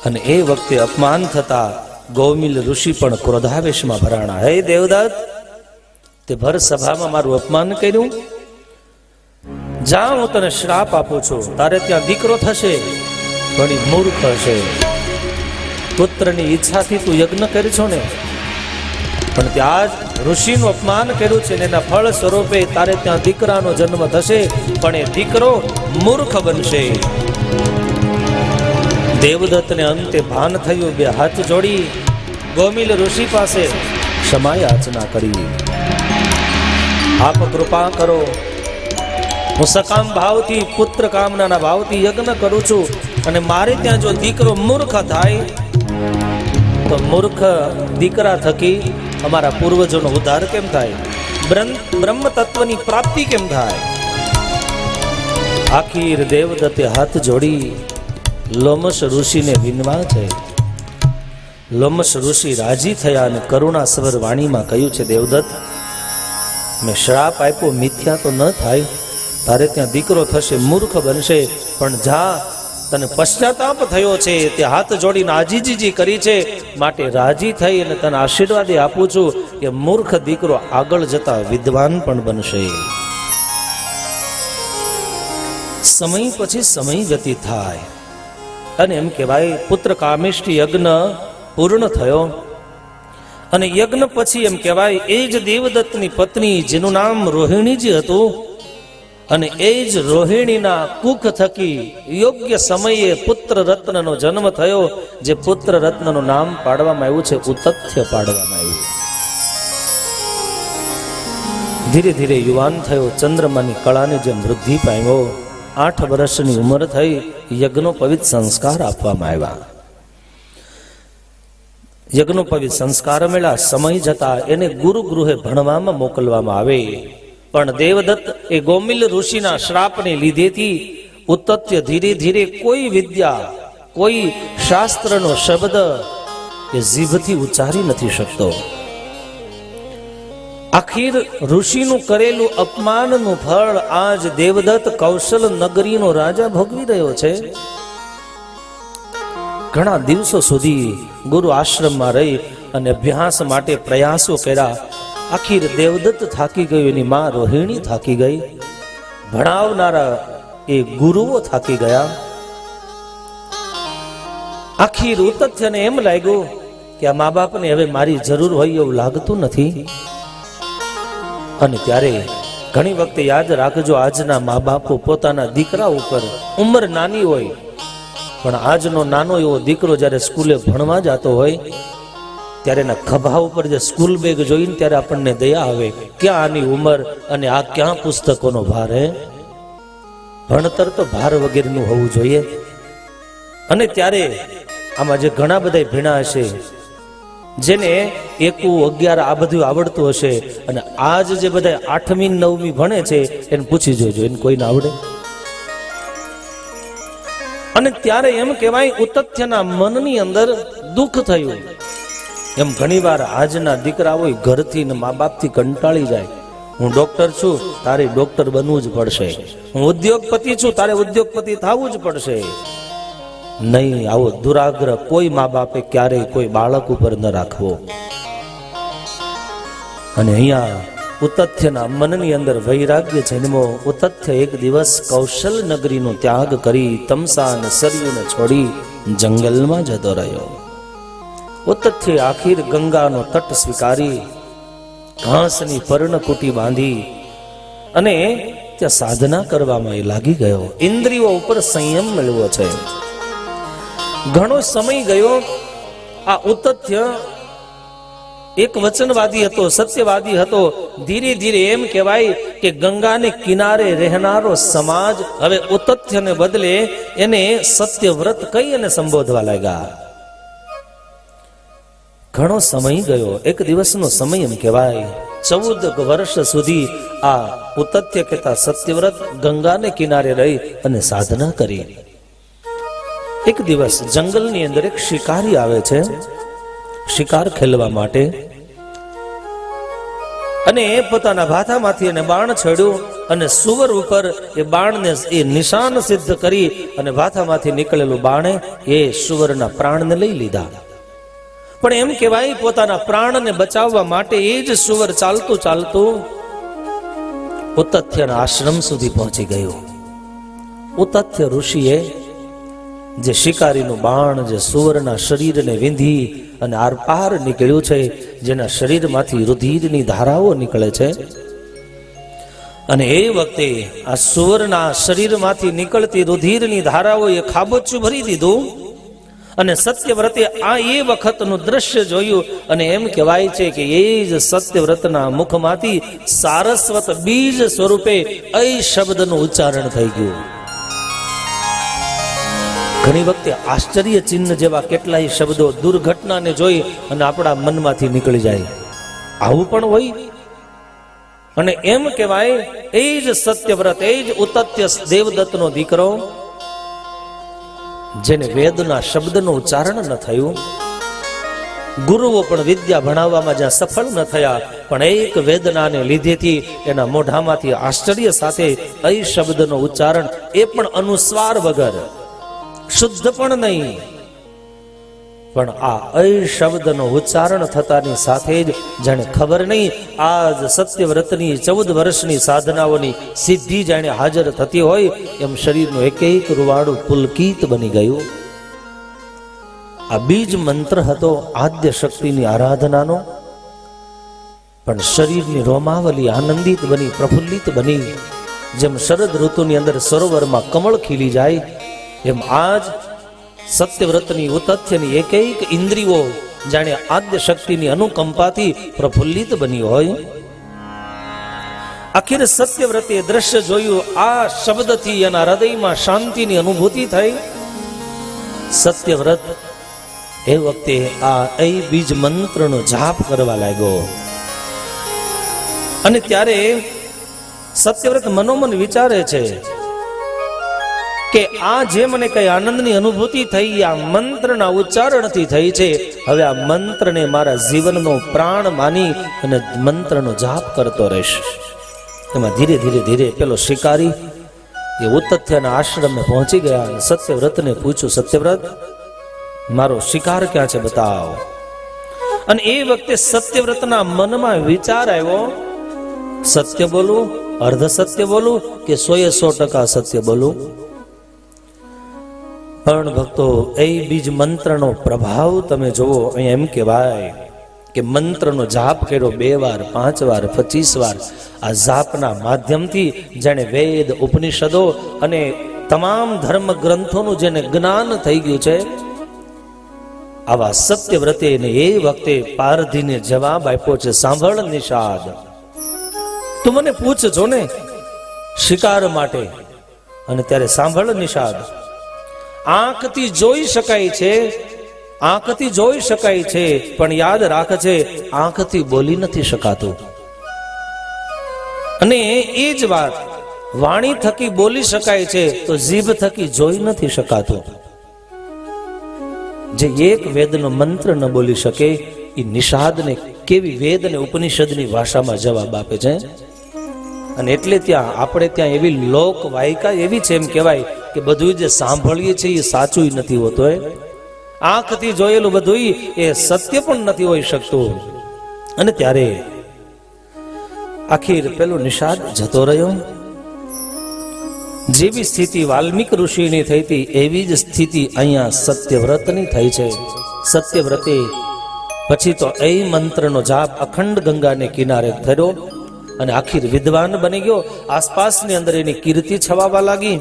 અને એ વખતે અપમાન થતા ગૌમિલ ઋષિ પણ ક્રોધાવેશમાં ભરાણા. હે દેવદત્ત, તે ભર સભામાં મારું અપમાન કર્યું. જા, હું તને શ્રાપ આપું છું, તારે ત્યાં દીકરો થશે, પણ મૂર્ખ હશે. પુત્રની ઈચ્છાથી તું યજ્ઞ કરી છો ને, પણ ત્યાં જ ઋષિનું અપમાન કર્યું છે ને એના ફળ સ્વરૂપે તારે ત્યાં દીકરાનો જન્મ થશે, પણ એ દીકરો મૂર્ખ બનશે. દેવદત્તને અંતે ભાન થયું, બે હાથ જોડી ગોમિલ ઋષિ પાસે ક્ષમા યાચના કરી. આપ કૃપા કરો, હું સકામ ભાવથી પુત્ર કામનાના ભાવથી યજ્ઞ કરું છું, અને મારે ત્યાં જો દીકરો મૂર્ખ થાય તો મૂર્ખ દીકરા થકી અમારા પૂર્વજોનો ઉદ્ધાર કેમ થાય, બ્રહ્મ તત્વની પ્રાપ્તિ કેમ થાય. આખીર દેવદત્તે હાથ જોડી લોમશ ઋષિને વિનવા છે. લોમશ ઋષિ રાજી થયા અને કરુણાસ્વર વાણીમાં કહ્યું છે, દેવદત્ત, મેં શ્રાપ આપ્યો, મિથ્યા તો ન થાય, તારે ત્યાં દીકરો થશે, મૂર્ખ બનશે, પણ જા, તને પશ્ચાતાપ થયો છે, તે હાથ જોડીને આજીજી કરી છે, માટે રાજી થઈ અને તને આશીર્વાદ આપું છું કે મૂર્ખ દીકરો આગળ જતા વિદ્વાન પણ બનશે. સમય પછી સમય વ્યતીત થાય અને એમ કહેવાય પુત્ર કામેષ્ટી યજ્ઞ પૂર્ણ થયો. અને યજ્ઞ પછી એમ કહેવાય એ જ દેવદત્તની પત્ની, જેનું નામ રોહિણીજી હતું, અને એ જ રોહિણીના કુખ થકી યોગ્ય સમયે પુત્ર રત્નનો જન્મ થયો, જે પુત્ર રત્નનું નામ પાડવામાં આવ્યું છે ઉતથ્ય પાડવામાં આવ્યું. ધીરે ધીરે યુવાન થયો, ચંદ્રમાની કળાને જેમ વૃદ્ધિ પામ્યો. 8 વર્ષની ઉંમર થઈ, યજ્ઞોપવિત સંસ્કાર આપવામાં આવ્યા. યજ્ઞોપવિત સંસ્કાર મળ્યા. સમય જતા એને ગુરુગૃહે ભણવામાં મોકલવામાં આવે. પણ દેવદત્ત એ ગોમિલ ઋષિના શ્રાપને લીધેથી ઉતથ્ય ધીરે ધીરે કોઈ વિદ્યા, કોઈ શાસ્ત્રનો શબ્દ એ જીભથી ઉચ્ચારી નથી શકતો. આખીર ઋષિનું કરેલું અપમાનનું ફળ આજ દેવદત્ત કૌશલ નગરીનો રાજા ભોગવી રહ્યો છે. ઘણા દિવસો સુધી ગુરુ આશ્રમમાં રહી અને અભ્યાસ માટે પ્રયાસો કર્યા. આખીર દેવદત્ત થાકી ગયો, એની માં રોહિણી થાકી ગઈ, ભણાવનારા એ ગુરુઓ થાકી ગયા. આખીર ઉતથ્યને એમ લાગ્યું કે આ મા બાપને હવે મારી જરૂર હોય એવું લાગતું નથી. અને ત્યારે ઘણી વખતે યાદ રાખજો, આજના મા બાપો પોતાના દીકરા ઉપર, ઉંમર નાની હોય પણ આજનો નાનો એવો દીકરો જ્યારે સ્કૂલે ભણવા જતો હોય ત્યારે એના ખભા ઉપર જે સ્કૂલ બેગ જોઈને ત્યારે આપણને દયા આવે, ક્યાં આની ઉંમર અને આ ક્યાં પુસ્તકોનો ભાર. હે, ભણતર તો ભાર વગેરેનું હોવું જોઈએ. અને ત્યારે આમાં જે ઘણા બધા ભીણા હશે, જેને 1, 11 આ બધું આવડતું હશે, અને આજ જે બધા 8મી 9મી ભણે છે એને પૂછી જોજો, એને કોઈને આવડે? અને ત્યારે એમ કહેવાય ઉતથ્યના મનની અંદર દુઃખ થયું. એમ ઘણીવાર આજના દીકરાઓ ઘરથી ને મા બાપથી કંટાળી જાય. હું ડોક્ટર છું, તારે ડોક્ટર બનવું જ પડશે. હું ઉદ્યોગપતિ છું, તારે ઉદ્યોગપતિ થવું જ પડશે. નહીં, આવો દુરાગ્રહ કોઈ મા બાપે ક્યારેય કોઈ બાળક ઉપર ન રાખવો. અને અહીંયા ઉતથ્યના મનની અંદર વૈરાગ્ય જન્મો. ઉતથ્ય એક દિવસ કૌશલ નગરીનો ત્યાગ કરી તમસા અને સરયુને છોડી જંગલમાં જતો રહ્યો. ઉતથ્ય આખીર ગંગાનો તટ સ્વીકારી ઘાસની પર્ણકુટી બાંધી અને ત્યાં સાધના કરવામાં એ લાગી ગયો. ઇન્દ્રિયો ઉપર સંયમ મેળવ્યો છે. ઘણો સમય ગયો. આ ઉતથ્ય એક વચનવાદી હતો, સત્યવાદી હતો. ધીરે ધીરે એમ કહેવાય કે ગંગાને કિનારે રહેનારો સમાજ હવે ઉતથ્યને બદલે એને સત્યવ્રત કહી અને સંબોધવા લાગ્યા. ઘણો સમય ગયો. એક દિવસનો સમય એમ કહેવાય. 14 વર્ષ સુધી આ ઉતથ્ય કહેતા સત્યવ્રત ગંગાને કિનારે રહી અને સાધના કરી. એક દિવસ જંગલની અંદર એક શિકારી આવે છે શિકાર ખેલવા માટે, અને એ પોતાના ભાથામાંથી એને બાણ છોડ્યું અને સુવર ઉપર એ બાણને એ નિશાન સિદ્ધ કરી અને ભાથામાંથી નીકળેલું બાણે એ સુવરના પ્રાણને લઈ લીધા. પણ એમ કહેવાય પોતાના પ્રાણને બચાવવા માટે એ જ સુવર ચાલતું ચાલતું ઉતથ્યના આશ્રમ સુધી પહોંચી ગયું. ઉતથ્ય ઋષિએ જે શિકારીનું બાણ જે સુવરના શરીરને વીંધી અને આરપાર નીકળ્યું છે, જેના શરીરમાંથી રુધિરની ધારાઓ નીકળે છે, અને એ વખતે આ સુવરના શરીરમાંથી નીકળતી રુધિરની ધારાઓ એ ખાબોચિયું ભરી દીધું. અને સત્યવ્રતે આ એ વખતનું દ્રશ્ય જોયું અને એમ કહેવાય છે કે એ જ સત્યવ્રતના મુખમાંથી સારસ્વત બીજ સ્વરૂપે એ શબ્દનું ઉચ્ચારણ થઈ ગયું. ઘણી વખતે આશ્ચર્ય ચિહ્ન જેવા કેટલાય શબ્દો દુર્ઘટનાને જોઈ અને આપણા મનમાંથી નીકળી જાય. આવું પણ હોય. અને એમ કહેવાય એ જ સત્યવ્રત, એ જ ઉતથ્ય દેવદત્તનો દીકરો, જેને વેદના શબ્દનું ઉચ્ચારણ ન થયું, ગુરુઓ પણ વિદ્યા ભણાવવામાં જ્યાં સફળ ન થયા, પણ એક વેદનાને લીધેથી એના મોઢામાંથી આશ્ચર્ય સાથે એ શબ્દનો ઉચ્ચારણ, એ પણ અનુસ્વાર વગર, શુદ્ધ પણ નહીં, પણ આ અ શબ્દનો ઉચ્ચારણ થતાની સાથે જ જાણે ખબર નહીં આજ સત્યવ્રતની 14 વર્ષની સાધનાઓની સિદ્ધિ જાણે હાજર થતી હોય એમ શરીરનું એક એક રૂવાડું પુલકિત બની ગયું. આ બીજ મંત્ર હતો આદ્ય શક્તિની આરાધનાનો, પણ શરીરની રોમાવલી આનંદિત બની, પ્રફુલ્લિત બની. જેમ શરદ ઋતુની અંદર સરોવરમાં કમળ ખીલી જાય એમ આજ સત્યવ્રતની ઉતથ્યની એક એક ઇન્દ્રિયો જાણે આદ્ય શક્તિની અનુકંપાથી પ્રફુલ્લિત બની હોય. આખિર સત્યવ્રતે દ્રશ્ય જોયું. આ શબ્દથી એના હૃદયમાં શાંતિની અનુભૂતિ થઈ. સત્યવ્રત એ વખતે આ બીજ મંત્રનો જાપ કરવા લાગ્યો. અને ત્યારે સત્યવ્રત મનોમન વિચારે છે કે આ જે મને કઈ આનંદની અનુભૂતિ થઈ આ મંત્રના ઉચ્ચારણથી થઈ છે, હવે આ મંત્રને મારા જીવનનો પ્રાણ માની અને મંત્રનો જાપ કરતો રહીશ. એમાં ધીરે ધીરે ધીરે પેલો શિકારી એ ઉતથ્યના આશ્રમે પહોંચી ગયા અને સત્યવ્રતને પૂછ્યું, સત્યવ્રત મારો શિકાર ક્યાં છે બતાવ. અને એ વખતે સત્યવ્રતના મનમાં વિચાર આવ્યો, સત્ય બોલું, અર્ધ સત્ય બોલું કે 100% સત્ય બોલું. પણ ભક્તો એ બીજ મંત્રનો પ્રભાવ તમે જુઓ. અહીંયા એમ કહેવાય કે મંત્રનો જાપ કર્યો 2 વાર, 5 વાર, 25 વાર. આ જાપના માધ્યમથી જાણે વેદ, ઉપનિષદો અને તમામ ધર્મ ગ્રંથોનું જેને જ્ઞાન થઈ ગયું છે, આવા સત્યવ્રતે એ વખતે પારધીને જવાબ આપ્યો છે, સાંભળ નિષાદ, તું મને પૂછજો ને શિકાર માટે. અને ત્યારે સાંભળ નિષાદ, આંખથી જોઈ શકાય છે, આંખથી જોઈ શકાય છે, પણ યાદ રાખજે આંખથી બોલી નથી શકાતું. અને એ જ વાત વાણી થકી બોલી શકાય છે તો જીભ થકી જોઈ નથી શકાતું. જે એક વેદનો મંત્ર ન બોલી શકે એ નિષાદને કેવી વેદ અને ઉપનિષદની ભાષામાં જવાબ આપે છે. અને એટલે ત્યાં આપણે ત્યાં એવી લોક વાયકા એવી છે, એમ કહેવાય કે બધું જે સાંભળીએ છીએ એ સાચું નથી હોતું. આંખથી જોયેલું બધું એ સત્ય પણ નથી હોઈ શકતું. અને ત્યારે આખીર પેલો નિષાદ જતો રહ્યો. જેવી સ્થિતિ વાલ્મીક ઋષિની થઈ હતી એવી જ સ્થિતિ અહીંયા સત્યવ્રતની થઈ છે. સત્યવ્રતે પછી તો એ મંત્રનો જાપ અખંડ ગંગાને કિનારે થયો અને આખીર વિદ્વાન બની ગયો. આસપાસની અંદર એની કીર્તિ છવાવા લાગી.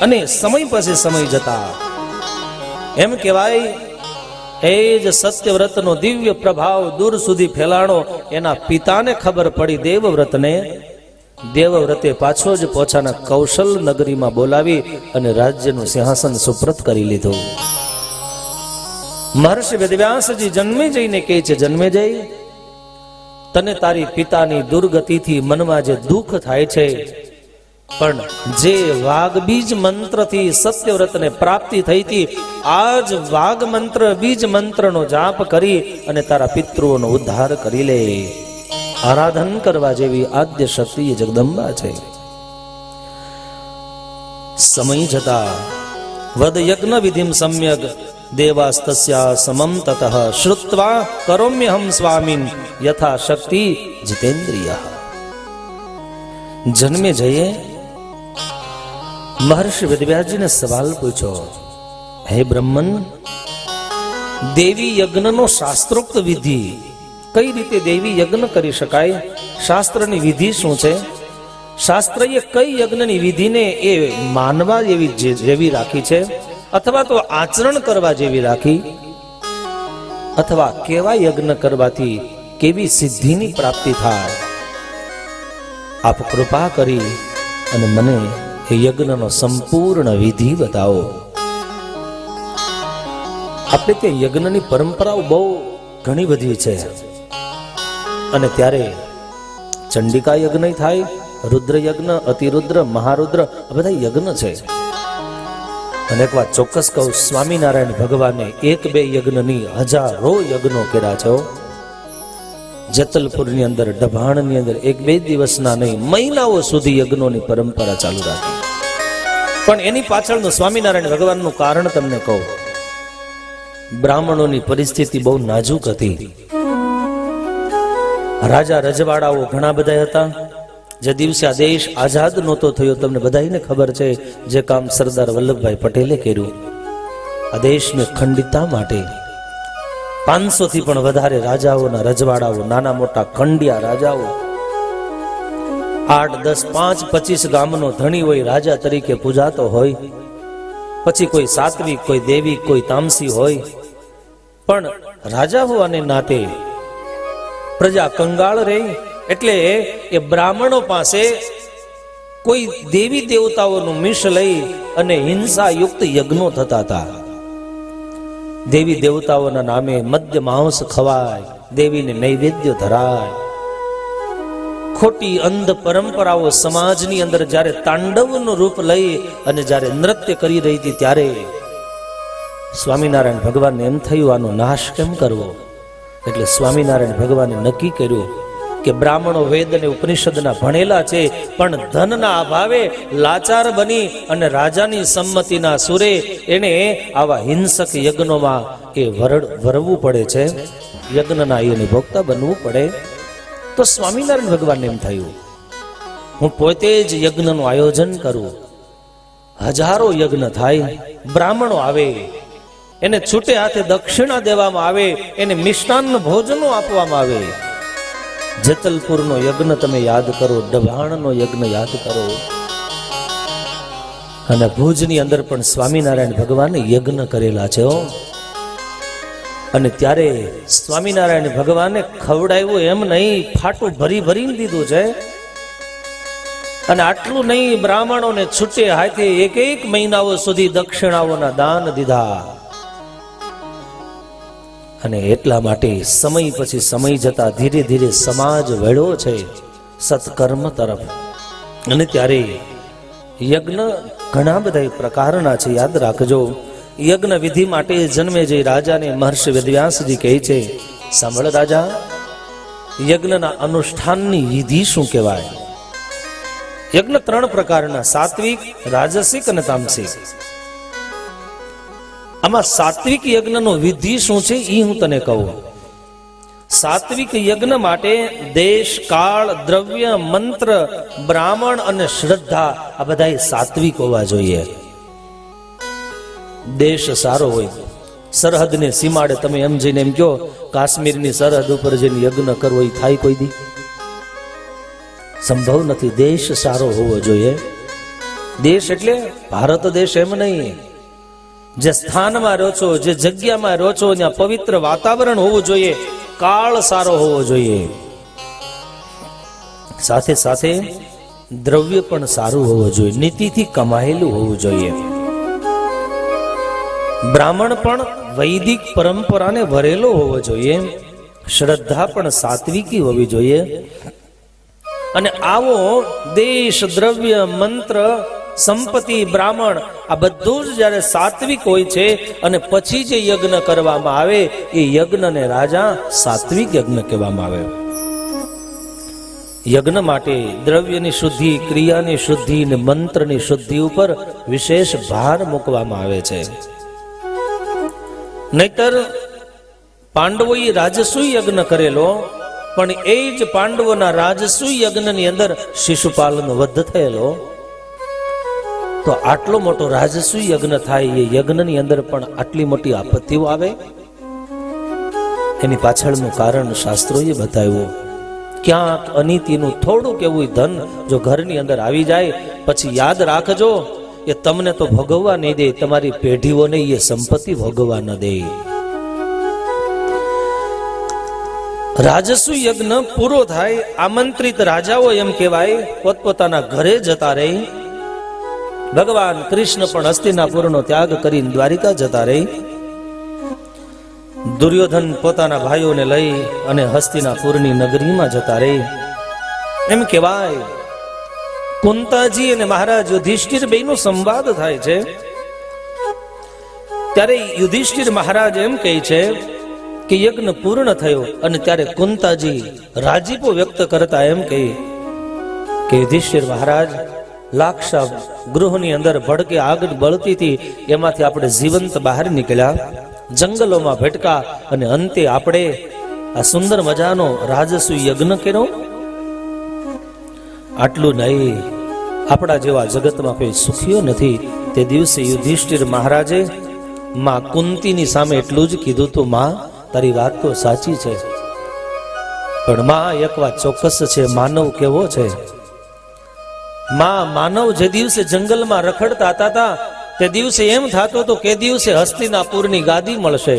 અને સમય પછી સમય જતા એમ કહેવાય એ જ સત્યવ્રતનો દિવ્ય પ્રભાવ દૂર સુધી ફેલાણો એના પિતાને ખબર પડી દેવવ્રતને. દેવવ્રતે પાછો જ પોતાના કૌશલ નગરીમાં બોલાવી અને રાજ્યનું સિંહાસન સુપ્રત કરી લીધું. મહર્ષિ વેદવ્યાસજી જન્મેજયને કહે છે, જન્મેજય, તને તારી પિતાની દુર્ગતિથી મનમાં જે દુઃખ થાય છે, પણ જે વાઘ બીજ મંત્રથી સત્યવ્રતને પ્રાપ્તિ થઈ હતી, આજ વાઘ મંત્ર બીજ મંત્રનો જાપ કરી અને તારા પિતૃઓનો ઉદ્ધાર કરી લે. આરાધન કરવા જેવી આદ્ય શક્તિ એ જગદંબા છે. સમય જતા વદ યજ્ઞ વિધિમ સમ્યગ દેવાસ્તસ્યા સમમ તતઃ શ્રુત્વા કરોમ્યહમ સ્વામીન યથા શક્તિ જીતેન્દ્રિય. જન્મે જઈએ મહર્ષિ વેદવ્યાસજીને સવાલ પૂછ્યો, હે બ્રહ્મન, દેવી યજ્ઞનો શાસ્ત્રોક્ત વિધિ કઈ રીતે દેવી યજ્ઞ કરી શકાય? શાસ્ત્રની વિધિ શું છે? શાસ્ત્રએ કઈ યજ્ઞની વિધિને એ માનવા જેવી રાખી છે, અથવા તો આચરણ કરવા જેવી રાખી, અથવા કેવા યજ્ઞ કરવાથી કેવી સિદ્ધિની પ્રાપ્તિ થાય? આપ કૃપા કરી અને મને એ યજ્ઞનો સંપૂર્ણ વિધિ બતાવો. આપણે તે યજ્ઞની પરંપરાઓ બહુ ઘણી બધી છે. અને ત્યારે ચંડિકા યજ્ઞ થાય, રુદ્ર યજ્ઞ, અતિરુદ્ર, મહારુદ્ર, આ બધા યજ્ઞ છે. અને એક વાત ચોક્કસ કહું, સ્વામિનારાયણ ભગવાને એક બે યજ્ઞની હજારો યજ્ઞો કર્યા છે. જેતલપુરની અંદર, ડભાણની અંદર એક બે દિવસના નહીં, મહિનાઓ સુધી યજ્ઞોની પરંપરા ચાલુ રાખી. પણ એની પાછળનું સ્વામિનારાયણ ભગવાનનું કારણ તમને કહું. બ્રાહ્મણોની પરિસ્થિતિ બહુ નાજુક હતી. રાજા રજવાડાઓ ઘણા બધા હતા. જે દિવસે આ દેશ આઝાદ નહોતો થયો, તમને બધાને ખબર છે, જે કામ સરદાર વલ્લભભાઈ પટેલે કર્યું આ દેશને ખંડિતતા માટે. 500 થી પણ વધારે રાજાઓના રજવાડાઓ, નાના મોટા ખંડિયા રાજાઓ, 8, 10, 5, 25 ગામનો ધણી હોય, રાજા તરીકે પૂજાતો હોય. પછી કોઈ સાત્વિક, કોઈ દેવિક, કોઈ તામસી હોય. પણ રાજા હોવાને નાતે પ્રજા કંગાળ રહી. એટલે એ બ્રાહ્મણો પાસે કોઈ દેવી દેવતાઓનું મિશ લઈ અને હિંસા યુક્ત યજ્ઞો થતા હતા. દેવી દેવતાઓના નામે મદ્ય માંસ ખવાય, દેવીને નૈવેદ્ય ધરાય. ખોટી અંધ પરંપરાઓ સમાજની અંદર જ્યારે તાંડવનું રૂપ લઈ અને જ્યારે નૃત્ય કરી રહી હતી, ત્યારે સ્વામિનારાયણ ભગવાનને એમ થયું, આનો નાશ કેમ કરવો? એટલે સ્વામિનારાયણ ભગવાને નક્કી કર્યું કે બ્રાહ્મણો વેદ અને ઉપનિષદના ભણેલા છે, પણ ધનના અભાવે લાચાર બની અને રાજાની સંમતિના સુરે એને આવા હિંસક યજ્ઞોમાં એ વરવું પડે છે, યજ્ઞના એને ભોગતા બનવું પડે. તો સ્વામિનારાયણ ભગવાનને એમ થયું, હું પોતે જ યજ્ઞનું આયોજન કરું. હજારો યજ્ઞ થાય, બ્રાહ્મણો આવે, એને છૂટે હાથે દક્ષિણા દેવામાં આવે, એને મિષ્ટાન્ન ભોજનો આપવામાં આવે. જેતલપુરનો યજ્ઞ તમે યાદ કરો, ડભાણનો યજ્ઞ યાદ કરો, અને ભુજની અંદર પણ સ્વામિનારાયણ ભગવાને યજ્ઞ કરેલા છે. અને ત્યારે સ્વામિનારાયણ ભગવાને ખવડાવ્યું એમ નહીં, ફાટું ભરી ભરીને દીધું છે. અને આટલું નહીં, બ્રાહ્મણોને છૂટે હાથે 1 મહિનાઓ સુધી દક્ષિણાઓના દાન દીધા. અને એટલા માટે સમય પછી સમય જતા ધીરે ધીરે સમાજ વળ્યો છે સત્કર્મ તરફ. અને ત્યારે યજ્ઞ ઘણા બધા પ્રકારના છે, યાદ રાખજો. યજ્ઞ વિધિ માટે જન્મે જઈ રાજાને મહર્ષિ વેદવ્યાસજી કહે છે, સાંભળ રાજા, યજ્ઞના અનુષ્ઠાનની વિધિ શું કહેવાય? યજ્ઞ 3 પ્રકારના, સાત્વિક, રાજસિક અને તામસિક. આમાં સાત્વિક યજ્ઞનો વિધિ શું છે એ હું તને કહું. સાત્વિક યજ્ઞ માટે દેશ, કાળ, દ્રવ્ય, મંત્ર, બ્રાહ્મણ અને શ્રદ્ધા આ બધા સાત્વિક હોવા જોઈએ. દેશ સારો હોય, સરહદને સીમાડે, તમે એમ જઈને એમ કહો કાશ્મીરની સરહદ ઉપર જઈને યજ્ઞ કરવો એ થાય કોઈ દી? સંભવ નથી. દેશ સારો હોવો જોઈએ. દેશ એટલે ભારત દેશ એમ નહીં. જે સ્થાનમાં રહો છો, જે જગ્યામાં રહો છો, ત્યાં પવિત્ર વાતાવરણ હોવું જોઈએ, કાળ સારો હોવો જોઈએ, સાથે સાથે દ્રવ્ય પણ સારું હોવું જોઈએ, નીતિથી કમાયેલું હોવું જોઈએ. બ્રાહ્મણ પણ વૈદિક પરંપરાને વરેલો હોવો જોઈએ, શ્રદ્ધા પણ સાત્વિકી હોવી જોઈએ. અને આવો દેશ, દ્રવ્ય, મંત્ર, સંપત્તિ, બ્રાહ્મણ આ બધું જ જ્યારે સાત્વિક હોય છે અને પછી જે યજ્ઞ કરવામાં આવે એ યજ્ઞને રાજા સાત્વિક યજ્ઞ કહેવામાં આવે. યજ્ઞ માટે દ્રવ્યની શુદ્ધિ, ક્રિયાની શુદ્ધિ અને મંત્રની શુદ્ધિ ઉપર વિશેષ ભાર મૂકવામાં આવે છે. નહીતર પાંડવોએ રાજસૂય યજ્ઞ કરેલો, પણ એ જ પાંડવોના રાજસૂય યજ્ઞની અંદર શિશુપાલનો વધ થયેલો, તો આટલો મોટો રાજસૂય યજ્ઞ થાય, એ યજ્ઞની અંદર પણ આટલી મોટી આપત્તિઓ આવે. એની પાછળનું કારણ શાસ્ત્રોએ બતાવ્યું. ક્યાંક અનીતિનું થોડુંક એવું ધન જો ઘરની અંદર આવી જાય, પછી યાદ રાખજો એ તમને તો ભોગવવા નહીં દે, તમારી પેઢીઓને એ સંપત્તિ ભોગવવા ન દે. રાજસુ યજ્ઞ પૂરો થાય, આમંત્રિત રાજાઓ એમ કહેવાય પોતપોતાના ઘરે જતા રહી. ભગવાન કૃષ્ણ પણ હસ્તિનાપુરનો ત્યાગ કરીને દ્વારિકા જતા રહી. દુર્યોધન પોતાના ભાઈઓને લઈ અને હસ્તિનાપુરની નગરીમાં જતા રહી. એમ કહેવાય કુંતાજી અને મહારાજ યુધિષ્ઠિર બેયનો સંવાદ થાય છે. ત્યારે યુધિષ્ઠિર મહારાજ એમ કહે છે કે યજ્ઞ પૂર્ણ થયો, અને ત્યારે કુંતાજી રાજીપો વ્યક્ત કરતા એમ કહે કે યુધિષ્ઠિર મહારાજ, લાક્ષા ગૃહની અંદર ભડકે આગ બળતી હતી, એમાંથી આપણે જીવંત બહાર નીકળ્યા, જંગલોમાં ભટકા, અને અંતે આપણે આ સુંદર મજાનો રાજસુ યજ્ઞ કર્યો. આટલું નહીં, આપણા જેવા જગતમાં કોઈ સુખીઓ નથી. તે દિવસે યુધિષ્ઠિર મહારાજે માં કુંતીની સામે એટલું જ કીધું તું, માં તારી વાત તો સાચી છે, પણ માં એક વાત ચોક્કસ છે, માનવ કેવો છે. માં, માનવ જે દિવસે જંગલમાં રખડતા હતા તે દિવસે એમ થતો હતો કે દિવસે હસ્તિનાપુરની ગાદી મળશે.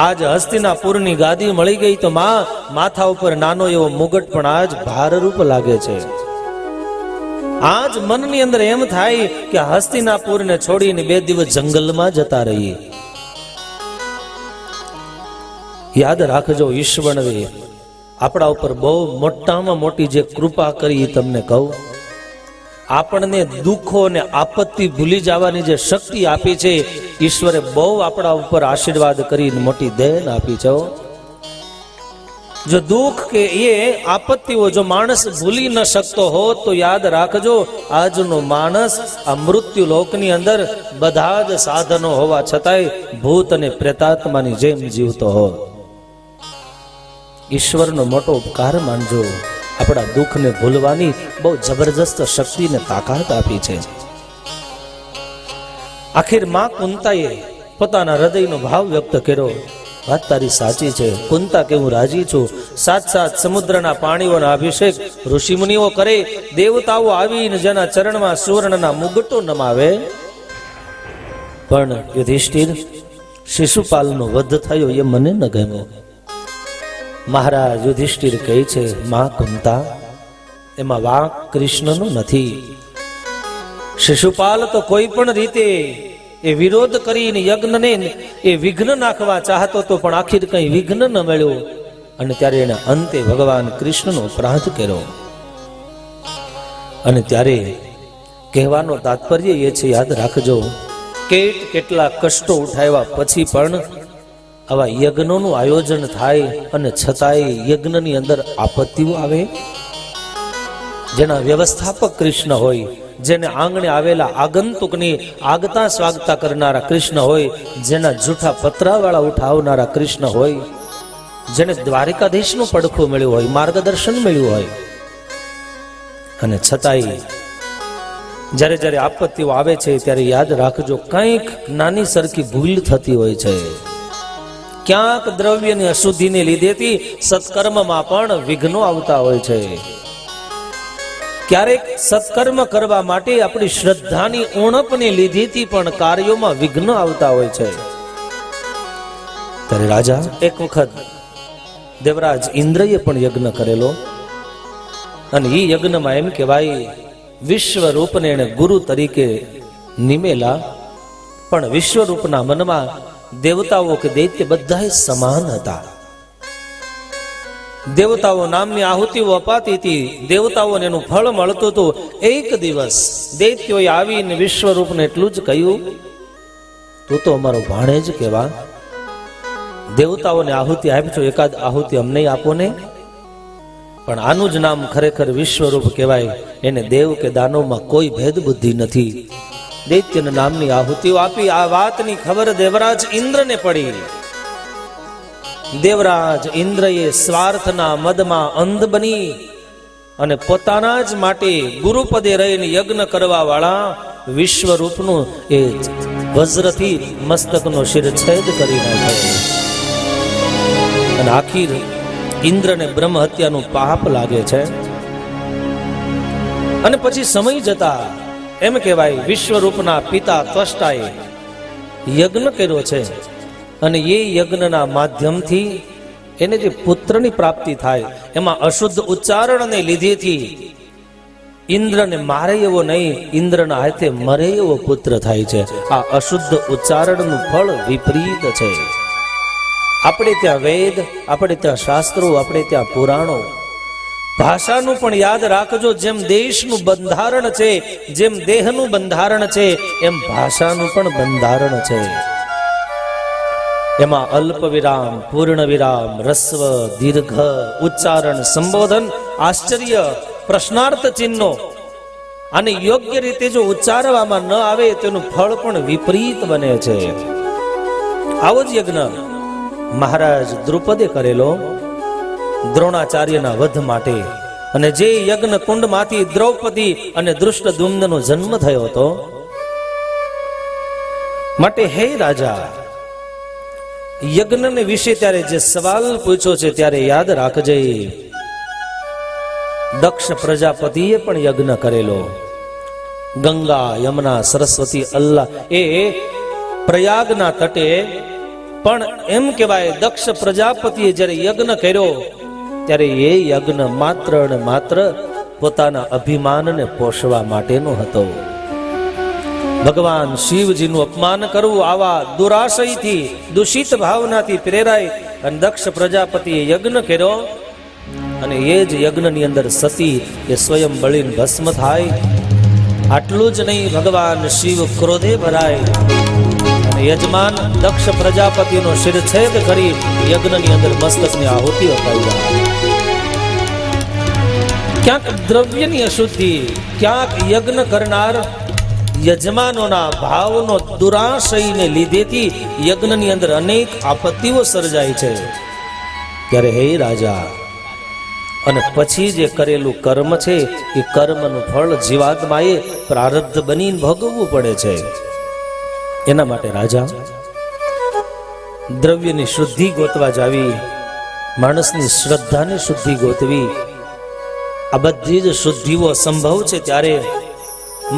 આજ હસ્તિનાપુરની ગાદી મળી ગઈ તો માં માથા ઉપર નાનો એવો મુગટ પણ આજ ભારરૂપ લાગે છે. આજ મનની અંદર એમ થાય કે હસ્તિનાપુરને છોડીને 2 દિવસ જંગલમાં જતા રહીએ. યાદ રાખજો, ઈશ્વરે આપણા ઉપર બહુ મોટામાં મોટી જે કૃપા કરી તમને કહું, આપણને દુઃખો અને આપત્તિ ભૂલી જવાની જે શક્તિ આપી છે, ઈશ્વરે બહુ આપણા ઉપર આશીર્વાદ કરીને મોટી દેન આપી છે. જો દુઃખ કે એ આપત્તિઓ જો માણસ ભૂલી ન શકતો હોત તો યાદ રાખજો, આજનો માણસ આ મૃત્યુ લોકની અંદર બધા જ સાધનો હોવા છતાંય ભૂત અને પ્રેતાત્માની જેમ જીવતો હોત. ઈશ્વરનો મોટો ઉપકાર માનજો, આપણા દુઃખને ભૂલવાની બહુ જબરજસ્ત શક્તિ ને તાકાત આપી છે. આખિર માં કુંતાએ પોતાના હૃદયનો ભાવ વ્યક્ત કર્યો. વાત તારી સાચી છે કુંતા, કે હું રાજી છું. 7 સમુદ્રના પાણીઓના અભિષેક ઋષિમુનિઓ કરે, દેવતાઓ આવીને જેના ચરણમાં સુવર્ણના મુગટો નમાવે. પણ યુધિષ્ઠિર, શિશુપાલનો વધ થયો એ મને ન ગમ્યો. મહારાજ યુધિષ્ઠિર કહે છે, માં કુંતા, એમાં વાંક કૃષ્ણનો નથી. શિશુપાલ તો કોઈ પણ રીતે એ વિરોધ કરીને યજ્ઞને એ વિઘ્ન નાખવા ચાહતો હતો, પણ આખિર કઈ વિઘ્ન ન મળ્યું, અને ત્યારે એને અંતે ભગવાન કૃષ્ણનો અપરાધ કર્યો. અને ત્યારે કહેવાનો તાત્પર્ય એ છે, યાદ રાખજો, કેટલા કષ્ટો ઉઠાવ્યા પછી પણ આવા યજ્ઞોનું આયોજન થાય અને છતાંય યજ્ઞની અંદર આપત્તિઓ આવે. જેના વ્યવસ્થાપક કૃષ્ણ હોય, જેને આંગણે આવેલા આગંતુકની આગતા સ્વાગતા કરનારા કૃષ્ણ હોય, જેના જૂઠા પતરાવાળા ઉઠાવનારા કૃષ્ણ હોય, જેને દ્વારિકાધીશનું પડખું મળ્યું હોય, માર્ગદર્શન મળ્યું હોય, અને છતાંય જ્યારે જ્યારે આપત્તિઓ આવે છે ત્યારે યાદ રાખજો, કંઈક નાની સરખી ભૂલ થતી હોય છે. ક્યાંક દ્રવ્યની અશુદ્ધિને લીધેથી સત્કર્મમાં પણ વિઘ્નો આવતા હોય છે. ક્યારેક સત્કર્મ કરવા માટે આપણી શ્રદ્ધાની ઉણપને લીધેથી પણ કાર્યોમાં વિઘ્ન આવતા હોય છે. ત્યારે રાજા એક વખત દેવરાજ ઇન્દ્રએ પણ યજ્ઞ કરેલો અને એ યજ્ઞમાં એમ કહેવાય વિશ્વરૂપને એને ગુરુ તરીકે નિમેલા, પણ વિશ્વરૂપના મનમાં દેવતાઓ કે દૈત્ય બધા સમાન હતા. દેવતાઓ નામની આહુતિઓ અપાતી હતી, દેવતાઓને એનું ફળ મળતું હતું. એક દિવસ દૈત્યોએ આવીને વિશ્વરૂપને એટલું જ કહ્યું, તું તો અમારો ભાણેજ કહેવા, દેવતાઓને આહુતિ આપજો, એકાદ આહુતિ અમને આપો ને. પણ આનું જ નામ ખરેખર વિશ્વરૂપ કહેવાય. એને દેવ કે દાનવમાં કોઈ ભેદ બુદ્ધિ નથી. દૈત્ય નામની આહુતિઓ આપી. આ વાતની ખબર દેવરાજ ઇન્દ્રને પડી. દેવરાજ ઇન્દ્રએ સ્વાર્થના મદમાં અંધ બની અને પોતાના જ માટે ગુરુપદે રહીને યજ્ઞ કરવા વાળા વિશ્વરૂપનું એ વજ્રથી મસ્તકનો શિરછેદ કરી નાખ્યો. અને આખીર ઇન્દ્રને બ્રહ્મ હત્યાનું પાપ લાગે છે. અને પછી સમય જતા એમ કહેવાય વિશ્વરૂપના પિતા ત્વષ્ટાએ યજ્ઞ કર્યો છે અને એ યજ્ઞના માધ્યમથી એને જે પુત્રની પ્રાપ્તિ થાય, એમાં અશુદ્ધ ઉચ્ચારણને લીધેથી ઇન્દ્રને મારે એવો નહીં, ઇન્દ્રના હાથે મરે એવો પુત્ર થાય છે. આ અશુદ્ધ ઉચ્ચારણનું ફળ વિપરીત છે. આપણે ત્યાં વેદ, આપણે ત્યાં શાસ્ત્રો, આપણે ત્યાં પુરાણો, ભાષાનું પણ યાદ રાખજો. જેમ દેશનું બંધારણ છે, જેમ દેહનું બંધારણ છે, એમ ભાષાનું પણ બંધારણ છે. એમાં અલ્પ વિરામ, પૂર્ણ વિરામ, રસ્વ, દીર્ઘ, ઉચ્ચારણ, સંબોધન, આશ્ચર્ય, પ્રશ્નાર્થ ચિહ્નો, અને યોગ્ય રીતે જો ઉચ્ચારવામાં ન આવે તેનું ફળ પણ વિપરીત બને છે. આવો જ યજ્ઞ મહારાજ દ્રુપદે કરેલો દ્રોણાચાર્યના વધ માટે. અને જે યજ્ઞ કુંડમાંથી દ્રૌપદી અને દૃષ્ટદ્યુમ્નનો જન્મ થયો હતો. માટે હે રાજા, યજ્ઞને વિશે ત્યારે જે સવાલ પૂછ્યો છે ત્યારે યાદ રાખજે. દક્ષ પ્રજાપતિએ પણ યજ્ઞ કરેલો. ગંગા, યમુના, સરસ્વતી, અલ્લાહ એ પ્રયાગના તટે પણ એમ કહેવાય દક્ષ પ્રજાપતિએ જ્યારે યજ્ઞ કર્યો ત્યારે એ યજ્ઞ માત્ર ને માત્ર પોતાના અભિમાનને પોષવા માટેનો હતો. ભગવાન શિવજીનું અપમાન કરવું આવા દુરાશયથી, દૂષિત ભાવનાથી પ્રેરાય અને દક્ષ પ્રજાપતિએ યજ્ઞ કર્યો. અને એ જ યજ્ઞની અંદર સતી એ સ્વયં બળીને ભસ્મ થાય. આટલું જ નહીં, ભગવાન શિવ ક્રોધે ભરાય અને યજમાન દક્ષ પ્રજાપતિનો શિરછેદ કરી યજ્ઞની અંદર મસ્તકની આહુતિ અપાઈ. ક્યાંક દ્રવ્યની અશુદ્ધિ, ક્યાંક યજ્ઞ કરનાર યજમાનોના ભાવનો દુરાશયને લીધેથી યજ્ઞની અંદર અનેક આપત્તિઓ સર્જાય છે. ત્યારે હે રાજા, અને પછી જે કરેલું કર્મ છે એ કર્મનું ફળ જીવાત્માએ પ્રારબ્ધ બનીને ભોગવવું પડે છે. એના માટે રાજા દ્રવ્યની શુદ્ધિ ગોતવા જાવી, માણસની શ્રદ્ધાની શુદ્ધિ ગોતવી, આ બધી જ શુદ્ધિઓ સંભવ છે. ત્યારે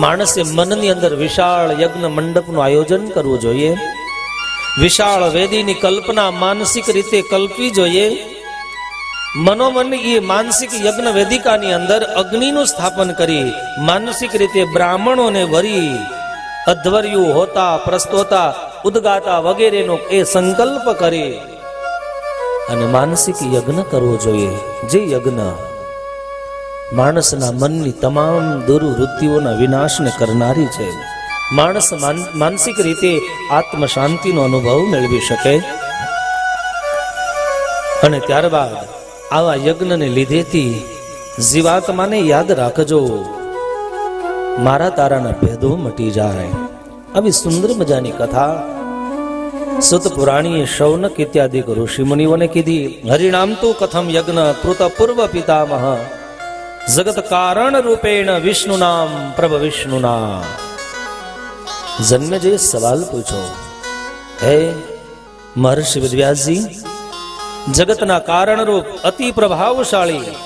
માણસે મનની અંદર વિશાળ યજ્ઞ મંડપનું આયોજન કરવું જોઈએ. વિશાળ વેદીની કલ્પના માનસિક રીતે કલ્પવી જોઈએ. મનોમન એ માનસિક યજ્ઞ વેદિકાની અંદર અગ્નિનું સ્થાપન કરી માનસિક રીતે બ્રાહ્મણોને વરી અધ્વર્યું, હોતા, પ્રસ્તોતા, ઉદ્ગાતા વગેરેનો એ સંકલ્પ કરી અને માનસિક યજ્ઞ કરવો જોઈએ. જે યજ્ઞ માણસના મનની તમામ દુર્વૃત્તિઓના વિનાશને કરનારી છે. માણસ માનસિક રીતે આત્મ શાંતિનો અનુભવ મેળવી શકે. અને ત્યારબાદ આવા યજ્ઞને લીધેથી જીવાત્માને યાદ રાખજો, મારા તારાના ભેદો મટી જાય. આવી સુંદર મજાની કથા સુત પુરાણીએ શૌનક ઇત્યાદિ ઋષિ મુનિઓને કીધી. હરિણામ તુ કથમ યજ્ઞ કૃત પૂર્વ પિતામહ જગત કારણ રૂપેણ વિષ્ણુ નામ પ્રભ વિષ્ણુના. જન્મે જે સવાલ પૂછો, હે મહર્ષિ વેદવ્યાસજી, જગતના કારણ રૂપ અતિ પ્રભાવશાળી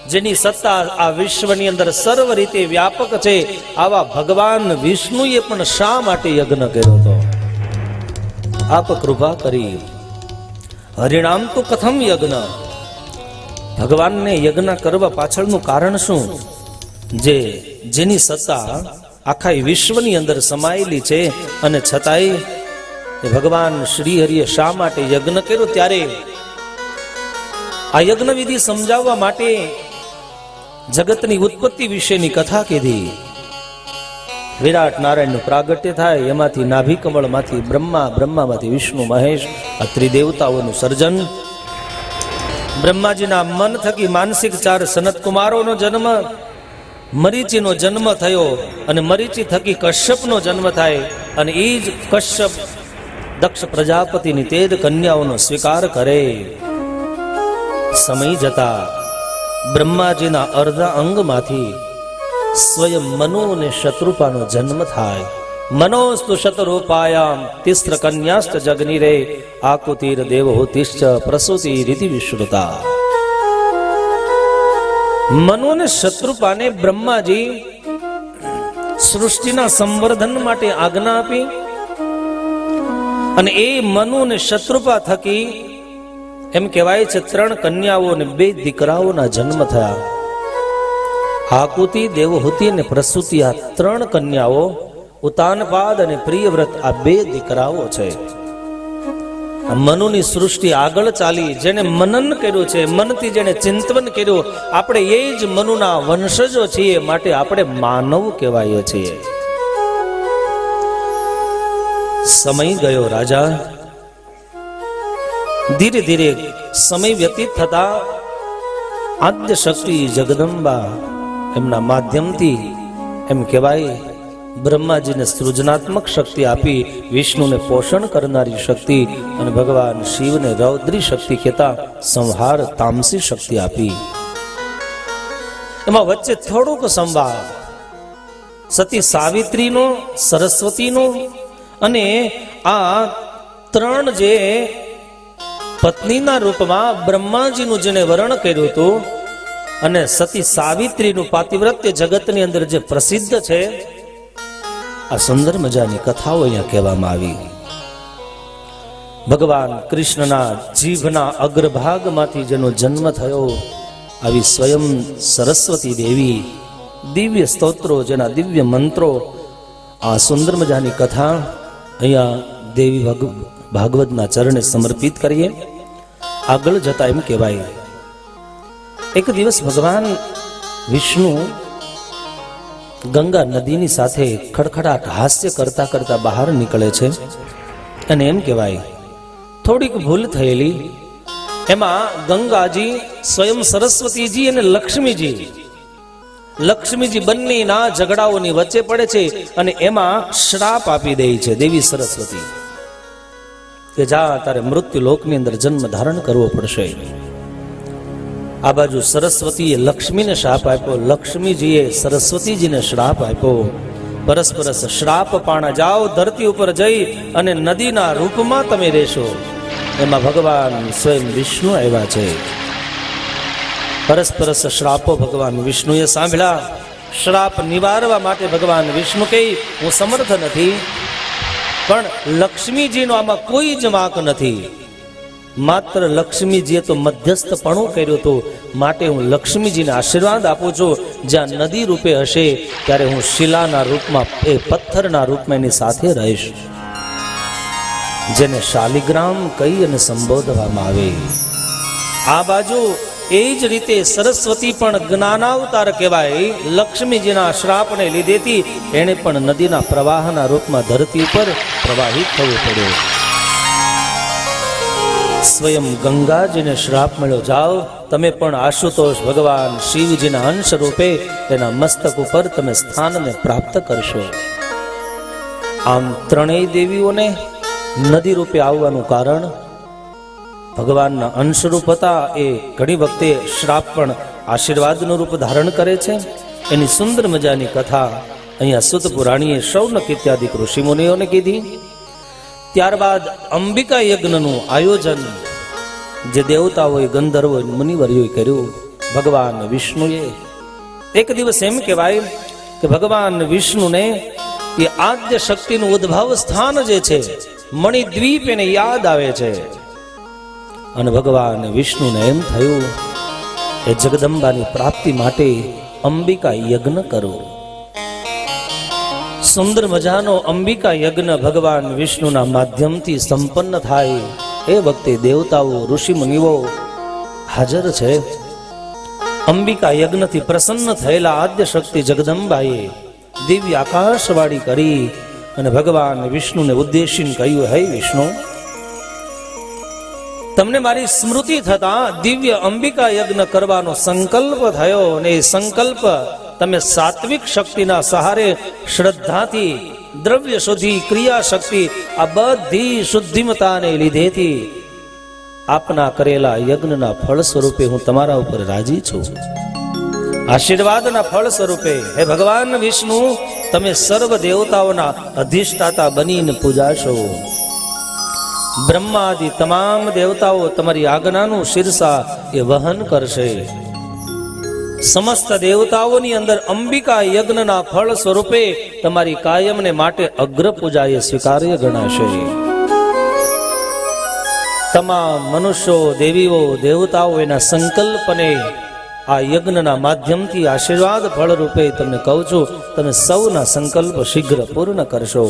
જેની સત્તા આ વિશ્વની અંદર સર્વ રીતે વ્યાપક છે, આવા ભગવાન વિષ્ણુએ પણ શા માટે યજ્ઞ કર્યો હતો? આપ કૃપા કરી. હરિણામ તો કથમ યજ્ઞ. ભગવાનને યજ્ઞ કરવા પાછળનું કારણ શું? જેની સત્તા આખા વિશ્વની અંદર સમાયેલી છે, અને છતાંય ભગવાન શ્રી હરિએ શા માટે યજ્ઞ કર્યો? ત્યારે આ યજ્ઞ વિધિ સમજાવવા માટે જગતની ઉત્પત્તિ વિશેની કથા કીધી. વિરાટ નારાયણનું પ્રાગટ્ય થાય, એમાંથી નાભી કમળમાંથી બ્રહ્મા, બ્રહ્મામાંથી વિષ્ણુ મહેશ, આ ત્રિદેવતાઓનું સર્જન. બ્રહ્માજીના મન થકી માનસિક 4 સનત કુમારોનો જન્મ, મરીચીનો જન્મ થયો, અને મરીચી થકી કશ્યપનો જન્મ થાય, અને એ જ કશ્યપ દક્ષ પ્રજાપતિની તેજ કન્યાઓનો સ્વીકાર કરે. સમય જતા બ્રહ્માજીના અર્ધા અંગમાંથી સ્વયં મનુ અને શત્રુપાનો જન્મ થાય. મનોસ્તુ શતરૂપાયામ તિસ્ત્ર કન્યાસ્ત જગનીરે આકુતિર દેવહોતિશ્ચ પ્રસૂતિ રીતિ વિશ્રુતા. મનુ અને શત્રુપાને બ્રહ્માજી સૃષ્ટિના સંવર્ધન માટે આજ્ઞા આપી, અને એ મનુ અને શત્રુપા થકી એમ કહેવાય છે 3 કન્યાઓ અને 2 દીકરાઓના જન્મ થયા. આકુતિ, દેવહૂતિ અને પ્રસૂતિ, આ 3 કન્યાઓ, ઉતાનપાદ અને પ્રિયવ્રત, આ 2 દીકરાઓ છે. મનુની સૃષ્ટિ આગળ ચાલી, જેને મનન કર્યું છે, મનથી જેને ચિંતન કર્યું, આપણે એ જ મનુના વંશજો છીએ, માટે આપણે માનવ કહેવાય છીએ. સમય ગયો રાજા. ધીરે ધીરે સમય વ્યતીત થતા આદ્ય શક્તિ જગદંબા એમના માધ્યમથી એમ કહેવાય બ્રહ્માજીને સૃજનાત્મક શક્તિ આપી, વિષ્ણુને પોષણ કરનારી શક્તિ, અને ભગવાન શિવને રૌદ્રી શક્તિ કહેતા સંહાર તામસી શક્તિ આપી. એમાં વચ્ચે થોડોક સંવાદ સતી સાવિત્રીનો, સરસ્વતીનો, અને આ 3 જે પત્નીના રૂપમાં બ્રહ્માજીનું જેને વરણ કર્યું હતું, અને સતી સાવિત્રીનું પાતિવ્રત્ય જગતની અંદર જે પ્રસિદ્ધ છે, આ સુંદર મજાની કથાઓ અહીંયા કહેવામાં આવી. ભગવાન કૃષ્ણના જીભના અગ્રભાગમાંથી જેનો જન્મ થયો, આવી સ્વયં સરસ્વતી દેવી, દિવ્ય સ્તોત્રો, જેના દિવ્ય મંત્રો, આ સુંદર મજાની કથા અહીંયા દેવી ભાગવતના ચરણે સમર્પિત કરીએ. આગળ જતા એમ કહેવાય, એક દિવસ ભગવાન વિષ્ણુ ગંગા નદીની સાથે ખડખડાટ હાસ્ય કરતા કરતા બહાર નીકળે છે, અને એમ કહેવાય થોડીક ભૂલ થયેલી. એમાં ગંગાજી, સ્વયં સરસ્વતીજી અને લક્ષ્મીજી બંનેના ઝઘડાઓની વચ્ચે પડે છે, અને એમાં શ્રાપ આપી દે છે દેવી સરસ્વતી કે જા, તારે મૃત્યુ લોકની અંદર જન્મ ધારણ કરવો પડશે. આ બાજુ સરસ્વતીએ લક્ષ્મીને શ્રાપ આપ્યો, લક્ષ્મીજીએ સરસ્વતીજીને શ્રાપ આપ્યો. પરસ્પર શ્રાપ પાણા, જાઓ ધરતી ઉપર જઈ અને નદીના રૂપમાં તમે રહેશો. એમાં ભગવાન સ્વયં વિષ્ણુ આવ્યા છે. પરસ્પર શ્રાપો ભગવાન વિષ્ણુએ સાંભળ્યા. શ્રાપ નિવારવા માટે ભગવાન વિષ્ણુ કહે, હું સમર્થ નથી, પણ લક્ષ્મીજીનો આમાં કોઈ જ વાંક નથી. માત્ર લક્ષ્મીજીએ તો મધ્યસ્થપણું કર્યું હતું, માટે હું લક્ષ્મીજીને આશીર્વાદ આપું છું. જ્યાં નદી રૂપે હશે ત્યારે હું શિલાના રૂપમાં, એ પથ્થરના રૂપમાં એની સાથે રહીશ, જેને શાલિગ્રામ કહી અને સંબોધવામાં આવે. આ બાજુ એ જ રીતે સરસ્વતી પણ જ્ઞાનાવતાર કહેવાય. લક્ષ્મીજીના શ્રાપને લીધેથી એણે પણ નદીના પ્રવાહના રૂપમાં ધરતી ઉપર પ્રવાહિત થવું પડ્યું. સ્વયં ગંગાજીને શ્રાપ મળ્યો, જાઓ તમે પણ આશુતોષ ભગવાન શિવજીના અંશ રૂપે એના મસ્તક ઉપર તમે સ્થાનને પ્રાપ્ત કરશો. આમ 3 દેવીઓને નદી રૂપે આવવાનું કારણ ભગવાનના અંશરૂપ હતા. એ ઘણી વખતે શ્રાપ પણ આશીર્વાદનું રૂપ ધારણ કરે છે. એની સુંદર મજાની કથા અહીંયા સુત પુરાણીએ શૌનક ઇત્યાદિ ઋષિમુનિઓને કીધી. ત્યારબાદ અંબિકા યજ્ઞનું આયોજન જે દેવતાઓએ, ગંધર્વોએ, મુનિવર્યોએ કર્યું. ભગવાન વિષ્ણુએ એક દિવસ એમ કહેવાય કે ભગવાન વિષ્ણુને એ આદ્ય શક્તિનું ઉદ્ભવ સ્થાન જે છે મણિદ્વીપ એને યાદ આવે છે અને ભગવાન વિષ્ણુને એમ થયું કે જગદંબાની પ્રાપ્તિ માટે અંબિકા યજ્ઞ કરો. સુંદર મજાનો અંબિકા યજ્ઞ ભગવાન વિષ્ણુના માધ્યમથી સંપન્ન થાય. એ વખતે દેવતાઓ ઋષિ મુનિઓ હાજર છે. અંબિકા યજ્ઞથી પ્રસન્ન થયેલા આદ્ય શક્તિ જગદંબાએ દિવ્ય આકાશવાણી કરી અને ભગવાન વિષ્ણુને ઉદ્દેશીને કહ્યું, હે વિષ્ણુ, તમને મારી સ્મૃતિ થતા દિવ્ય અંબિકા યજ્ઞ કરવાનો સંકલ્પ થયો અને એ સંકલ્પ તમે સાત્વિક શક્તિના સહારે શ્રદ્ધાથી દ્રવ્ય શુદ્ધિ ક્રિયા શક્તિ આ બધી શુદ્ધિમતાને લીધેથી આપના કરેલા યજ્ઞના ફળ સ્વરૂપે હું તમારા ઉપર રાજી છું. આશીર્વાદના ફળ સ્વરૂપે હે ભગવાન વિષ્ણુ, તમે સર્વ દેવતાઓના અધિષ્ઠાતા બનીને પૂજાશો. બ્રહ્માદિ તમામ દેવતાઓ તમારી આજ્ઞાનું શીર્ષા એ વહન કરશે. સમસ્ત દેવતાઓની અંદર અંબિકા યજ્ઞના ફળ સ્વરૂપે તમારી કાયમને માટે અગ્ર પૂજા એ સ્વીકાર્ય ગણાશે. તમામ મનુષ્યો દેવીઓ દેવતાઓ એના સંકલ્પને આ યજ્ઞના માધ્યમથી આશીર્વાદ ફળ રૂપે તમને કહું છું, તમે સૌના સંકલ્પ શીઘ્ર પૂર્ણ કરશો.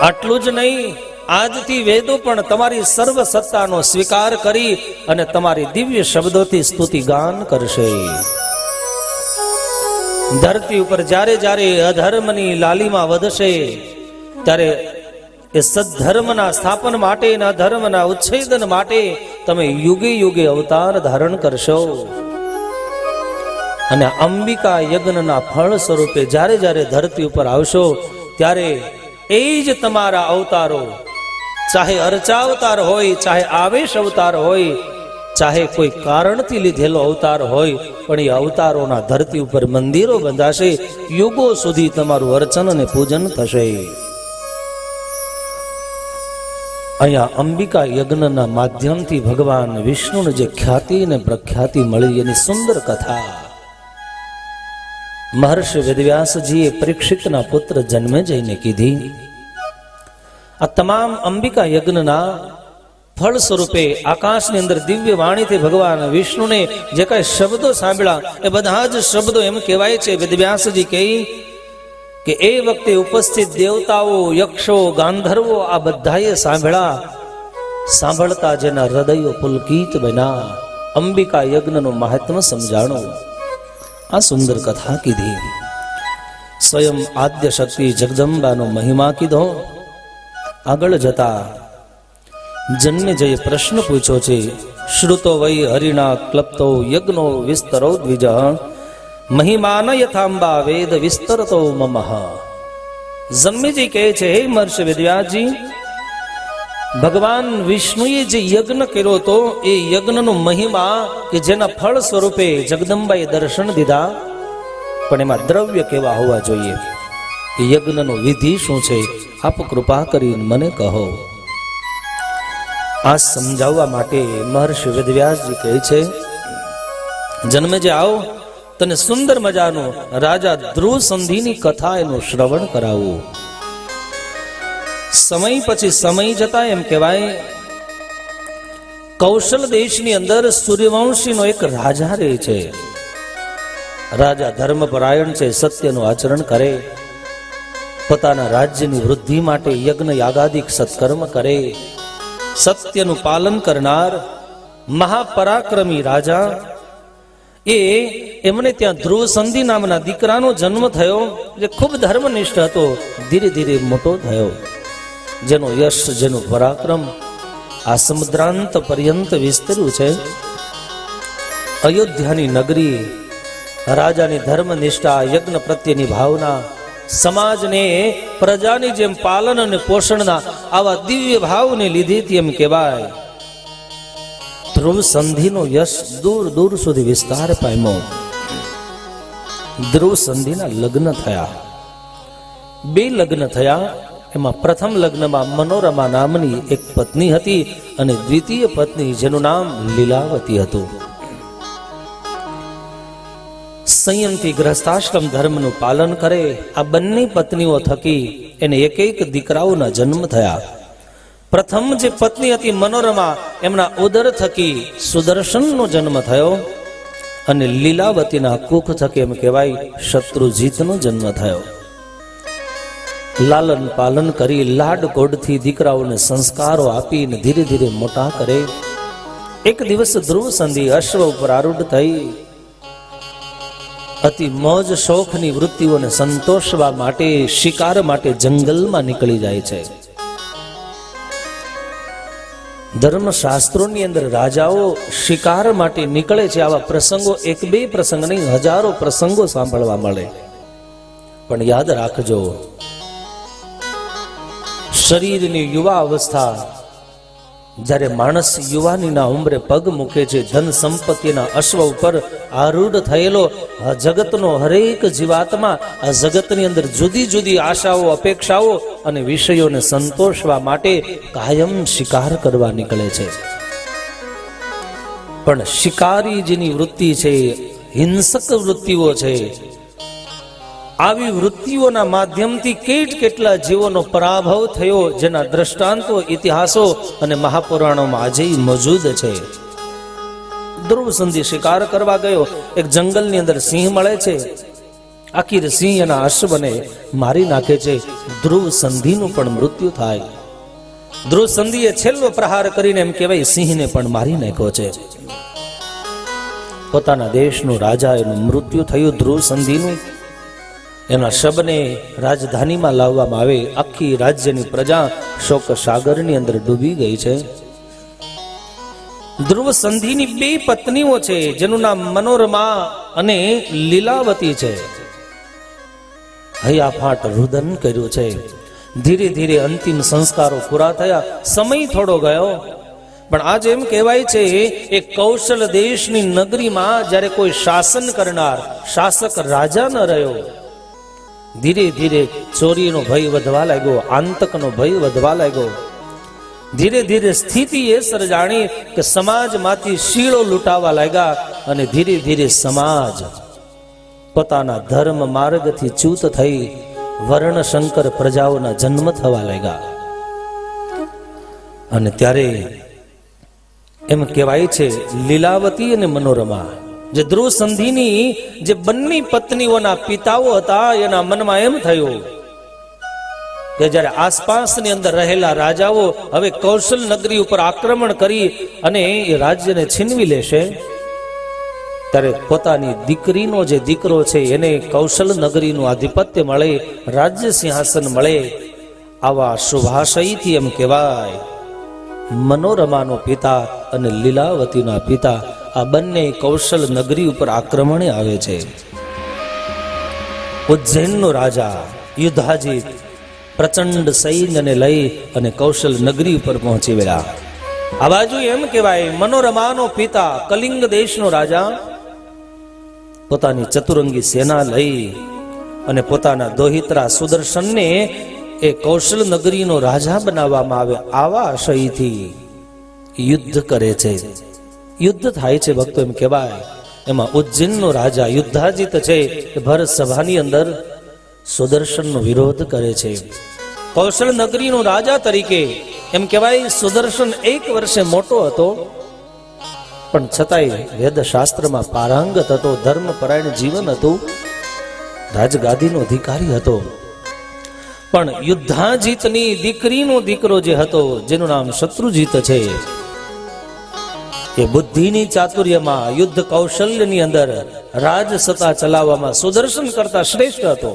આટલું જ નહીં, આજથી વેદો પણ તમારી સર્વ સત્તાનો સ્વીકાર કરી અને તમારી દિવ્ય શબ્દોથી સ્તુતિ ગાન કરશે. ધરતી ઉપર જ્યારે જ્યારે અધર્મની લાલીમાં વધશે ત્યારે એ સદ્ધર્મના સ્થાપન માટે અને અધર્મના ઉચ્છેદન માટે તમે યુગે યુગે અવતાર ધારણ કરશો. અને અંબિકા યજ્ઞના ફળ સ્વરૂપે જ્યારે જ્યારે ધરતી ઉપર આવશો ત્યારે એ જ તમારા અવતારો, ચાહે અર્ચાવતાર હોય, ચાહે આવેશ અવતાર હોય, ચાહે કોઈ કારણથી લીધેલો અવતાર હોય, પણ એ અવતારોના ધરતી ઉપર મંદિરો બંધાશે. યુગો સુધી તમારું અર્ચન અને પૂજન થશે. અહીંયા અંબિકા યજ્ઞના માધ્યમથી ભગવાન વિષ્ણુને જે ખ્યાતિ અને પ્રખ્યાતિ મળી એની સુંદર કથા મહર્ષિ વેદવ્યાસજીએ પરીક્ષિતના પુત્ર જન્મે જઈને કીધી. આ તમામ અંબિકા યજ્ઞના ફળ સ્વરૂપે આકાશની અંદર દિવ્ય વાણીથી ભગવાન વિષ્ણુને જે કઈ શબ્દો સાંભળ્યા એ બધા જ શબ્દો એમ કહેવાય છે, વેદવ્યાસજી કહે કે એ વખતે ઉપસ્થિત દેવતાઓ, યક્ષો, ગાંધર્વો આ બધાએ સાંભળ્યા. સાંભળતા જેના હૃદયો પુલકિત બન્યા. અંબિકા યજ્ઞનું મહાત્મ્ય સમજાણો. આ સુંદર કથા કીધી. સ્વયં આદ્ય શક્તિ જગદંબાનો મહિમા કીધો. આગળ જતા જન્મેજયે પ્રશ્ન પૂછ્યો છે, શ્રુતો વૈ હરિણા ક્લપ્તો યજ્ઞો વિસ્તરો દ્વિજ મહિમાન યથાંબા વેદ વિસ્તરતો મમઃ. જન્મેજી કહે છે, હે મહર્ષિ વેદવ્યાસજી, ભગવાન વિષ્ણુએ જે યજ્ઞ કર્યો હતો એ યજ્ઞનો મહિમા કે જેના ફળ સ્વરૂપે જગદંબાએ દર્શન દીધા, પણ એમાં દ્રવ્ય કેવા હોવા જોઈએ, એ યજ્ઞનો વિધિ શું છે, આપ કૃપા કરીને મને કહો. આ સમજાવવા માટે મહર્ષિ વેદવ્યાસજી કહે છે, જન્મેજે આવો, તને સુંદર મજાનું રાજા ધ્રુવ સંધિની કથા એનું શ્રવણ કરાવું. સમય પછી સમય જતા એમ કહેવાય કૌશલ દેશની અંદર સૂર્યવંશીનો એક રાજા રહે છે. રાજા ધર્મપરાયણ છે, સત્યનું આચરણ કરે, પોતાના રાજ્યની વૃદ્ધિ માટે યજ્ઞ યાગાદિક સત્કર્મ કરે, સત્યનું પાલન કરનાર મહાપરાક્રમી રાજા. એમને ત્યાં ધ્રુવ સંધિ નામના દીકરાનો જન્મ થયો, જે ખૂબ ધર્મનિષ્ઠ હતો. ધીરે ધીરે મોટો થયો, જેનો યશ, જેનું પરાક્રમ આ સમુદ્રાંત પર્યંત વિસ્તર્યું છે. અયોધ્યાની નગરી, રાજાની ધર્મનિષ્ઠા, યજ્ઞ પ્રત્યેની ભાવના, સમાજને પ્રજાની જેમ પાલન અને પોષણના આવા દિવ્ય ભાવને લીધેથી એમ કહેવાય ધ્રુવ સંધિનો યશ દૂર દૂર સુધી વિસ્તાર પામ્યો. ધ્રુવ સંધિના લગ્ન થયા, 2 લગ્ન થયા. એમાં પ્રથમ લગ્નમાં મનોરમા નામની એક પત્ની હતી અને દ્વિતીય પત્ની જેનું નામ લીલાવતી હતું. સંયમથી ગ્રહસ્થાશ્રમ ધર્મનું પાલન કરે. આ બંને પત્નીઓ થકી એને એક એક દીકરાઓના જન્મ થયા. પ્રથમ જે પત્ની હતી મનોરમા, એમના ઉદર થકી સુદર્શનનો જન્મ થયો અને લીલાવતીના કુખ થકી એમ કહેવાય શત્રુજીતનો જન્મ થયો. લાલન પાલન કરી લાડ કોડથી દીકરાઓને સંસ્કારો આપીને ધીરે ધીરે મોટા કરે. એક દિવસ ધ્રુવ સંધિ અશ્વ ઉપર આરૂઢ થઈ અતિ મોજ શોખની વૃત્તિઓને સંતોષવા માટે શિકાર માટે જંગલમાં નીકળી જાય છે. ધર્મશાસ્ત્રોની અંદર રાજાઓ શિકાર માટે નીકળે છે. આવા પ્રસંગો એક બે પ્રસંગ નહીં, હજારો પ્રસંગો સાંભળવા મળે. પણ યાદ રાખજો, શરીરની યુવા અવસ્થા જ્યારે માણસ યુવાનીના ઉંમરે પગ મૂકે છે, ધન સંપત્તિના અશ્વ ઉપર આરૂઢ થયેલો જગતનો હરેક જીવાત્મા આ જગતની અંદર જુદી જુદી આશાઓ, અપેક્ષાઓ અને વિષયોને સંતોષવા માટે કાયમ શિકાર કરવા નીકળે છે. પણ શિકારી જેની વૃત્તિ છે, હિંસક વૃત્તિઓ છે, આવી વૃત્તિઓના માધ્યમથી કેટલા જીવોનો પરાભવ થયો, જેના દ્રષ્ટાંતો ઇતિહાસો અને મહાપુરાણોમાં આજે મોજૂદ છે. ધ્રુવ સંધિ શિકાર કરવા ગયો. એક જંગલની અંદર સિંહ મળે છે. આખીર સિંહ એના અશ્વને મારી નાખે છે. ધ્રુવ સંધિનું પણ મૃત્યુ થાય. ધ્રુવ સંધિએ છેલ્લો પ્રહાર કરીને એમ કહેવાય સિંહને પણ મારી નાખ્યો છે. પોતાના દેશનો રાજા એનું મૃત્યુ થયું ધ્રુવ સંધિનું. એના શબને રાજધાનીમાં લાવવામાં આવે. આખી રાજ્યની પ્રજા શોક સાગરની અંદર ડૂબી ગઈ છે. ધ્રુવ સંધિની બે પત્નીઓ છે, જેનું નામ મનોરમા અને લીલાવતી છે. હૈયાફાટ રુદન કર્યું છે. ધીરે ધીરે અંતિમ સંસ્કારો પૂરા થયા. સમય થોડો ગયો, પણ આજે એમ કહેવાય છે એ કૌશલ દેશની નગરીમાં જ્યારે કોઈ શાસન કરનાર શાસક રાજા ન રહ્યો, ધીરે ધીરે ચોરીનો ભય વધવા લાગ્યો, આંતકનો ભય વધવા લાગ્યો. ધીરે ધીરે સ્થિતિ એ સર્જાણી કે સમાજમાંથી શીળો લૂંટાવા લાગ્યા અને ધીરે ધીરે સમાજ પોતાના ધર્મ માર્ગથી ચ્યુત થઈ વર્ણશંકર પ્રજાઓના જન્મ થવા લાગ્યા. અને ત્યારે એમ કહેવાય છે લીલાવતી અને મનોરમા, જે ધ્રુવ સંધિની જે બંને પત્નીઓના પિતાઓ હતા, એના મનમાં એમ થયું કે જ્યારે આસપાસની અંદર રહેલા રાજાઓ હવે કૌશલ નગરી ઉપર આક્રમણ કરી અને એ રાજ્યને છીનવી લેશે, ત્યારે પોતાની દીકરીનો જે દીકરો છે એને કૌશલ નગરીનું આધિપત્ય મળે, રાજ્ય સિંહાસન મળે. આવા શુભાશયથી એમ કહેવાય મનોરમાનો પિતા અને લીલાવતીના પિતા આ બંને કૌશલ નગરી ઉપર આક્રમણે આવે છે. ઉજ્જૈનનો રાજા યુદ્ધાજીત પ્રચંડ સૈન્યને લઈ અને કૌશલ નગરી ઉપર પહોંચી ગયા. આ બાજુ એમ કહેવાય મનોરમાનો પિતા કલિંગ દેશનો રાજા પોતાની ચતુરંગી સેના લઈ અને પોતાના દોહિત્રા સુદર્શનને એ કૌશલ નગરીનો રાજા બનાવવામાં આવે, આવા આશયથી યુદ્ધ કરે છે. યુદ્ધ થાય છે ભક્તો, એમ કહેવાય એમાં ઉજ્જૈનનો રાજા યુદ્ધાજીત છે એ ભર સભાની અંદર સુદર્શનનો વિરોધ કરે છે. કૌશલ નગરીનો રાજા તરીકે એમ કહેવાય સુદર્શન 1 વર્ષે મોટો હતો, પણ છતાંય વેદશાસ્ત્રમાં પારંગત હતો, ધર્મપરાયણ જીવન હતું, રાજગાદીનો અધિકારી હતો. પણ યુદ્ધાજીતની દીકરીનો દીકરો જે હતો, જેનું નામ શત્રુજીત છે, એ બુદ્ધિની ચાતુર્યમાં યુદ્ધ કૌશલ્યની અંદર રાજ સત્તા ચલાવવામાં સુદર્શન કરતા શ્રેષ્ઠ હતો.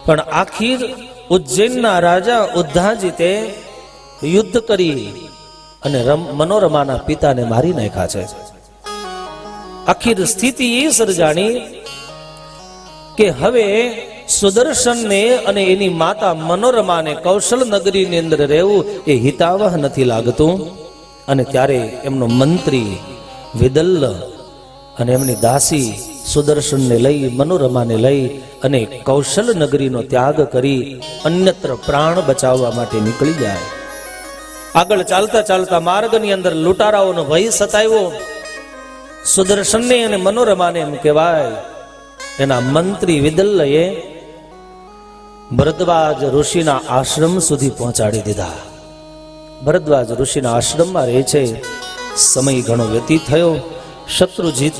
પણ આખીર ઉજ્જૈનના રાજા ઉદ્ધાજીતે યુદ્ધ કરી અને મનોરમાના પિતાને મારી નાખ્યા છે. આખીર સ્થિતિ એ સર્જાણી કે હવે સુદર્શનને અને એની માતા મનોરમાને કૌશલ નગરીની અંદર રહેવું એ હિતાવહ નથી લાગતું. અને ત્યારે એમનો મંત્રી વિદલ્લ અને એમની દાસી સુદર્શનને લઈ મનોરમાને લઈ અને કૌશલ નગરીનો ત્યાગ કરી અન્યત્ર પ્રાણ બચાવવા માટે નીકળી જાય. આગળ ચાલતા ચાલતા માર્ગની અંદર લૂંટારાઓનો ભય સતાવ્યો. સુદર્શનને અને મનોરમાને એમ કહેવાય એના મંત્રી વિદલ્લયે ભરદ્વાજ ઋષિના આશ્રમ સુધી પહોંચાડી દીધા. ભરદ્વાજ ઋષિના આશ્રમમાં રહે છે. સમય ઘણો વ્યતીત થયો. શત્રુજીત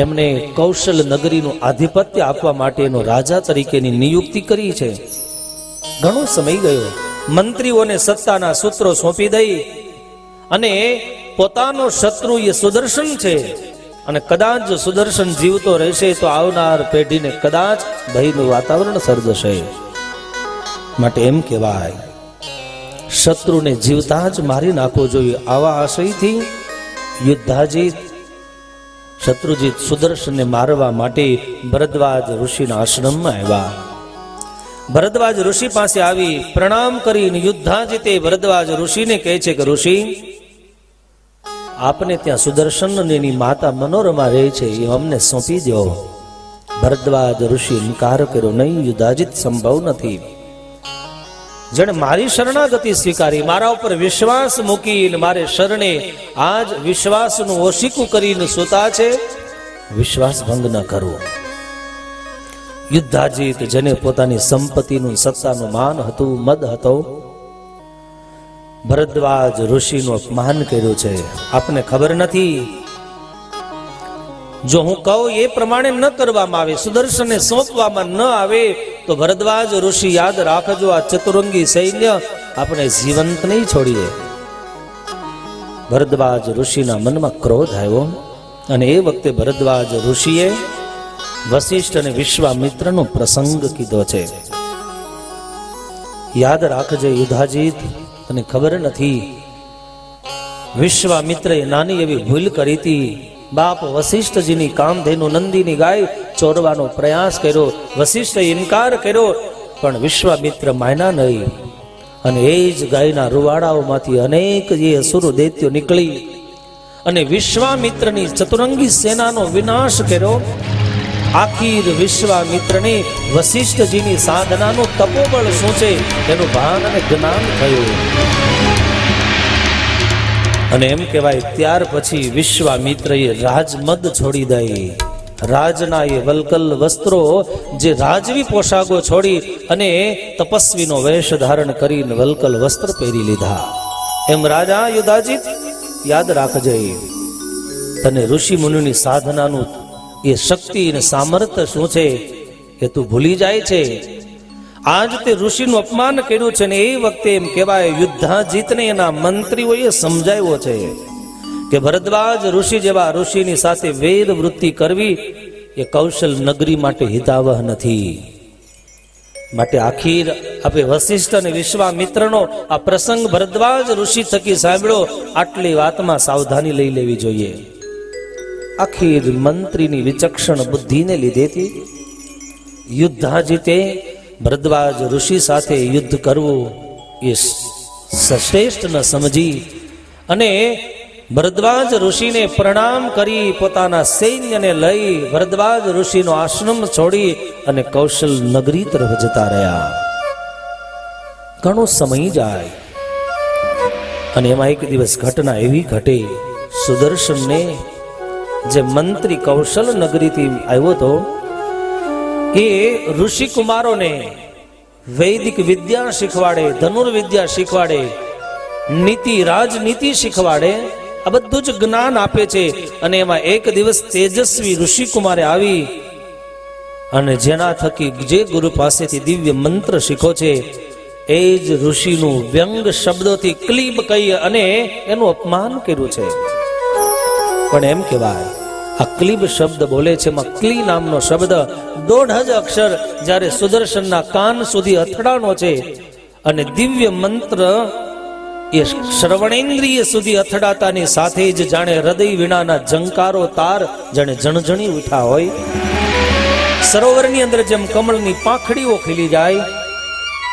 એમને કૌશલ નગરીનું આધિપત્ય આપવા માટેનો રાજા તરીકેની નિયુક્તિ કરી છે. ઘણો સમય ગયો. મંત્રીઓને સત્તાના સૂત્રો સોંપી દઈ અને પોતાનો શત્રુ એ સુદર્શન છે અને કદાચ જો સુદર્શન જીવતો રહેશે તો આવનાર પેઢીને કદાચ ભયનું વાતાવરણ સર્જશે. માટે એમ કહેવાય શત્રુને જીવતા જ મારી નાખવો જોઈએ. આવા આશયથી યુદ્ધાજીત શત્રુજીત સુદર્શનને મારવા માટે ભરદ્વાજ ઋષિના આશ્રમમાં આવ્યા. ભરદ્વાજ ઋષિ પાસે આવી પ્રણામ કરીને યુદ્ધાજીતે ભરદ્વાજ ઋષિને કહે છે કે ઋષિ, આપને ત્યાં સુદર્શન અને એની માતા મનોરમા રહે છે, એ અમને સોંપી દો. ભરદ્વાજ ઋષિ ઇનકાર કર્યો, નહીં યુદ્ધાજીત, સંભવ નથી. જેણે મારી શરણાગતિ સ્વીકારી, મારા ઉપર વિશ્વાસ મૂકીને મારે શરણે આજ વિશ્વાસનું ઓશીકું કરીને સૂતા છે, વિશ્વાસ ભંગ ન કરો. યુદ્ધાજીત જેને પોતાની સંપત્તિનું સત્તાનું માન હતું, મદ હતો, ભરદ્વાજ ઋષિનું અપમાન કર્યું છે. આપને ખબર નથી, જો હું કહું એ પ્રમાણે ન કરવામાં આવે, સુદર્શનને સોંપવામાં ન આવે તો ભરદ્વાજ ઋષિ યાદ રાખજો, આ ચતુરંગી સૈન્ય આપણે જીવંત નહીં છોડીએ. ભરદ્વાજ ઋષિના મનમાં ક્રોધ આવ્યો અને એ વખતે ભરદ્વાજ ઋષિએ વશિષ્ઠ અને વિશ્વામિત્રનો પ્રસંગ કીધો છે. યાદ રાખજે યુદ્ધાજીત, તને ખબર નથી, વિશ્વામિત્રએ નાની એવી ભૂલ કરી હતી. બાપ વશિષ્ઠજીની કામધેનુ નંદીની ગાય ચોરવાનો પ્રયાસ કર્યો. વશિષ્ઠે ઇનકાર કર્યો, પણ વિશ્વામિત્ર માન્યા નહીં અને એ જ ગાયના રૂવાડાઓમાંથી અનેક જે અસુર દૈત્યો નીકળી અને વિશ્વામિત્રની ચતુરંગી સેનાનો વિનાશ કર્યો. આખીર વિશ્વામિત્રને વશિષ્ઠજીની સાધનાનું તપોબળ શું છે એનું ભાન અને જ્ઞાન થયું. અને એમ કહેવાય ત્યાર પછી વિશ્વામિત્રએ રાજમદ છોડી દઈ. રાજના એ વલ્કલ વસ્ત્રો, જે રાજવી પોશાકો છોડી અને તપસ્વીનો વેશ ધારણ કરીને વલ્કલ વસ્ત્ર પહેરી લીધા. એમ રાજા યુદ્ધાજીત યાદ રાખજે, તને ઋષિ મુનિની સાધનાનું એ શક્તિ અને સામર્થ્ય શું છે એ તું ભૂલી જાય છે. આજ તે ઋષિનું અપમાન કર્યું છે ને એ વખતે એમ કહેવાય યુદ્ધાજીતને એના મંત્રીઓએ સમજાવ્યો છે કે ભરદ્વાજ ઋષિ જેવા ઋષિની સાથે વેદ વૃત્તિ કરવી એ કૌશલ નગરી માટે હિતાવહ નથી. માટે આખીર આપણે વશિષ્ઠ અને વિશ્વામિત્રનો આ પ્રસંગ ભરદ્વાજ ઋષિ થકી સાંભળ્યો. આટલી વાતમાં સાવધાની લઈ લેવી જોઈએ. આખીર મંત્રીની વિચક્ષણ બુદ્ધિને લીધેથી યુદ્ધાજીતે ભરદ્વાજ ઋષિ સાથે યુદ્ધ કરવું એ શ્રેષ્ઠ ન સમજી અને ભરદ્વાજ ઋષિને પ્રણામ કરી પોતાના સૈન્યને લઈ ભરદ્વાજ ઋષિનો આશ્રમ છોડી અને કૌશલ નગરી તરફ જતા રહ્યા. ઘણો સમય જાય અને એમાં એક દિવસ ઘટના એવી ઘટે, સુદર્શનને જે મંત્રી કૌશલ નગરીથી આવ્યો હતો એ ઋષિ કુમારોને વૈદિક વિદ્યા શીખવાડે, ધનુર્વિદ્યા શીખવાડે, નીતિ રાજનીતિ શીખવાડે, આ બધું જ જ્ઞાન આપે છે. અને એમાં એક દિવસ તેજસ્વી ઋષિ કુમારે આવી અને જેના થકી જે ગુરુ પાસેથી દિવ્ય મંત્ર શીખો છે એ જ ઋષિનું વ્યંગ શબ્દોથી ક્લીબ કહી અને એનું અપમાન કર્યું છે. પણ એમ કહેવાય આ ક્લીબ શબ્દ બોલે છે, એમાં ક્લી નામનો શબ્દ 1.5 અક્ષર જ્યારે સુદર્શનના કાન સુધી અથડાણો છે અને દિવ્ય મંત્ર એ શ્રવણેન્દ્રિય સુધી અથડાતાની સાથે જ જાણે હૃદય વીણાના ઝંકારો તાર જાણે જણજણી ઉઠા હોય. સરોવરની અંદર જેમ કમળની પાંખડીઓ ખીલી જાય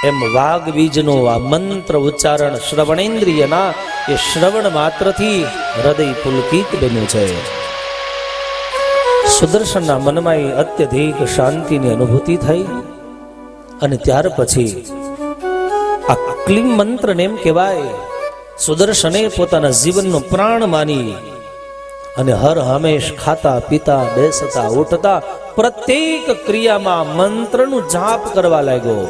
એમ વાઘ બીજનો આ મંત્ર ઉચ્ચારણ શ્રવણેન્દ્રિયના એ શ્રવણ માત્રથી હૃદય પુલકિત બન્યું છે. સુદર્શનના મનમાં અત્યધિક શાંતિની અનુભૂતિ થઈ અને ત્યાર પછી આ ક્લીમ મંત્રને એમ કહેવાય સુદર્શને પોતાના જીવનનો પ્રાણ માની અને હર હંમેશ ખાતા પીતા બેસતા ઉઠતા પ્રત્યેક ક્રિયામાં મંત્રનું જાપ કરવા લાગ્યો.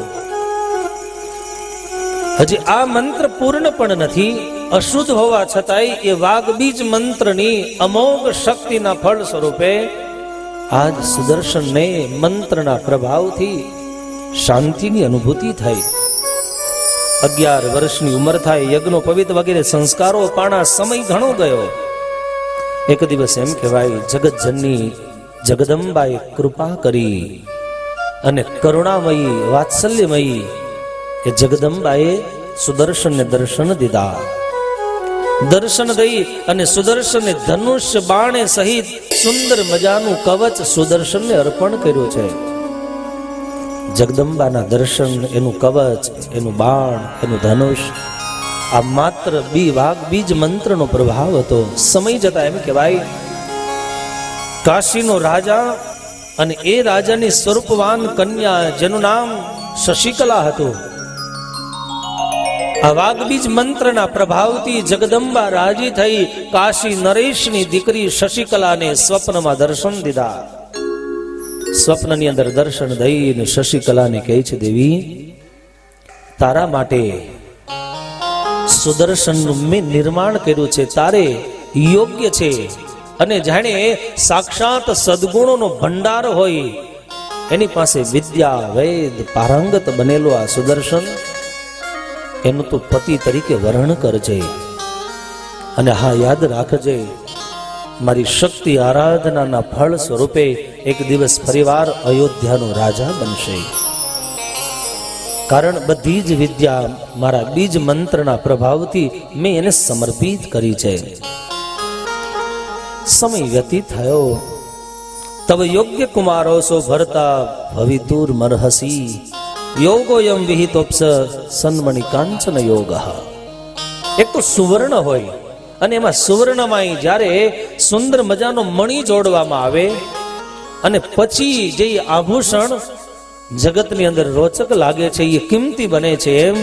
હજી આ મંત્ર પૂર્ણ પણ નથી. અશુદ્ધ હોવા છતાંય એ વાઘબીજ મંત્રની અમોઘ શક્તિના ફળ સ્વરૂપે આજ સુદર્શનને મંત્રના પ્રભાવથી શાંતિની અનુભૂતિ થઈ. 11 વર્ષની ઉંમર થાય, યજ્ઞો પવિત્ર વગેરે સંસ્કારો પાણા, સમય ઘણો ગયો. એક દિવસ એમ કહેવાય જગતજનની જગદંબાએ કૃપા કરી અને કરુણામયી વાત્સલ્યમયી એ જગદંબાએ સુદર્શનને દર્શન દીધા. દર્શન દઈ અને સુદર્શનને ધનુષ્ય બાણે સહિત સુંદર મજાનું કવચ સુદર્શનને અર્પણ કર્યું છે. જગદંબાના દર્શન, એનું કવચ, એનું બાણ, એનું ધનુષ, આ માત્ર વાઘબીજ મંત્રનો પ્રભાવ હતો. સમય જતા એમ કહેવાય કાશીનો રાજા અને એ રાજાની સ્વરૂપવાન કન્યા જેનું નામ શશિકલા હતું, આ વાઘબીજ મંત્રના પ્રભાવથી જગદંબા રાજી થઈ કાશી નરેશની દીકરી શશિકલાને સ્વપ્નમાં દર્શન દીધા. સ્વપ્નની અંદર દર્શન દઈને શશિકલાને કહે છે, દેવી તારા માટે સુદર્શનનું મેં નિર્માણ કર્યું છે, તારે યોગ્ય છે. અને જાણે સાક્ષાત સદગુણોનો ભંડાર હોય, એની પાસે વિદ્યા વેદ પારંગત બનેલો આ સુદર્શન, એનું તું પતિ તરીકે વર્ણન કરજે. અને હા, યાદ રાખજે, મારી શક્તિ આરાધનાના ફળ સ્વરૂપે એક દિવસ ફરીવાર અયોધ્યાનો રાજા બનશે. કારણ બધી જ વિદ્યા મારા બીજ મંત્રના પ્રભાવથી મેં એને સમર્પિત કરી છે. સમય વ્યતીત થયો. તવ યોગ્ય કુમારો સો ભરતા ભવિતુર મરહસી યોગોયમ વિહિતોપ્સ સન્મણિ કાંચન યોગ. એક તો સુવર્ણ હોય અને એમાં સુવર્ણમાં જ્યારે સુંદર મજાનો મણિ જોડવામાં આવે અને પછી જે આભૂષણ જગતની અંદર રોચક લાગે છે, એ કિંમતી બને છે. એમ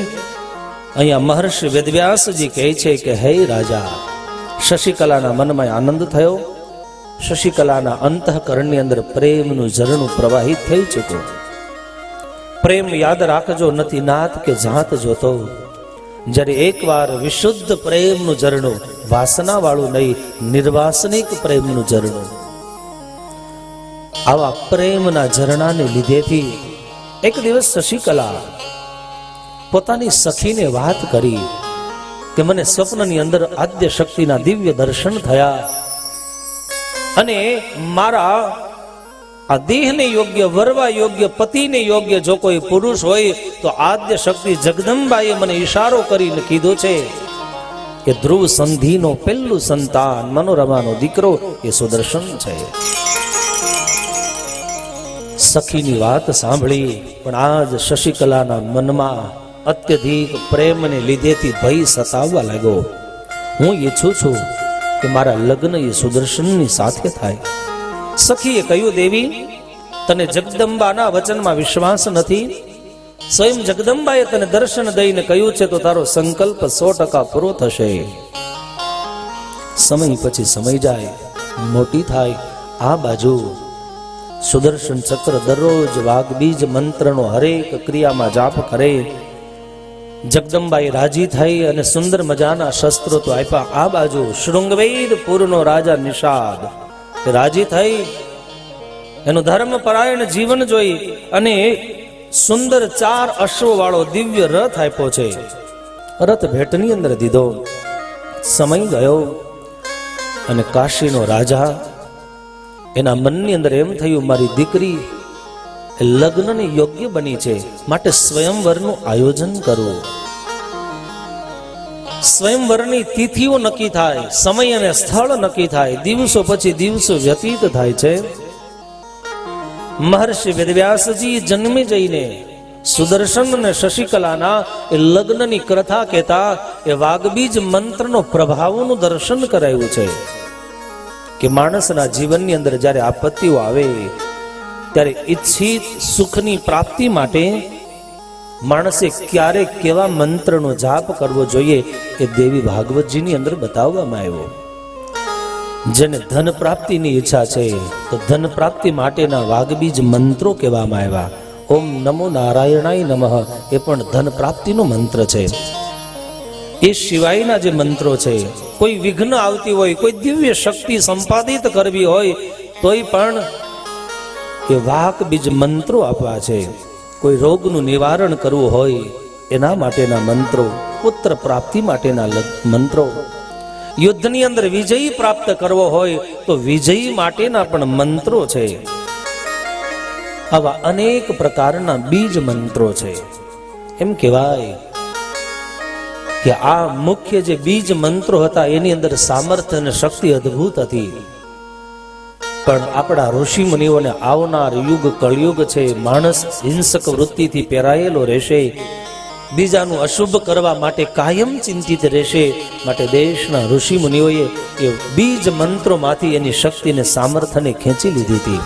અહીંયા મહર્ષિ વેદવ્યાસજી કહે છે કે હે રાજા, શશિકલાના મનમાં આનંદ થયો. શશિકલાના અંતઃકરણની અંદર પ્રેમનું ઝરણું પ્રવાહિત થઈ ચૂક્યું. પ્રેમ યાદ રાખજો નથી નાત કે જાત જોતો. જ્યારે એકવાર વિશુદ્ધ પ્રેમનું ઝરણું, વાસના વાળું નહીં, નિર્વાસનિક પ્રેમનું ઝરણું, આવા પ્રેમના ઝરણાને લીધેથી એક દિવસ શશિકલા પોતાની સખીને વાત કરી કે મને સ્વપ્નની અંદર આદ્ય શક્તિના દિવ્ય દર્શન થયા અને મારા આ દેહને યોગ્ય, વરવા યોગ્ય, પતિને યોગ્ય જો કોઈ પુરુષ હોય તો આદ્ય શક્તિ જગદંબાએ મને ઈશારો કરીને કીધું છે કે ધ્રુવ સંધિનો પહેલું સંતાન, મનોરમાનો દીકરો એ સુદર્શન છે. સખીની વાત સાંભળી પણ આજ શશિકલાના મનમાં અત્યધિક પ્રેમને લીધેથી ભય સતાવવા લાગ્યો. હું ઈચ્છું છું કે મારા લગ્ન એ સુદર્શનની સાથે થાય. સખીએ કહ્યું, દેવી તને જગદંબાના વચનમાં વિશ્વાસ નથી? સ્વયં જગદંબાએ તને દર્શન દઈને કહ્યું છે તો તારો સંકલ્પ 100% પૂરો થશે. સમય પછી સમય જાય, મોટી થાય. આ બાજુ સુદર્શન ચક્ર દરરોજ વાઘબીજ મંત્રનો હરેક ક્રિયામાં જાપ કરે. જગદંબાએ રાજી થઈ અને સુંદર મજાના શસ્ત્રો તો આપ્યા. આ બાજુ શૃંગવેરપુરનો રાજા નિષાદ રાજી થઈ, એનું ધર્મપરાયણ જીવન જોઈ અને સુંદર 4 અશ્વ વાળો દિવ્ય રથ આપ્યો છે. રથ ભેટની અંદર દીધો. સમય ગયો અને કાશીનો રાજા, એના મનની અંદર એમ થયું મારી દીકરી લગ્નને યોગ્ય બની છે, માટે સ્વયંવરનું આયોજન કરવું. સ્વયંવરની તિથિઓ નક્કી થાય, સમય અને સ્થળ નક્કી થાય. દિવસો પછી દિવસો વ્યતીત થાય છે. મહર્ષિ વેદવ્યાસજી જન્મે જઈને સુદર્શન અને શશિકલાના એ લગ્નની કથા કહેતા એ વાઘબીજ મંત્રનો પ્રભાવનું દર્શન કરાયું છે કે માણસના જીવનની અંદર જ્યારે આપત્તિઓ આવે ત્યારે ઈચ્છિત સુખની પ્રાપ્તિ માટે માણસે ક્યારે કેવા મંત્રનો જાપ કરવો જોઈએ એ દેવી ભાગવતજીની અંદર બતાવવામાં આવ્યો. જેને ધન પ્રાપ્તિની ઈચ્છા છે તો ધન પ્રાપ્તિ માટેના વાઘબીજ મંત્રો કહેવામાં આવ્યા. ઓમ નમો નારાયણાય નમઃ એ પણ ધન પ્રાપ્તિનો મંત્ર છે. એ સિવાયના જે મંત્રો છે, કોઈ વિઘ્ન આવતી હોય, કોઈ દિવ્ય શક્તિ સંપાદિત કરવી હોય તોય પણ એ વાઘબીજ મંત્રો આપવા છે. કોઈ રોગનું નિવારણ કરવું હોય એના માટેના મંત્રો, પુત્ર પ્રાપ્તિ માટેના મંત્રો, યુદ્ધની અંદર વિજય પ્રાપ્ત કરવો હોય તો વિજય માટેના પણ મંત્રો છે. આવા અનેક પ્રકારના બીજ મંત્રો છે. એમ કહેવાય કે આ મુખ્ય જે બીજ મંત્રો હતા એની અંદર સામર્થ્ય અને શક્તિ અદ્ભુત હતી. પણ આપણા ઋષિ મુનિઓને આવનાર યુગ કળયુગ છે, માણસ હિંસક વૃત્તિથી પેરાયેલો રહેશે, બીજાનું અશુભ કરવા માટે કાયમ ચિંતિત રહેશે. માટે દેશના ઋષિ મુનિઓએ એ બીજ મંત્રોમાંથી એની શક્તિને સામર્થ્યને ખેંચી લીધી હતી.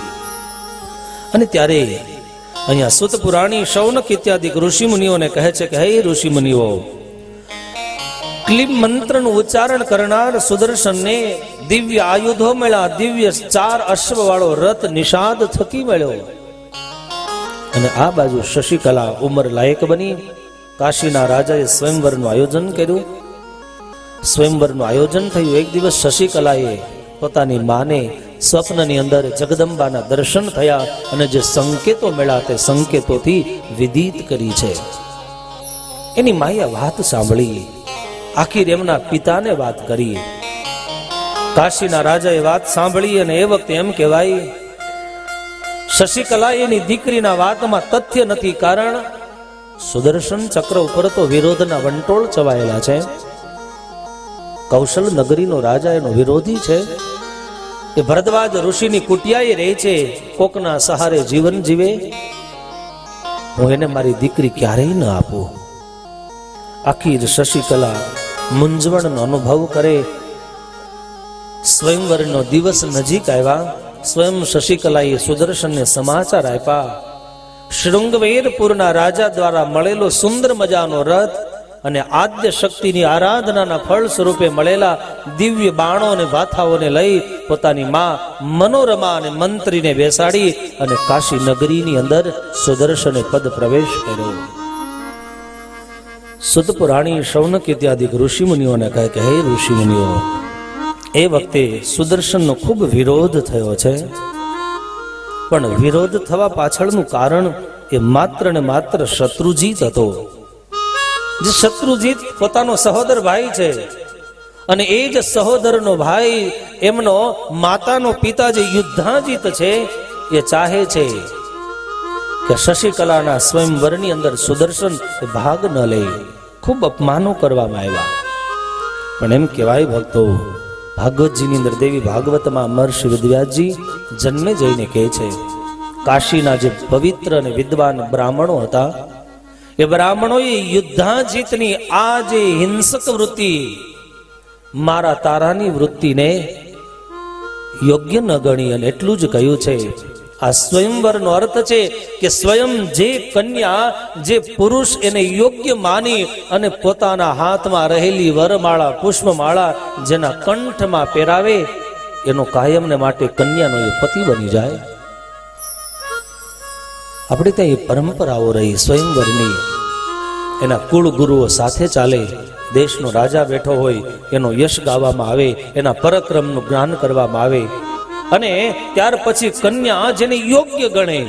અને ત્યારે અહીંયા સુત પુરાણી શૌનક ઇત્યાદિ ઋષિ મુનિઓને કહે છે કે હે ઋષિ મુનિઓ, ક્લીબ મંત્રનું ઉચ્ચારણ કરનાર સુદર્શનને દિવ્ય આયુધો મળ્યા, દિવ્ય 4 અશ્વ વાળો રથ નિષાદ થકી મળ્યો. અને આ બાજુ શશિકલા ઉંમર લાયક બની કાશીના રાજાએ સ્વયંવરનું આયોજન કર્યું. સ્વયંવરનું આયોજન થયું. એક દિવસ શશિકલાએ પોતાની માને સ્વપ્નની અંદર જગદંબાના દર્શન થયા અને જે સંકેતો મળ્યા તે સંકેતોથી વિદિત કરી છે. એની માએ વાત સાંભળી, આખીર એમના પિતાને વાત કરી. કાશીના રાજાએ વાત સાંભળી અને એ વખતે એમ કહેવાય શશિકલા એની દીકરીના વાતમાં તથ્ય નથી, કારણ સુદર્શન ચક્ર ઉપર તો વિરોધના વંટોળ ચવાયેલા છે. કૌશલ નગરીનો રાજા એનો વિરોધી છે. એ ભરદ્વાજ ઋષિની કુટિયાએ રહે છે, કોકના સહારે જીવન જીવે. હું એને મારી દીકરી ક્યારેય ન આપું. આખી શશિકલા મૂંઝવણનો અનુભવ કરે. સ્વયંવરનો દિવસ નજીક આવ્યા. સ્વયં શશિકલાએ સુદર્શનને સમાચાર આપ્યા. શૃંગવેરપુરના રાજા દ્વારા મળેલો સુંદર મજાનો રથ અને આદ્ય શક્તિની આરાધનાના ફળ સ્વરૂપે મળેલા દિવ્ય બાણો અને વાથાઓને લઈ પોતાની માં મનોરમા અને મંત્રીને બેસાડી અને કાશી નગરીની અંદર સુદર્શને પદ પ્રવેશ કર્યો. સુત પુરાણી શૌનક ઇત્યાદિ ઋષિ મુનિઓને કહે કે હે ઋષિ મુનિઓ, એ વખતે સુદર્શનનો ખૂબ વિરોધ થયો છે. પણ વિરોધ થવા પાછળનું કારણ એ માત્ર ને માત્ર શત્રુજીત હતો. જે શત્રુજીત પોતાનો સહોદર ભાઈ છે અને એ જ સહોદરનો ભાઈ એમનો માતાનો પિતા જે યુદ્ધાજીત છે એ ચાહે છે કે શશિકલાના સ્વયંવરની અંદર સુદર્શન ભાગ ન લે. ખૂબ અપમાનો કરવામાં આવ્યા. પણ એમ કહેવાય ભક્તો, ભાગવતજીની અંદર દેવી ભાગવતમાં મહર્ષિ વેદવ્યાસજી જન્મે જઈને કહે છે કાશીના જે પવિત્ર અને વિદ્વાન બ્રાહ્મણો હતા એ બ્રાહ્મણોએ યુદ્ધાજીતની આ જે હિંસક વૃત્તિ, મારા તારાની વૃત્તિને યોગ્ય ન ગણી અને એટલું જ કહ્યું છે. આ સ્વયંવરનો અર્થ છે કે સ્વયં જે કન્યા, જે પુરુષ એને યોગ્ય માની અને પોતાના હાથમાં રહેલી વરમાળા, પુષ્પમાળા જેના કંઠમાં પહેરાવે એનો કાયમને માટે કન્યાનો એ પતિ બની જાય. આપણે ત્યાં એ પરંપરાઓ રહી સ્વયંવરની. એના કુળ ગુરુઓ સાથે ચાલે. દેશનો રાજા બેઠો હોય એનો યશ ગાવામાં આવે, એના પરાક્રમનું જ્ઞાન કરવામાં આવે અને ત્યાર પછી કન્યા જેને યોગ્ય ગણે,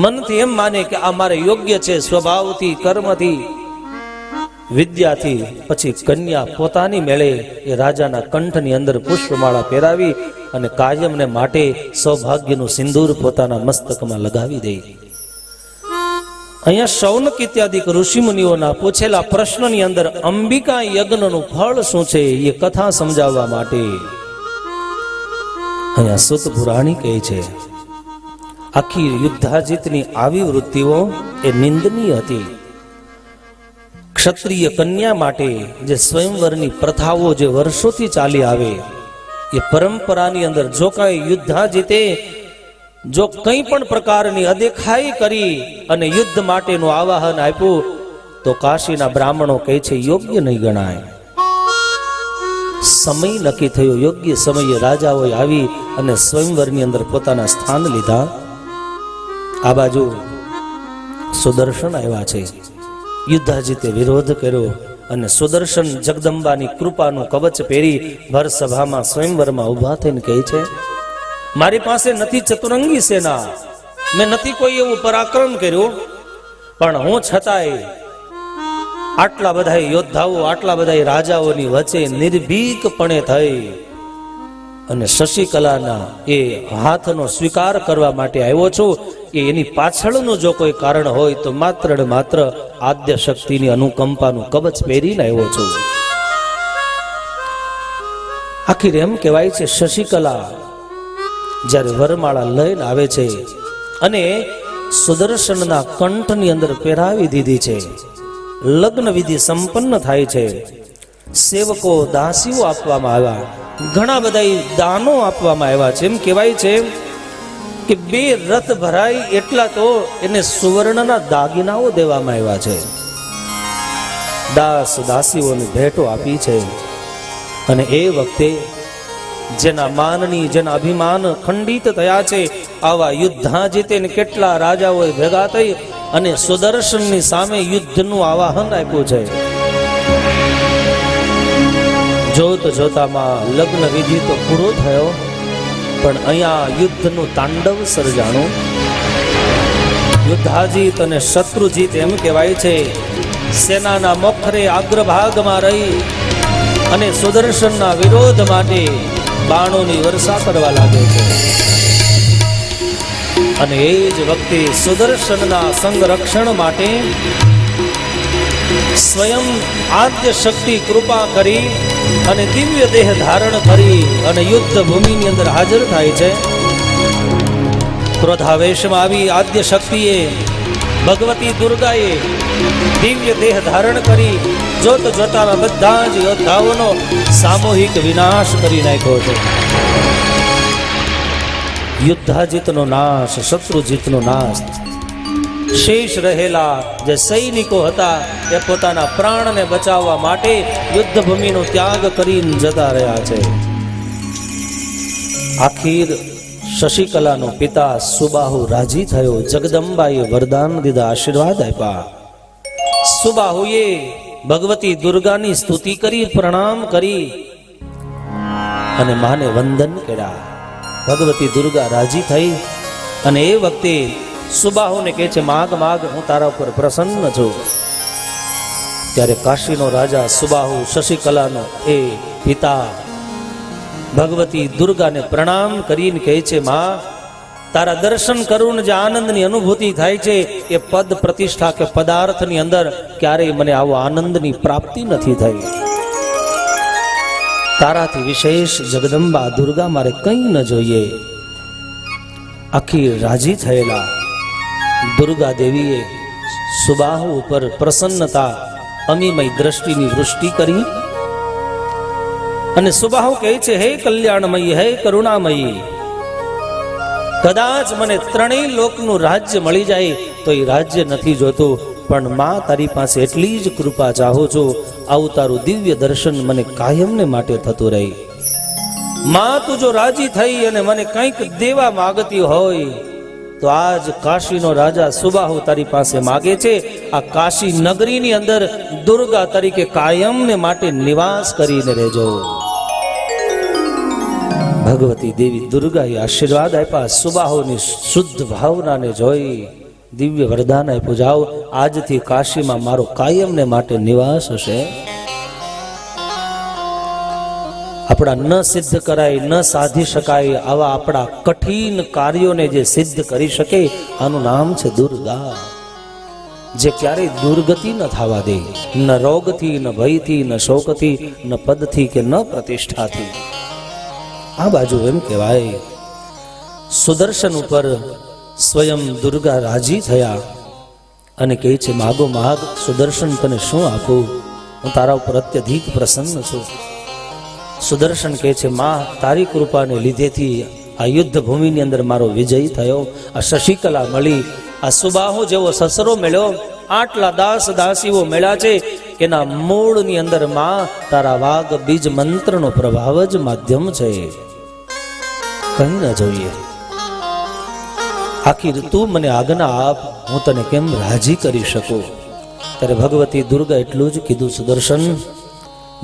મનથી એમ માને કે આ મારે યોગ્ય છે, સ્વભાવથી, કર્મથી, વિદ્યાથી, પછી કન્યા પોતાની મેળે એ રાજાના કંઠની અંદર પુષ્પમાળા પહેરાવી અને કાયમને માટે સૌભાગ્યનું સિંદૂર પોતાના મસ્તકમાં લગાવી દે. અહીંયા શૌનક ઇત્યાદિ ઋષિ મુનિઓના પૂછેલા પ્રશ્નની અંદર અંબિકા યજ્ઞનું ફળ શું છે એ કથા સમજાવવા માટે અહીંયા સુત પુરાણી કહે છે આખી યુદ્ધાજીતની આવી વૃત્તિઓ એ નિંદનીય હતી. ક્ષત્રિય કન્યા માટે જે સ્વયંવરની પ્રથાઓ જે વર્ષોથી ચાલી આવે એ પરંપરાની અંદર જો કાંઈ યુદ્ધાજીતે જો કંઈ પણ પ્રકારની અદેખાઈ કરી અને યુદ્ધ માટેનું આવાહન આપ્યું તો કાશીના બ્રાહ્મણો કહે છે યોગ્ય નહીં ગણાય. સમય નક્કી થયો, યોગ્ય સમયે રાજાઓએ આવી અને સ્વયંવરની અંદર પોતાના સ્થાન લીધા. આ બાજુ સુદર્શન આવ્યા છે. યુદ્ધાજીતે વિરોધ કર્યો અને સુદર્શન જગદંબાની કૃપાનું કવચ પહેરી ભર સભામાં સ્વયંવરમાં ઊભા થઈને કહે છે, મારી પાસે નથી ચતુરંગી સેના, મેં નથી કોઈ એવું પરાક્રમ કર્યું, પણ હું છતાંય આટલા બધા યોદ્ધાઓ, આટલા બધા રાજાઓની વચ્ચે નિર્ભીકપણે થઈ અને શશિકલાના એ હાથનો સ્વીકાર કરવા માટે આવ્યો છું. એની પાછળનું જો કોઈ કારણ હોય તો માત્ર ને માત્ર આદ્ય શક્તિની અનુકંપાનું કવચ પહેરીને આવ્યો છું. આખી એમ કહેવાય છે, શશિકલા જ્યારે વરમાળા લઈને આવે છે અને સુદર્શનના કંઠની અંદર પહેરાવી દીધી છે, લગ્ન વિધિ સંપન્ન થાય છે, સેવકો દાસીઓ આપવામાં આવ્યા, ઘણા બધા દાનો આપવામાં આવ્યા છે. એમ કહેવાય છે કે 2 રથ ભરાય એટલા તો એને સુવર્ણના દાગીનાઓ દેવામાં આવ્યા છે. દાસ દાસીઓને ભેટો આપી છે. અને એ વખતે જેના માનની, જેના અભિમાન ખંડિત થયા છે, આવા યુદ્ધાજીતે કેટલા રાજાઓ ભેગા થઈ અને સુદર્શનની સામે યુદ્ધનું આવાહન આપ્યું છે. જોત જોતામાં લગ્ન વિધિ તો પૂરો થયો, પણ અહીંયા યુદ્ધનું તાંડવ સર્જાણું. યુદ્ધાજીત અને શત્રુજીત એમ કહેવાય છે, સેનાના મોખરે અગ્રભાગમાં રહી અને સુદર્શનના વિરોધ માટે બાણોની વર્ષા કરવા લાગે છે. અને એ જ વખતે સુદર્શનના સંરક્ષણ માટે સ્વયં આદ્ય શક્તિ કૃપા કરી અને દિવ્ય દેહ ધારણ કરી અને યુદ્ધ ભૂમિની અંદર હાજર થાય છે. ક્રોધાવેશમાં આવી આદ્ય શક્તિએ, ભગવતી દુર્ગાએ દિવ્ય દેહ ધારણ કરી જોત જોતાના બધા જ યોદ્ધાઓનો સામૂહિક વિનાશ કરી નાખ્યો છે. યુદ્ધાજીતનો નાશ, શત્રુજીતનો નાશ. શેષ રહેલા જે સૈનિકો હતા એ પોતાના પ્રાણને બચાવવા માટે યુદ્ધભૂમિનો ત્યાગ કરીને જતા રહ્યા છે. આખીર શશિકલાનો પિતા સુબાહુ રાજી થયો. જગદંબાએ વરદાન દીધા, આશીર્વાદ આપ્યા. સુબાહુએ ભગવતી દુર્ગાની સ્તુતિ કરી, પ્રણામ કરી અને માને વંદન કર્યા. ભગવતી દુર્ગા રાજી થઈ અને એ વખતે સુબાહુને કહે છે, માગ માગ, હું તારા ઉપર પ્રસન્ન છું. ત્યારે કાશીનો રાજા સુબાહુ શશિકલાનો એ પિતા ભગવતી દુર્ગાને પ્રણામ કરીને કહે છે, માં, તારા દર્શન કરું જે આનંદની અનુભૂતિ થાય છે એ પદ પ્રતિષ્ઠા કે પદાર્થની અંદર ક્યારેય મને આવો આનંદની પ્રાપ્તિ નથી થઈ. તારાથી વિશેષ જગદંબા દુર્ગા મારે કંઈ ન જોઈએ. આખી રાજી થયેલા દુર્ગા દેવીએ સુબાહુ ઉપર પ્રસન્નતા અમીમય દ્રષ્ટિની વૃષ્ટિ કરી અને સુબાહુ કહે છે, હે કલ્યાણમયી, હે કરુણામયી, કદાચ મને 3 લોકનું રાજ્ય મળી જાય તો એ રાજ્ય નથી જોતું, પણ માં તારી પાસે એટલી જ કૃપા ચાહું છું, આવું તારું દિવ્ય દર્શન મને કાયમને માટે થતું રહે. માં, તું જો રાજી થઈ અને મને કંઈક દેવા માંગતી હોય તો આજ કાશીનો રાજા સુબાહુ તારી પાસે માગે છે, આ કાશી નગરીની અંદર દુર્ગા તરીકે કાયમને માટે નિવાસ કરીને રહેજો. ભગવતી દેવી દુર્ગાએ આશીર્વાદ આપ્યા. સુબાહુની શુદ્ધ ભાવનાને જોઈ દિવ્ય વરદાન આપ્યું, જાઓ, આજથી કાશીમાં મારો કાયમને માટે નિવાસ હશે. આપણા ન સિદ્ધ કરાય, ન સાધી શકાય આવા આપણા કઠિન કાર્યોને જે સિદ્ધ કરી શકે, આનું નામ છે દુર્ગા. જે ક્યારેય દુર્ગતિ ન થવા દે, ન રોગથી, ન ભયથી, ન શોકથી, ન પદથી કે ન પ્રતિષ્ઠાથી. આ બાજુ એમ કહેવાય, સુદર્શન ઉપર સ્વયં દુર્ગા રાજી થયા અને કહે છે, માગો માગ, સુદર્શન તને શું આપું, હું તારા ઉપર અત્યધિક પ્રસન્ન છું. સુદર્શન કહે છે, માં, તારી કૃપાને લીધેથી આ યુદ્ધ ભૂમિની અંદર મારો વિજય થયો, આ શશિકલા મળી, આ સુબાહુ જેવો સસરો મળ્યો, આટલા દાસ દાસીઓ મળ્યા છે એના મૂળની અંદર માં તારા વાઘ બીજ મંત્રનો પ્રભાવ જ માધ્યમ છે, કઈ ન જોઈએ. આખી તું મને આજ્ઞા આપ, હું તને કેમ રાજી કરી શકું. ત્યારે ભગવતી દુર્ગા એટલું જ કીધું, સુદર્શન,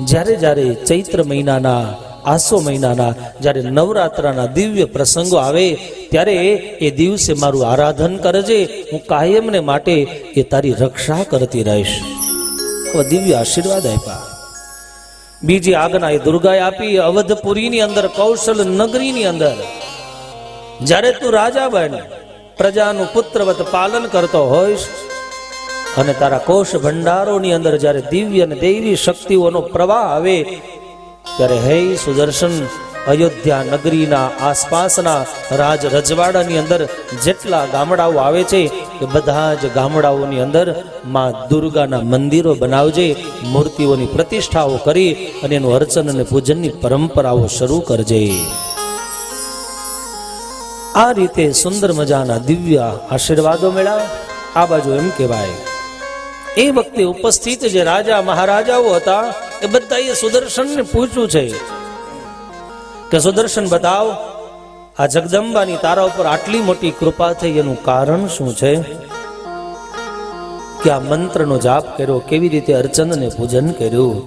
જ્યારે જ્યારે ચૈત્ર મહિનાના આસો મહિનાના જ્યારે નવરાત્રાના દિવ્ય પ્રસંગો આવે ત્યારે એ દિવસે મારું આરાધન કરજે, હું કાયમને માટે એ તારી રક્ષા કરતી રહીશ. દિવ્ય આશીર્વાદ આપ્યા. બીજી આજ્ઞા એ દુર્ગાએ આપી, અવધપુરીની અંદર, કૌશલ નગરીની અંદર જ્યારે તું રાજા બન, પ્રજાનું પુત્રવત પાલન કરતો હોઈશ અને તારા કોષ ભંડારોની અંદર જ્યારે દિવ્ય અને દૈવી શક્તિઓનો પ્રવાહ આવે ત્યારે હે સુદર્શન, અયોધ્યા નગરીના આસપાસના રાજ રજવાડાની અંદર જેટલા ગામડાઓ આવે છે એ બધા જ ગામડાઓની અંદર માં દુર્ગાના મંદિરો બનાવજે, મૂર્તિઓની પ્રતિષ્ઠાઓ કરી અને એનું અર્ચન અને પૂજનની પરંપરાઓ શરૂ કરજે. આ રીતે સુંદર મજાના દિવ્ય આશીર્વાદો મળ્યા. આ બાજુ એમ કહેવાય એ વખતે ઉપસ્થિત જે રાજા મહારાજાઓ હતા એ બધાએ સુદર્શનને પૂછ્યું છે કે સુદર્શન બતાવ, આ જગદંબાની તારા ઉપર આટલી મોટી કૃપા થઈ એનું કારણ શું છે? કે આ મંત્રનો જાપ કર્યો, કેવી રીતે અર્ચન અને પૂજન કર્યું.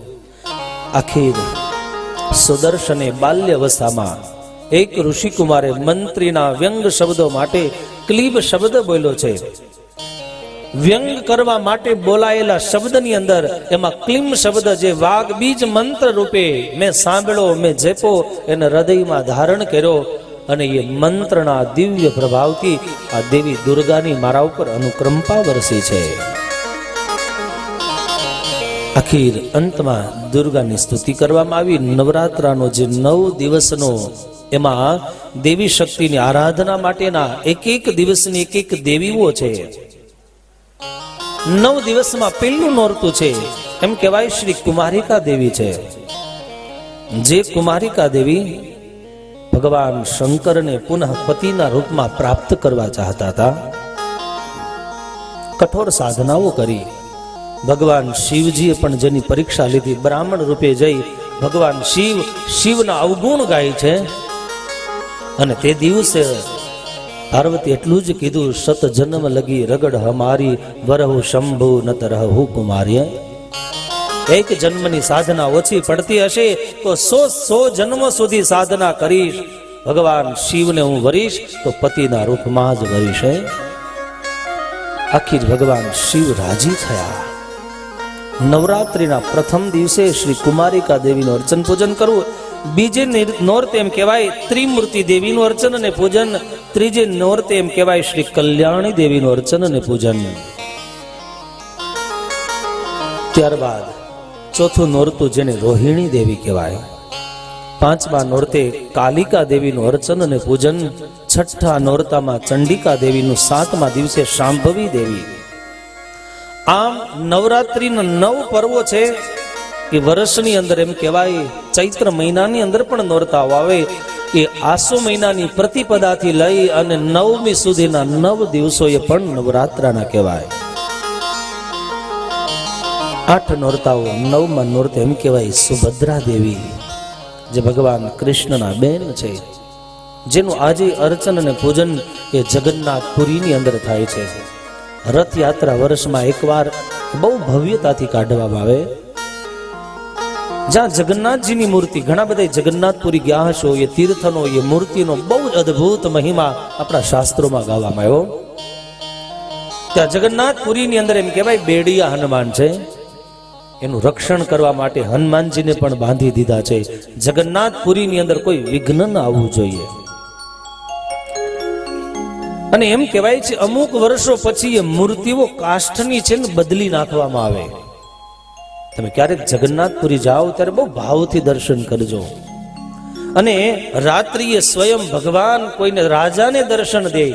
આખીર સુદર્શને બાલ્ય અવસ્થામાં એક ઋષિકુમારે મંત્રીના વ્યંગ શબ્દો માટે ક્લીબ શબ્દ બોલ્યો છે. વ્યંગ કરવા માટે બોલાયેલા શબ્દની અંદર એમાં ક્લીમ શબ્દ જે વાઘ બીજ મંત્ર રૂપે મેં સાંભળ્યો, મેં જેપો, એને હૃદયમાં ધારણ કર્યો અને એ મંત્રના દિવ્ય પ્રભાવથી આ દેવી દુર્ગાની મારા ઉપર અનુકંપા વરસી છે. આખીર અંતમાં દુર્ગાની સ્તુતિ કરવામાં આવી. નવરાત્રાનો જે 9 દિવસનો એમાં દેવી શક્તિની આરાધના માટેના એક એક દિવસની એક એક દેવીઓ છે. 9 દિવસમાં પહેલું નોરતું છે એમ કહેવાય શ્રી કુમારિકા દેવી છે. જે કુમારિકા દેવી ભગવાન શંકરને પુનઃ પતિના રૂપમાં પ્રાપ્ત કરવા ચાહતા હતા. કઠોર સાધનાઓ કરી. ભગવાન શિવજીએ પણ જેની પરીક્ષા લીધી, બ્રાહ્મણ રૂપે જઈ ભગવાન શિવના અવગુણ ગાય છે. અને તે દિવસે પાર્વતી એટલું જ કીધું, સત જન્મ લગી રગડ હમારી, વરહુ શંભુ નત રહુ કુમારી. એક જન્મની સાધના ઓછી પડતી હશે તો 100 જન્મ સુધી સાધના કરીશ, ભગવાન શિવને હું વરીશ તો પતિના રૂપમાં જ વરીશ. આખીર ભગવાન શિવ રાજી થયા. નવરાત્રિના પ્રથમ દિવસે શ્રી કુમારિકા દેવીનું અર્ચન પૂજન કરવું. બીજે નોરતે એમ કહેવાય ત્રિમૂર્તિ દેવીનું અર્ચન અને પૂજન. ત્રીજે નોરતે એમ કહેવાય શ્રી કલ્યાણી દેવીનું અર્ચન અને પૂજન. ત્યારબાદ ચોથું નોરતું જેને રોહિણી દેવી કહેવાય. પાંચમા નોરતે કાલિકા દેવીનું અર્ચન અને પૂજન. છઠ્ઠા નોરતામાં ચંડિકા દેવીનું, સાતમા દિવસે શાંભવી દેવી. આમ નવરાત્રિના 9 પર્વો છે એ વર્ષની અંદર એમ કહેવાય ચૈત્ર મહિનાની અંદર પણ નોરતાઓ આવે. એ આસો મહિનાની પ્રતિપદાથી લઈ અને 9મી સુધીના 9 દિવસો એ પણ નવરાત્રાના કહેવાય. 8 નોરતાઓ. 9મા નોરતે એમ કહેવાય સુભદ્રા દેવી, જે ભગવાન કૃષ્ણના બેન છે, જેનું આજે અર્ચન અને પૂજન એ જગન્નાથપુરીની અંદર થાય છે. રથયાત્રા વર્ષમાં એકવાર બહુ ભવ્યતાથી કાઢવામાં આવે. જ્યાં જગન્નાથજીની મૂર્તિ, ઘણા બધા જગન્નાથપુરી ગયા હશો, એ તીર્થનો, એ મૂર્તિનો બહુ જ અદ્ભુત મહિમા આપણા શાસ્ત્રોમાં ગાવામાં આવ્યો. ત્યાં જગન્નાથપુરીની અંદર એમ કહેવાય બેડિયા હનુમાન છે. એનું રક્ષણ કરવા માટે હનુમાનજીને પણ બાંધી દીધા છે. જગન્નાથપુરીની અંદર કોઈ વિઘ્ન ન આવવું જોઈએ. અને એમ કહેવાય છે અમુક વર્ષો પછી એ મૂર્તિઓ કાષ્ઠની છે ને બદલી નાખવામાં આવે. તમે ક્યારેક જગન્નાથપુરી જાઓ ત્યારે બહુ ભાવથી દર્શન કરજો. અને રાત્રિએ સ્વયં ભગવાન કોઈને રાજાને દર્શન દે.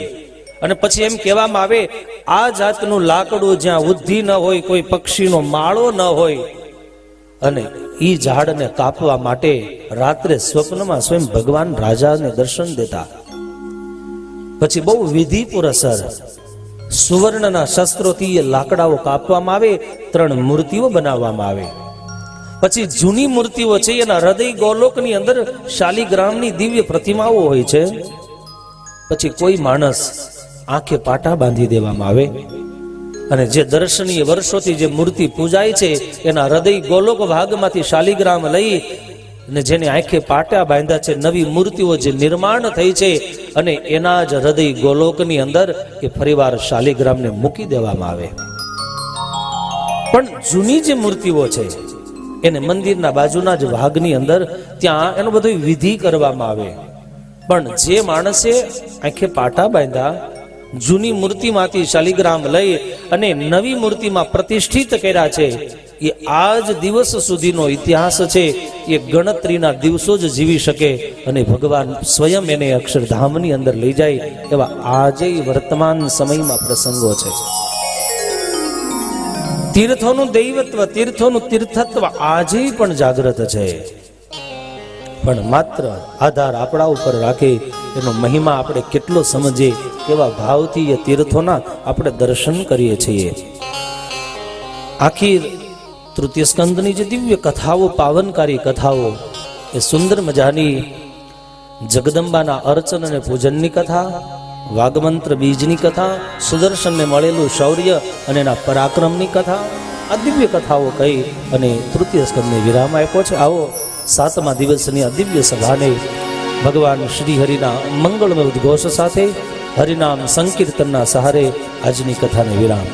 અને પછી એમ કહેવામાં આવે આ જાતનું લાકડું જ્યાં ઉદ્ધિ ન હોય, કોઈ પક્ષીનો માળો ન હોય, અને ઈ ઝાડને કાપવા માટે રાત્રે સ્વપ્નમાં સ્વયં ભગવાન રાજાને દર્શન દેતા. પછી બહુ વિધિપુરસર સુવર્ણના શસ્ત્રોથી એ લાકડાઓ કાપવામાં આવે, 3 મૂર્તિઓ બનાવવામાં આવે. પછી જૂની મૂર્તિઓ છે એના હૃદય ગોલોકની અંદર શાલિગ્રામની દિવ્ય પ્રતિમાઓ હોય છે. પછી કોઈ માણસ આંખે પાટા બાંધી દેવામાં આવે અને જે દર્શનીય વર્ષોથી જે મૂર્તિ પૂજાય છે એના હૃદય ગોલોક ભાગમાંથી શાલિગ્રામ લઈ અને જેને આંખે પાટા બાંધ્યા છે, નવી મૂર્તિઓ જે નિર્માણ થઈ છે અને એના જ હૃદય ગોલોકની અંદર એ ફરીવાર શાલિગ્રામને મૂકી દેવામાં આવે. પણ જૂની જે મૂર્તિઓ છે એને મંદિરના બાજુના જ ભાગની અંદર ત્યાં એનો બધો વિધિ કરવામાં આવે. પણ જે માણસે આંખે પાટા બાંધ્યા, જૂની મૂર્તિમાંથી શાલિગ્રામ લઈ અને નવી મૂર્તિમાં પ્રતિષ્ઠિત કર્યા છે, એ આજ દિવસ સુધીનો ઇતિહાસ છે. એ ગણતરીના દિવસો જ જીવી શકે અને ભગવાન સ્વયં એને અક્ષરધામની અંદર લઈ જાય એવા આજે વર્તમાન સમયમાં પ્રસંગો છે. તીર્થોનું દૈવત્વ, તીર્થોનું તીર્થત્વ આજે પણ જાગૃત છે. પણ માત્ર આધાર આપણા ઉપર રાખે, એનો મહિમા આપણે કેટલો સમજીએ, એવા ભાવથી એ તીર્થોના આપણે દર્શન કરીએ છીએ. આખી તૃતીય સ્કંદની જે દિવ્ય કથાઓ, પાવનકારી કથાઓ, એ સુંદર મજાની જગદંબાના અર્ચન અને પૂજનની કથા, વાગમંત્ર બીજની કથા, સુદર્શનને મળેલું શૌર્ય અને એના પરાક્રમની કથા, આ દિવ્ય કથાઓ કહી અને તૃતીય સ્કંદને વિરામ આપ્યો છે. આવો 7મા દિવસની આ દિવ્ય સભાને ભગવાન શ્રી હરિના મંગળમય ઉદ્ઘોષ સાથે હરિનામ સંકીર્તનના સહારે આજની કથાને વિરામ.